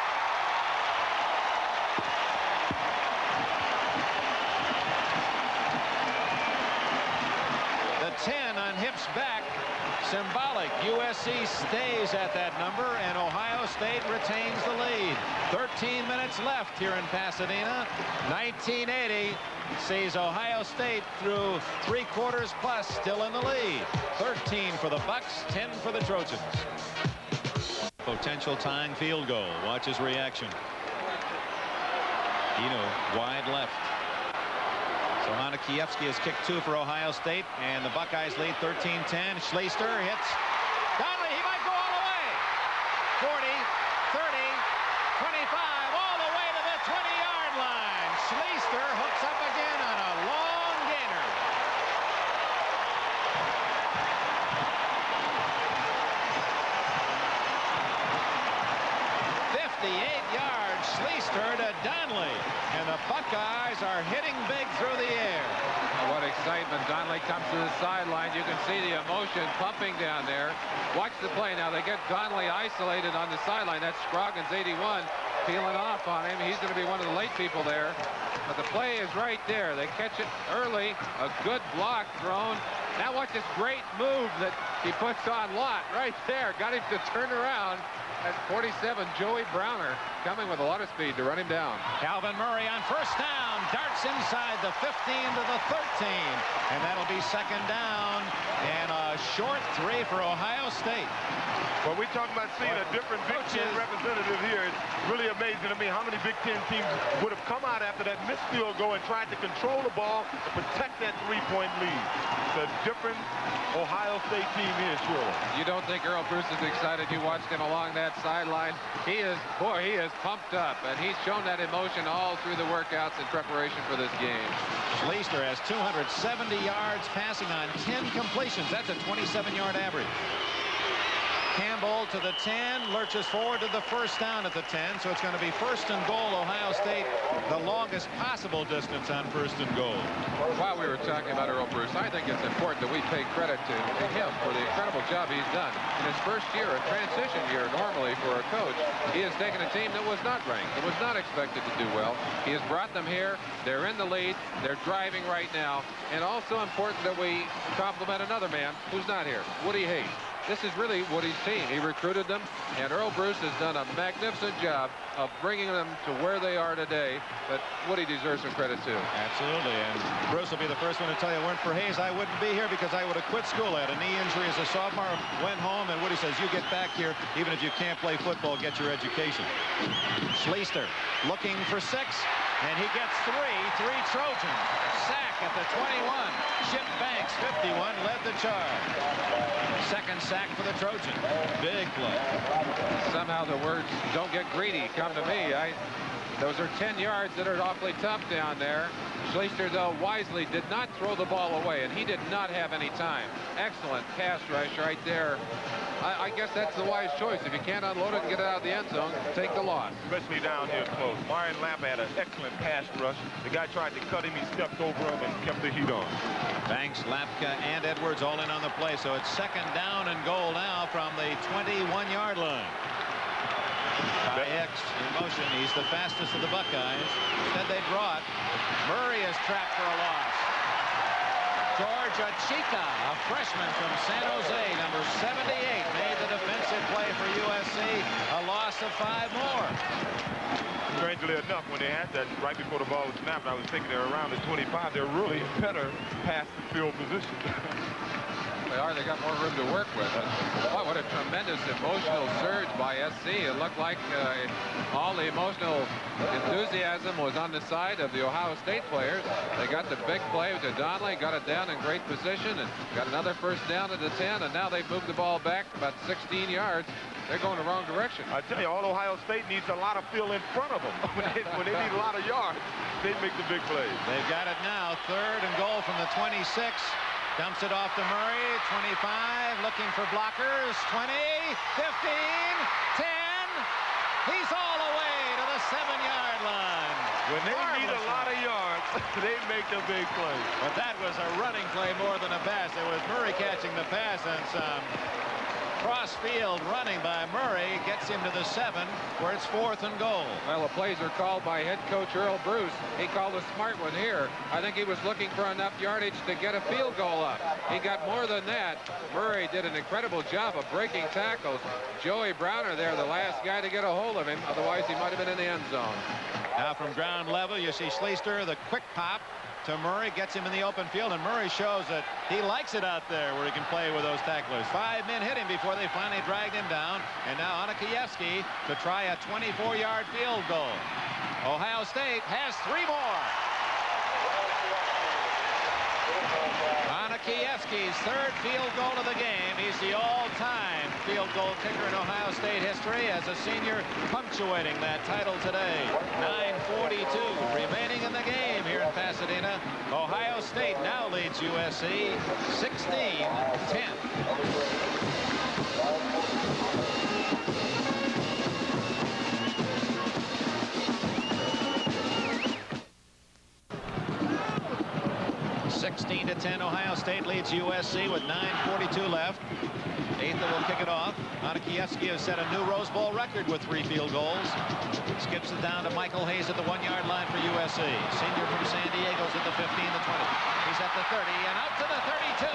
The 10 on Hipp's back. Symbolic. USC stays at that number, and Ohio State retains the lead. 13 minutes left here in Pasadena. 1980 sees Ohio State through 3 quarters plus, still in the lead. 13 for the Bucks, 10 for the Trojans. Potential tying field goal. Watch his reaction. Eno wide left. So Anakievsky has kicked 2 for Ohio State, and the Buckeyes lead 13-10. Schlichter hits Donnelly. He might go all the way. 40, 30, 25, all the way to the 20-yard line. Schlichter hooks up again on a long gainer. 58 yards, Schlichter to Donnelly, and the Buckeyes are hitting big through the air. What excitement. Donnelly comes to the sideline. You can see the emotion pumping down there. Watch the play now. They get Donnelly isolated on the sideline. That's Scroggins, 81, peeling off on him. He's going to be one of the late people there. But the play is right there. They catch it early. A good block thrown. Now watch this great move that he puts on Lott right there. Got him to turn around. At 47, Joey Browner coming with a lot of speed to run him down. Calvin Murray on first down. Darts inside the 15 to the 13. And that'll be second down. And a short 3 for Ohio State. Well, we talk about seeing a different Big Ten representative here. It's really amazing to me how many Big Ten teams would have come out after that missed field goal and tried to control the ball to protect that 3-point lead. It's a different Ohio State team here, surely. You don't think Earl Bruce is excited? You watched him along that sideline. He is pumped up, and he's shown that emotion all through the workouts in preparation for this game. Schlichter has 270 yards passing on 10 completions. That's a 27-yard average. Campbell to the 10, lurches forward to the first down at the 10, so it's going to be first and goal. Ohio State, the longest possible distance on first and goal. While we were talking about Earl Bruce, I think it's important that we pay credit to him for the incredible job he's done. In his first year, a transition year normally for a coach, he has taken a team that was not ranked, that was not expected to do well. He has brought them here. They're in the lead. They're driving right now. And also important that we compliment another man who's not here, Woody Hayes. This is really Woody's team. He recruited them, and Earl Bruce has done a magnificent job of bringing them to where they are today. But Woody deserves some credit, too. Absolutely, and Bruce will be the first one to tell you, weren't for Hayes, I wouldn't be here because I would have quit school. I had a knee injury as a sophomore, went home, and Woody says, you get back here, even if you can't play football, get your education. Schlichter looking for 6, and he gets 3 Trojans. Sack at the 21. Chip Banks, 51, led the charge. Second sack for the Trojans. Big play. Somehow the words "don't get greedy" come to me. Those are 10 yards that are awfully tough down there. Schlichter, though, wisely did not throw the ball away, and he did not have any time. Excellent pass rush right there. I guess that's the wise choice. If you can't unload it and get it out of the end zone, take the loss. Especially down here close. Marion Lappa had an excellent pass rush. The guy tried to cut him. He stepped over him and kept the heat on. Banks, Lapka, and Edwards all in on the play. So it's second down and goal now from the 21-yard line. Hicks in motion. He's the fastest of the Buckeyes. Instead they draw it. Murray is trapped for a loss. George Achika, a freshman from San Jose, number 78, made the defensive play for USC. A loss of 5 more. Strangely enough, when they had that right before the ball was snapped, I was thinking they're around the 25. They're really better past the field position. They are. They got more room to work with. Boy, what a tremendous emotional surge by SC. It looked like all the emotional enthusiasm was on the side of the Ohio State players. They got the big play to Donnelly, got it down in great position, and got another first down at the 10, and now they've moved the ball back about 16 yards. They're going the wrong direction. I tell you, all Ohio State needs a lot of field in front of them. when they need a lot of yards, they make the big plays. They've got it now. Third and goal from the 26. Dumps it off to Murray. 25. Looking for blockers. 20. 15. 10. He's all the way to the 7-yard line. When they need a lot of yards, they make a big play. But that was a running play more than a pass. It was Murray catching the pass, and some cross-field running by Murray gets him to the 7, where it's 4th and goal. Well, the plays are called by head coach Earl Bruce. He called a smart one here. I think he was looking for enough yardage to get a field goal up. He got more than that. Murray did an incredible job of breaking tackles. Joey Browner there, the last guy to get a hold of him. Otherwise, he might have been in the end zone. Now from ground level, you see Schlichter, the quick pop to Murray, gets him in the open field, and Murray shows that he likes it out there where he can play with those tacklers. 5 men hit him before they finally dragged him down, and now Anakievsky to try a 24-yard field goal. Ohio State has 3 more. Anakievsky's third field goal of the game. He's the all-time field goal kicker in Ohio State history as a senior, punctuating that title today. 9:42 remaining in the game here in Pasadena. Ohio State now leads USC 16-10. 16-10, Ohio State leads USC with 9:42 left. Either will kick it off. Anakievsky has set a new Rose Bowl record with 3 field goals. Skips it down to Michael Hayes at the 1-yard line for USC. Senior from San Diego's at the 15, the 20. He's at the 30 and out to the 32.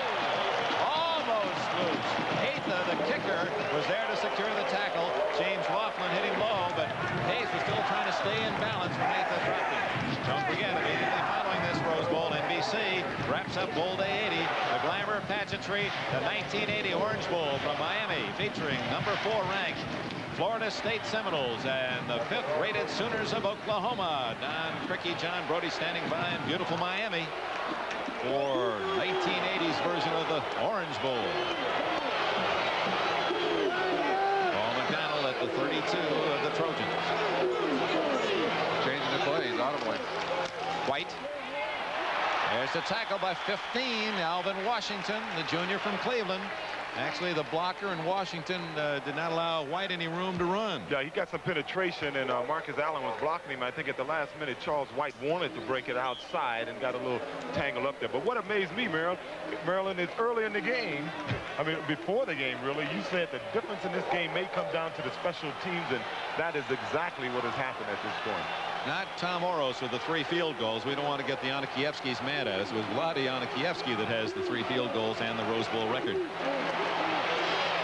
Almost loose. Either, the kicker, was there to secure the tackle. James Laughlin hit him low, but Hayes was still trying to stay in balance when Either dropped him. Don't forget, immediately following this Rose Bowl, NBC wraps up Bowl Day 80, the glamour pageantry, the 1980 Orange Bowl from Miami, featuring number 4 ranked Florida State Seminoles and the 5th rated Sooners of Oklahoma. Don Cricky, John Brody standing by in beautiful Miami for 1980's version of the Orange Bowl. Paul McDonald at the 32 of the Trojans. Changing the plays audibly. White. There's the tackle by 15. Alvin Washington, the junior from Cleveland. Actually, the blocker in Washington did not allow White any room to run. Yeah, he got some penetration, and Marcus Allen was blocking him. I think at the last minute, Charles White wanted to break it outside and got a little tangle up there. But what amazed me, Maryland, is early in the game, I mean, before the game, really, you said the difference in this game may come down to the special teams, and that is exactly what has happened at this point. Not Tom Oros with the 3 field goals. We don't want to get the Anakievskys mad at us. It was Vlade Anakievsky that has the 3 field goals and the Rose Bowl record.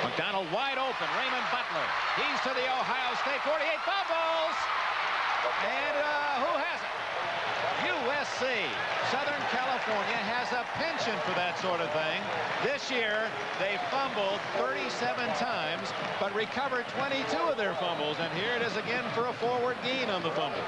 McDonald wide open. Raymond Butler. He's to the Ohio State 48. Fumbles. And who has it? USC. Southern California has a penchant for that sort of thing. This year, they fumbled 37 times, but recovered 22 of their fumbles. And here it is again for a forward gain on the fumble.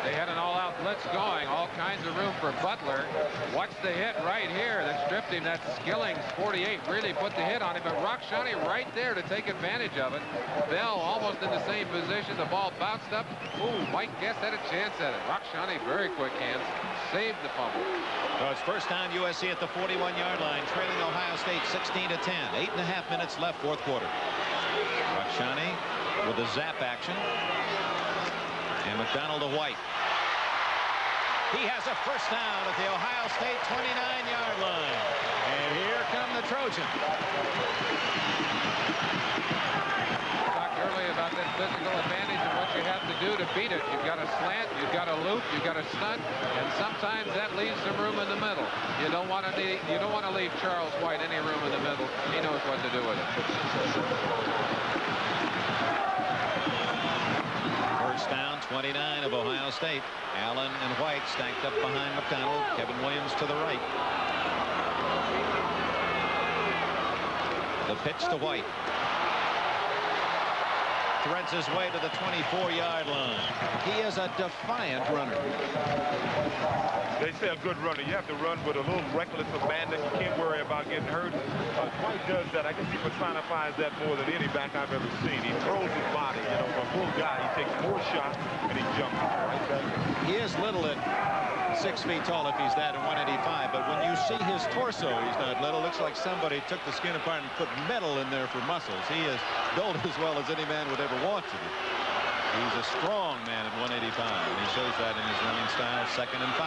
They had an all-out blitz going. All kinds of room for Butler. Watch the hit right here that stripped him. That's Skilling's 48 really put the hit on him. But Rockshani right there to take advantage of it. Bell almost in the same position. The ball bounced up. Ooh, Mike Guest had a chance at it. Rockshani, very quick hands, saved the fumble. So it's first down USC at the 41-yard line, trailing Ohio State 16-10. 8.5 minutes left, fourth quarter. Rockshani with the zap action. And McDonald to White. He has a first down at the Ohio State 29-yard line. And here come the Trojans. Talked earlier about that physical advantage and what you have to do to beat it. You've got to slant, you've got to loop, you've got to stunt, and sometimes that leaves some room in the middle. You don't want to leave Charles White any room in the middle. He knows what to do with it. First down, 29 of Ohio State. Allen and White stacked up behind McDonald. Kevin Williams to the right. The pitch to White. Threads his way to the 24-yard line. He is a defiant runner. They say a good runner. You have to run with a little reckless abandon. You can't worry about getting hurt. White does that. I guess he personifies that more than any back I've ever seen. He throws his body. You know, for a full guy, he takes more shots and he jumps right back. He is little at 6 feet tall if he's that at 185, but when you see his torso, he's not little. Looks like somebody took the skin apart and put metal in there for muscles. He is built as well as any man would ever want to be. He's a strong man at 185, and he shows that in his running style. 2nd and 5.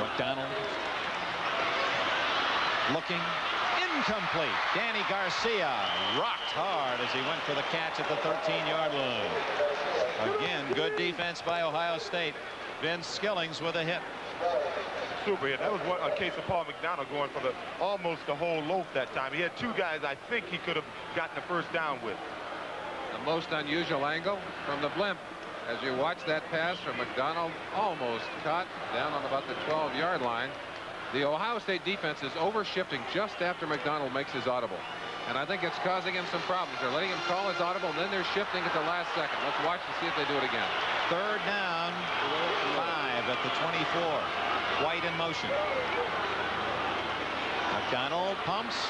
McDonald looking incomplete. Danny Garcia rocked hard as he went for the catch at the 13-yard line. Again, good defense by Ohio State. Vince Skillings with a hit. Super hit. That was a case of Paul McDonald going for almost the whole loaf that time. He had 2 guys I think he could have gotten the first down with. The most unusual angle from the blimp. As you watch that pass from McDonald, almost caught down on about the 12-yard line. The Ohio State defense is over-shifting just after McDonald makes his audible. And I think it's causing him some problems. They're letting him call his audible, and then they're shifting at the last second. Let's watch and see if they do it again. 3rd down, 5 at the 24. White in motion. McDonald pumps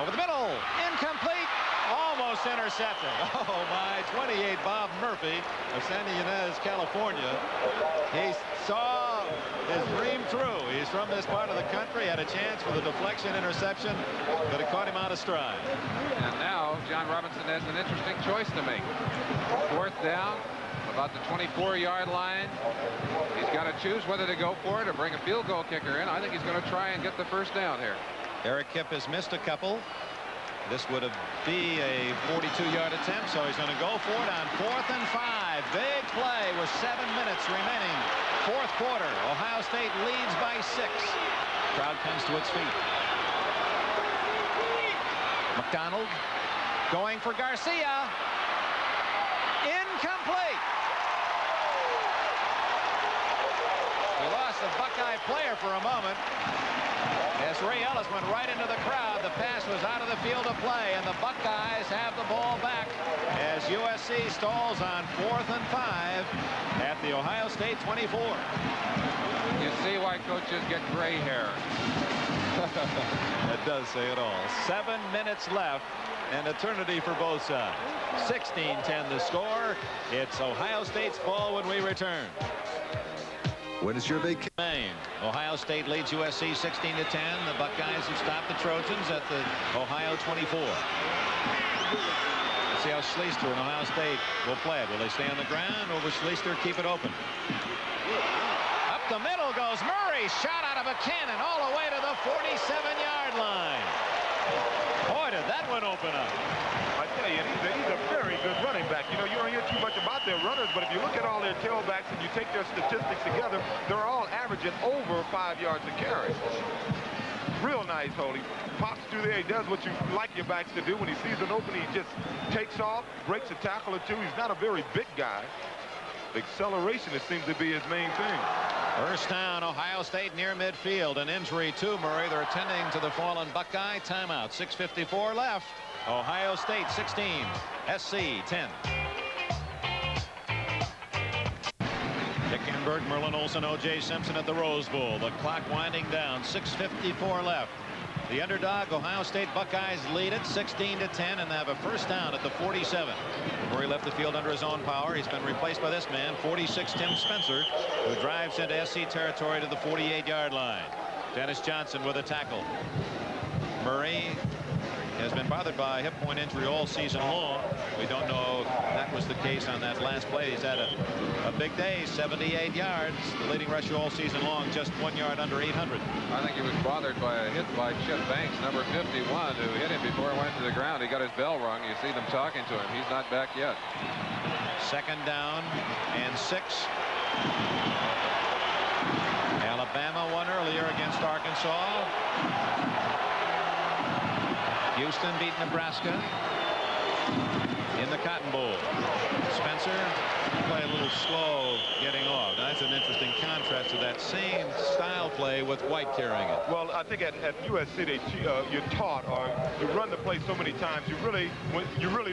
over the middle. Incomplete. Almost intercepted. Oh my, 28 Bob Murphy of San Ynez, California. He saw his dream through. He's from this part of the country, had a chance for the deflection interception, but it caught him out of stride. And now John Robinson has an interesting choice to make. 4th down, about the 24-yard line. He's got to choose whether to go for it or bring a field goal kicker in. I think he's going to try and get the first down here. Eric Kipp has missed a couple. This would be a 42-yard attempt, so he's going to go for it on 4th and 5. Big play with 7 minutes remaining. 4th quarter. Ohio State leads by 6. Crowd comes to its feet. McDonald going for Garcia. Incomplete. We lost the Buckeye player for a moment. As Ray Ellis went right into the crowd, the pass was out of the field of play, and the Buckeyes have the ball back as USC stalls on 4th and 5 at the Ohio State 24. You see why coaches get gray hair. That does say it all. 7 minutes left, and eternity for both sides. 16-10 the score. It's Ohio State's ball when we return. When is your vacation? Ohio State leads USC 16-10. The Buckeyes have stopped the Trojans at the Ohio 24. Let's see how Schlichter and Ohio State will play it. Will they stay on the ground, or will Schlichter keep it open? Up the middle goes Murray. Shot out of a cannon all the way to the 47-yard line. Boy, did that one open up. I tell you, he's a very good running back. You know, you don't hear too much about their runners, but if you look at all their tailbacks and you take their statistics together, they're all averaging over 5 yards a carry. Real nice, Holy. Pops through there. He does what you like your backs to do. When he sees an opening, he just takes off, breaks a tackle or two. He's not a very big guy. The acceleration, it seems to be his main thing. First down, Ohio State near midfield. An injury to Murray. They're attending to the fallen Buckeye. Timeout. 6:54 left. Ohio State 16, SC 10. Dick Enberg, Merlin Olsen, O.J. Simpson at the Rose Bowl. The clock winding down. 6:54 left. The underdog Ohio State Buckeyes lead it 16-10 and have a first down at the 47. Murray left the field under his own power. He's been replaced by this man, 46 Tim Spencer, who drives into SC territory to the 48-yard line. Dennis Johnson with a tackle. Murray has been bothered by a hip point injury all season long. We don't know if that was the case on that last play. He's had a big day, 78 yards. The leading rusher all season long, just 1 yard under 800. I think he was bothered by a hit by Chip Banks, number 51, who hit him before he went to the ground. He got his bell rung. You see them talking to him. He's not back yet. Second down and 6. Alabama won earlier against Arkansas. Houston beat Nebraska in the Cotton Bowl. Spencer play a little slow getting off. Now, that's an interesting contrast to that same style play with White carrying it. Well, I think at USC you're taught or you run the play so many times you really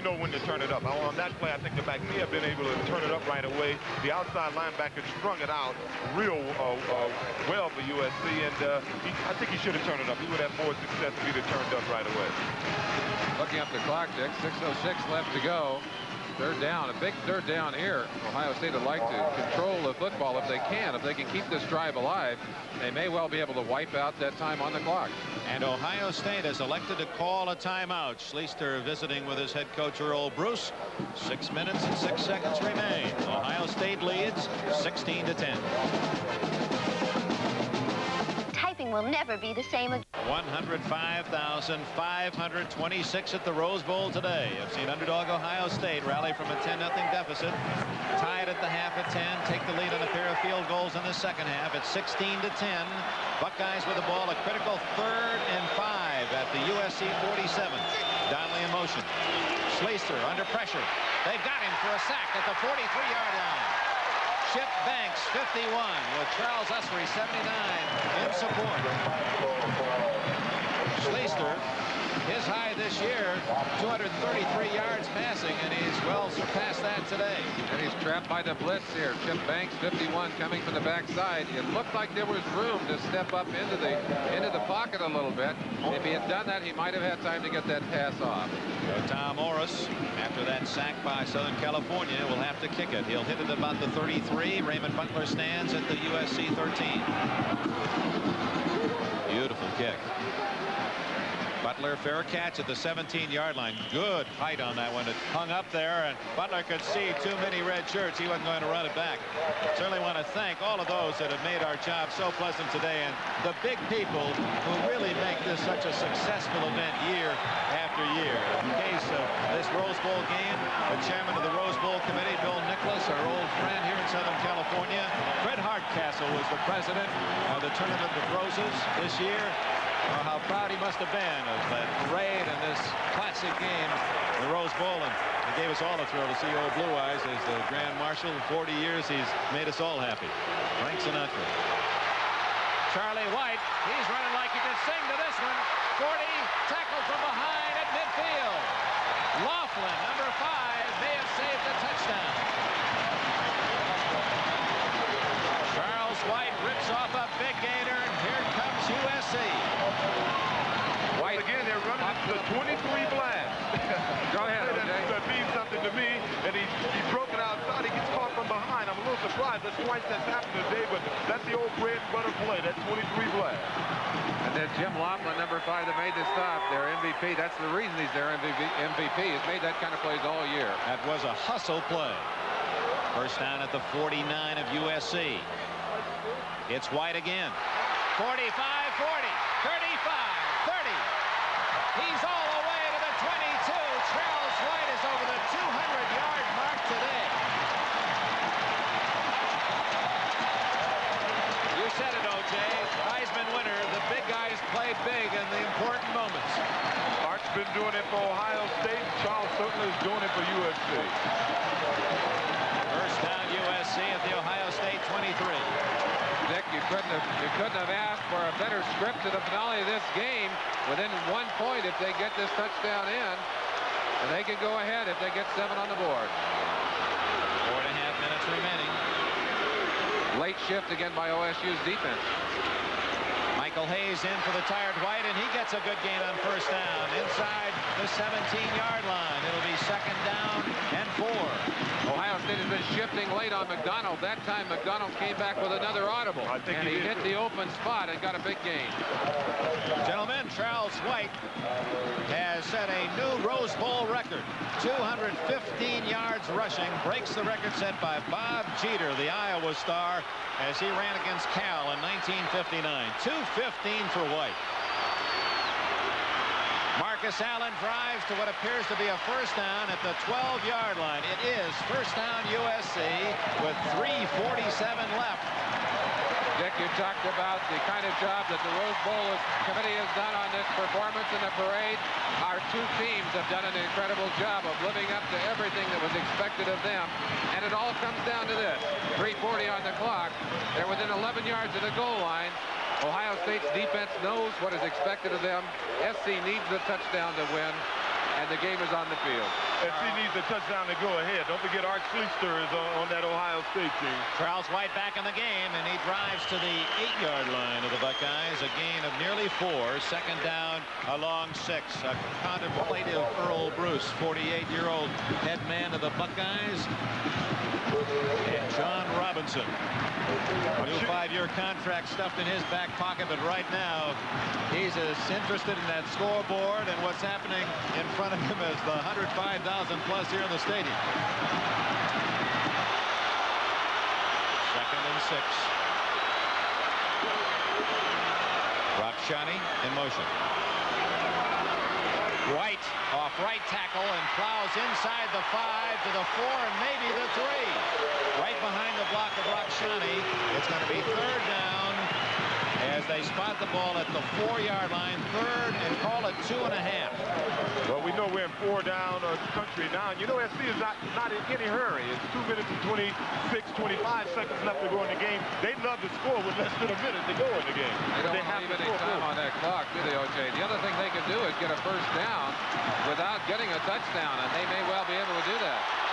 know when to turn it up. On that play, I think the back may have been able to turn it up right away. The outside linebacker strung it out real well for USC, and I think he should have turned it up. He would have more success if he'd have turned up right away. Looking up the clock, Dick, 6:06 left to go. Third down, a big third down here. Ohio State would like to control the football if they can. If they can keep this drive alive, they may well be able to wipe out that time on the clock. And Ohio State has elected to call a timeout. Schlichter visiting with his head coach Earl Bruce. 6 minutes and 6 seconds remain. Ohio State leads 16-10. Typing will never be the same again. 105,526 at the Rose Bowl today. I've seen underdog Ohio State rally from a 10-0 deficit, tied at the half at 10, take the lead on a pair of field goals in the second half at 16-10. Buckeyes with the ball, a critical 3rd and 5 at the USC 47. Donnelly in motion. Schlichter under pressure. They've got him for a sack at the 43-yard line. Chip Banks, 51, with Charles Usry, 79, in support. Schlichter, his high this year, 233 yards passing, and he's well surpassed that today. And he's trapped by the blitz here. Chip Banks, 51, coming from the backside. It looked like there was room to step up into the pocket a little bit. If he had done that, he might have had time to get that pass off. So Tom Morris, after that sack by Southern California, will have to kick it. He'll hit it about the 33. Raymond Butler stands at the USC 13. Beautiful kick. Butler, fair catch at the 17-yard line. Good height on that one. It hung up there, and Butler could see too many red shirts. He wasn't going to run it back. Certainly want to thank all of those that have made our job so pleasant today, and the big people who really make this such a successful event year after year. In the case of this Rose Bowl game, the chairman of the Rose Bowl committee, Bill Nicholas, our old friend here in Southern California. Fred Hardcastle was the president of the Tournament of Roses this year. Oh, how proud he must have been of that parade and this classic game, the Rose Bowl. And it gave us all a thrill to see old Blue Eyes as the Grand Marshal. In 40 years, he's made us all happy. Frank Sinatra. Charlie White, he's running like he could sing to this one. 40, tackled from behind at midfield. Laughlin, number 5, may have saved the touchdown. Charles White rips off a big gainer, and here comes USC. White again, they're running up the 23 blast. Go ahead, That means something to me, and he's broken outside. He gets caught from behind. I'm a little surprised. That's twice that's happened today, but that's the old bread and butter play. That 23 blast. And then Jim Laughlin, number 5, that made the stop. Their MVP. That's the reason he's their MVP. He's made that kind of plays all year. That was a hustle play. First down at the 49 of USC. It's White again. 45, 40, 35, 30. He's all the way to the 22. Charles White is over the 200-yard mark today. You said it, O.J. Heisman winner. The big guys play big in the important moments. Art's been doing it for Ohio State. Charles certainly is doing it for USC. First down USC at the Ohio State 23. Dick, you couldn't have asked for a better script to the finale of this game. Within 1 point if they get this touchdown in, and they can go ahead if they get 7 on the board. 4.5 minutes remaining. Late shift again by OSU's defense. Michael Hayes in for the tired White, and he gets a good gain on first down inside the 17-yard line. It'll be second down and 4. Ohio State has been shifting late on McDonald. That time McDonald came back with another audible, and he hit the open spot and got a big gain. Gentlemen, Charles White has set a new Rose Bowl record. 215 yards rushing, breaks the record set by Bob Jeter, the Iowa star, as he ran against Cal in 1959. 215 for White. Marcus Allen drives to what appears to be a first down at the 12-yard line. It is first down USC with 3:47 left. Dick, you talked about the kind of job that the Rose Bowl committee has done on this performance in the parade. Our two teams have done an incredible job of living up to everything that was expected of them. And it all comes down to this. 3:40 on the clock. They're within 11 yards of the goal line. Ohio State's defense knows what is expected of them. SC needs the touchdown to win, and the game is on the field. SC needs a touchdown to go ahead. Don't forget Art Schlichter is on that Ohio State team. Charles White back in the game, and he drives to the 8-yard line of the Buckeyes. A gain of nearly 4. Second down along 6. A contemplative Earl Bruce, 48-year-old head man of the Buckeyes. And John Robinson. A new 5-year contract stuffed in his back pocket, but right now he's as interested in that scoreboard and what's happening in front of him as the 105,000 plus here in the stadium. Second and 6. Rapshani in motion. White off right tackle and plows inside the 5 to the 4 and maybe the 3. Right behind the block of Rakshani. It's going to be third down as they spot the ball at the 4-yard line. Third and call it 2.5. Well, we know we're in 4 down country now. And you know SC is not in any hurry. It's 2 minutes and 26, 25 seconds left to go in the game. They'd love to score with less than a minute to go in the game. They don't have to leave any time on that clock, do they, O.J.? The other thing they can do is get a first down without getting a touchdown, and they may well be able to do that.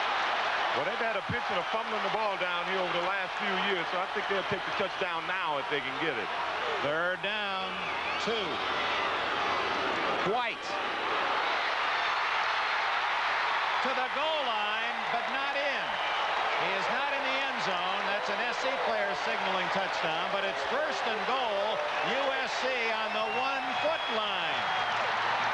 Well, they've had a pinch and a fumbling the ball down here over the last few years, so I think they'll take the touchdown now if they can get it. Third down, 2. White to the goal line, but not in. He is not in the end zone. That's an SC player signaling touchdown, but it's first and goal, USC on the 1-foot line.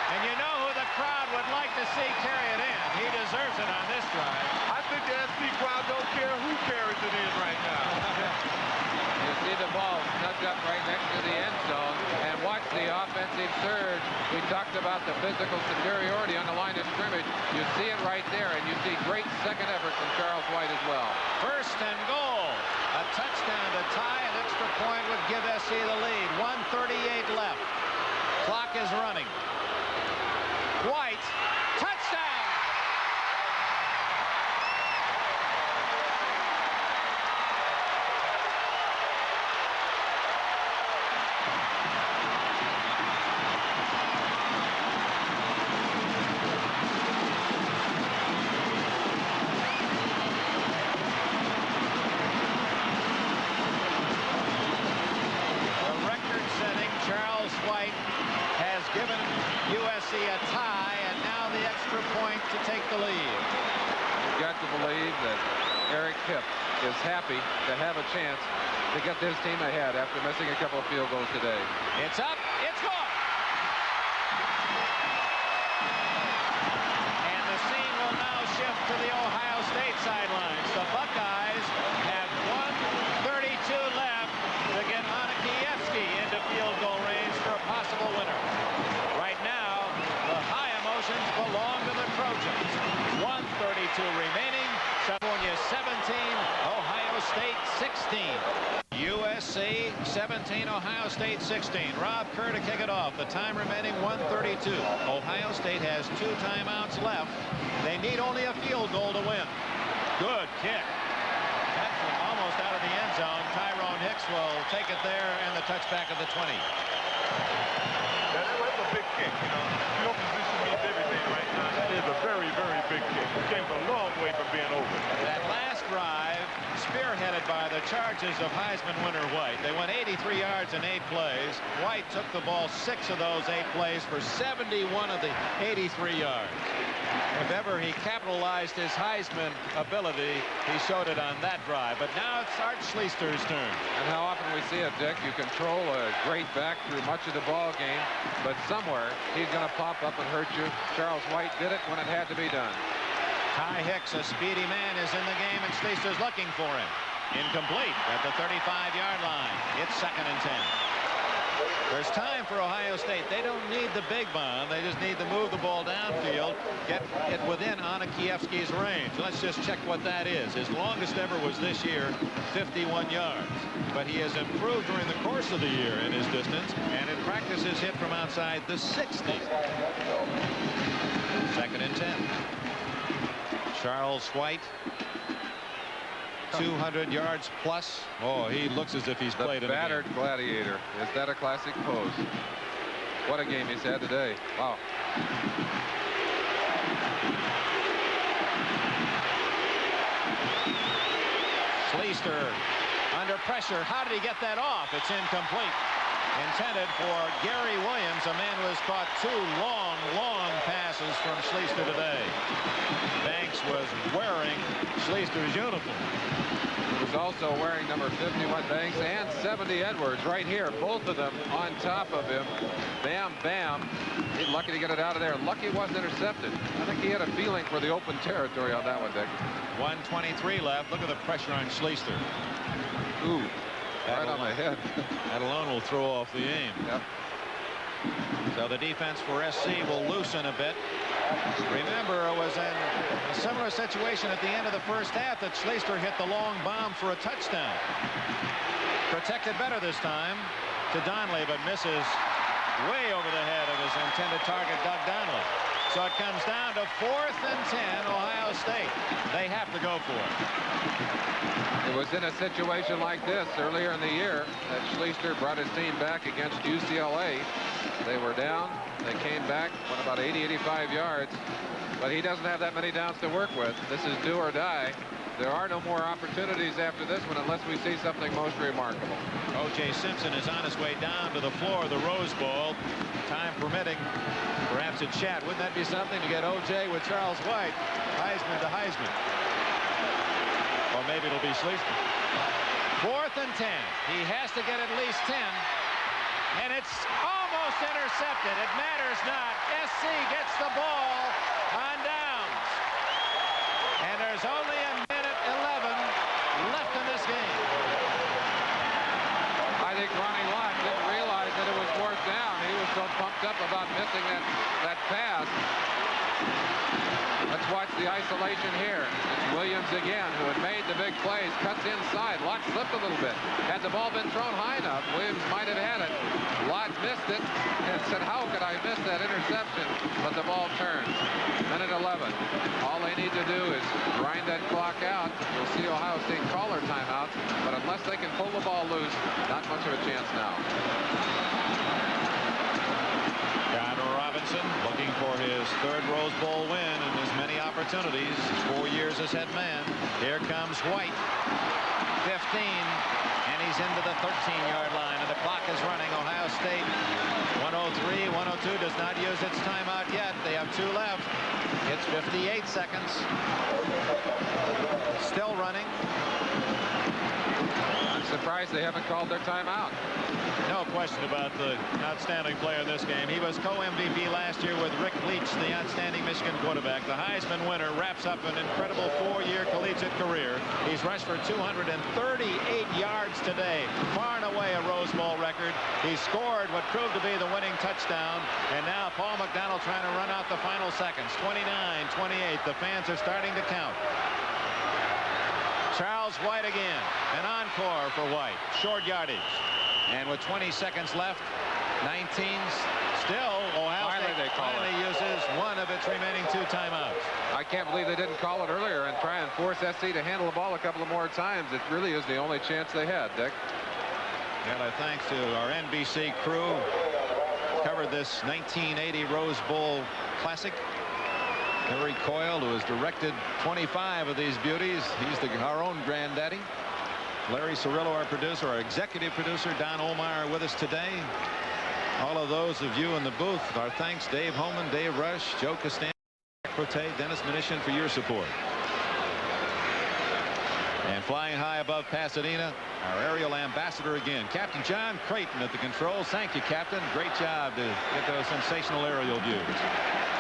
And you know who the crowd would like to see carry it in. He deserves it on this drive. I think the SC crowd don't care who carries it in right now. You see the ball snuck up right next to the end zone, and watch the offensive surge. We talked about the physical superiority on the line of scrimmage. You see it right there, and you see great second effort from Charles White as well. First and goal. A touchdown to tie. An extra point would give SC the lead. 1:38 left. Clock is running. White, touchdown! The record-setting Charles White has given USC a tie, and now the extra point to take the lead. You've got to believe that Eric Hipp is happy to have a chance to get this team ahead after missing a couple of field goals today. It's up, it's gone. And the scene will now shift to the Ohio State sidelines. The Buckeyes have 1:32 left to get Anakievsky into field goal range for a possible winner. Right now, the high emotions belong to the Trojans. 1:32 remaining. California 17, Ohio State 16. USC 17, Ohio State 16. Rob Kerr to kick it off. The time remaining 1:32. Ohio State has 2 timeouts left. They need only a field goal to win. Good kick. That's almost out of the end zone. Tyrone Hicks will take it there and the touchback of the 20. Yeah, that's a big kick, you know. Field position means everything right now. That is a very, very big kick. It came a long way from being over. That last drive, spearheaded by the charges of Heisman winner White. They went 83 yards in 8 plays. White took the ball 6 of those 8 plays for 71 of the 83 yards. If ever he capitalized his Heisman ability, he showed it on that drive. But now it's Art Schlichter's turn. And how often we see it, Dick, you control a great back through much of the ball game, but somewhere he's going to pop up and hurt you. Charles White did it when it had to be done. Ty Hicks, a speedy man, is in the game, and Schlichter's looking for him. Incomplete at the 35-yard line. It's 2nd and 10. There's time for Ohio State. They don't need the big bomb. They just need to move the ball downfield, get it within Anakievsky's range. Let's just check what that is. His longest ever was this year, 51 yards. But he has improved during the course of the year in his distance, and in practice has hit from outside the 60. 2nd and 10. Charles White, 200 yards plus. Oh, he looks as if he's played in a game. The battered gladiator. Is that a classic pose? What a game he's had today. Wow. Schlichter under pressure. How did he get that off? It's incomplete. Intended for Gary Williams, a man who has caught 2 long passes from Schlichter today. Banks was wearing Schlichter's uniform. He was also wearing number 51 Banks and 70 Edwards right here. Both of them on top of him. Bam, bam. He's lucky to get it out of there. Lucky it wasn't intercepted. I think he had a feeling for the open territory on that one, Dick. 1:23 left. Look at the pressure on Schlichter. Ooh. Right on my head. That alone will throw off the aim. Yep. So the defense for SC will loosen a bit. Remember, it was in a similar situation at the end of the first half that Schlichter hit the long bomb for a touchdown. Protected better this time to Donnelly, but misses way over the head of his intended target, Doug Donnelly. So it comes down to 4th and 10, Ohio State. They have to go for it. It was in a situation like this earlier in the year that Schlichter brought his team back against UCLA. They were down. They came back, went about 80, 85 yards. but he doesn't have that many downs to work with. This is do or die. There are no more opportunities after this one unless we see something most remarkable. O.J. Simpson is on his way down to the floor of the Rose Bowl. Time permitting, perhaps a chat. Wouldn't that be something to get O.J. with Charles White? Heisman to Heisman. Or maybe it'll be Schlichter. 4th and 10. He has to get at least 10. And it's almost intercepted. It matters not. SC gets the ball on downs. And there's only a minute 11 left in this game. I think Ronnie Lott didn't realize that it was 4th down. He was so pumped up about missing that pass. Let's watch the isolation here. It's Williams again, who had made the big plays. Cuts inside. Lott slipped a little bit. Had the ball been thrown high enough, Williams might have had it. Lott missed it and said, how could I miss that interception? But the ball turns. Minute 11. All they need to do is grind that clock out. We'll see Ohio State call their timeout. But unless they can pull the ball loose, not much of a chance now. Robinson looking for his 3rd Rose Bowl win and as many opportunities. 4 years as head man. Here comes White. 15, and he's into the 13-yard line, and the clock is running. Ohio State 103, 102 does not use its timeout yet. They have 2 left. It's 58 seconds. Still running. I'm surprised they haven't called their timeout. No question about the outstanding player in this game. He was co-MVP last year with Rick Leach, the outstanding Michigan quarterback. The Heisman winner wraps up an incredible 4-year collegiate career. He's rushed for 238 yards today, far and away a Rose Bowl record. He scored what proved to be the winning touchdown, and now Paul McDonald trying to run out the final seconds. 29-28. The fans are starting to count. Charles White again. An encore for White. Short yardage. And with 20 seconds left, 19 still, Ohio State finally uses one of its remaining 2 timeouts. I can't believe they didn't call it earlier and try and force SC to handle the ball a couple of more times. It really is the only chance they had, Dick. Well, thanks to our NBC crew. Covered this 1980 Rose Bowl Classic. Harry Coyle, who has directed 25 of these beauties. He's our own granddaddy. Larry Cirillo, our producer, our executive producer, Don Olmeyer, with us today. All of those of you in the booth, our thanks, Dave Holman, Dave Rush, Joe Costanza, Prote, Dennis Mnuchin, for your support. And flying high above Pasadena, our aerial ambassador again, Captain John Creighton at the controls. Thank you, Captain. Great job to get those sensational aerial views.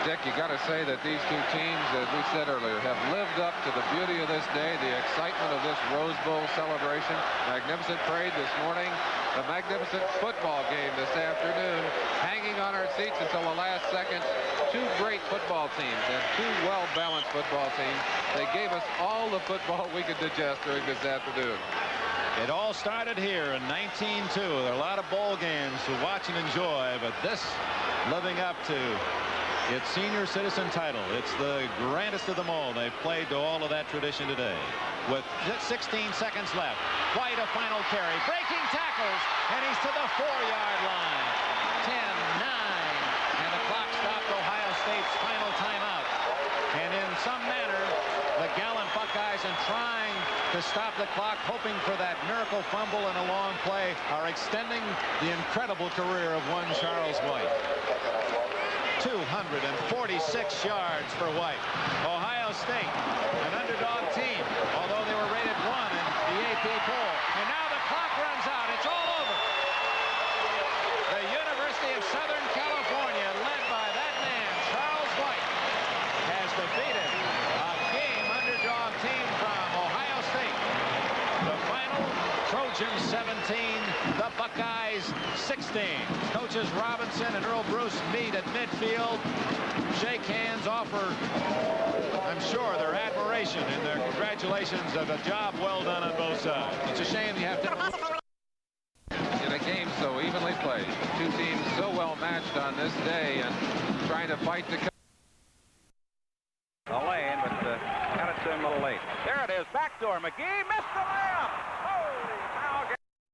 Dick, you got to say that these 2 teams, as we said earlier, have lived up to the beauty of this day, the excitement of this Rose Bowl celebration. Magnificent parade this morning, the magnificent football game this afternoon, hanging on our seats until the last second. 2 great football teams and 2 well-balanced football teams. They gave us all the football we could digest during this afternoon. It all started here in 1902. There are a lot of bowl games to watch and enjoy, but this living up to its senior citizen title. It's the grandest of them all. They've played to all of that tradition today. With 16 seconds left, White a final carry, breaking tackles, and he's to the 4-yard line. 10-9, and the clock stopped Ohio State's final timeout. And in some manner, the gallant Buckeyes, in trying to stop the clock, hoping for that miracle fumble and a long play, are extending the incredible career of one Charles White. 246 yards for White. Ohio State, an underdog team, although they were rated 1 in the AP poll. And now the clock runs out. It's all over. The University of Southern California, led by that man, Charles White, has defeated a game underdog team from Ohio State. The final, Trojans 17, the Buckeyes 16. Coaches Robinson and Earl Bruce meet at midfield, shake hands, offer, I'm sure, their admiration and their congratulations of a job well done on both sides. It's a shame you have to... In a game so evenly played, 2 teams so well matched on this day and trying to fight to... A lane, but got it to him a little late. There it is, backdoor. McGee missed the layup.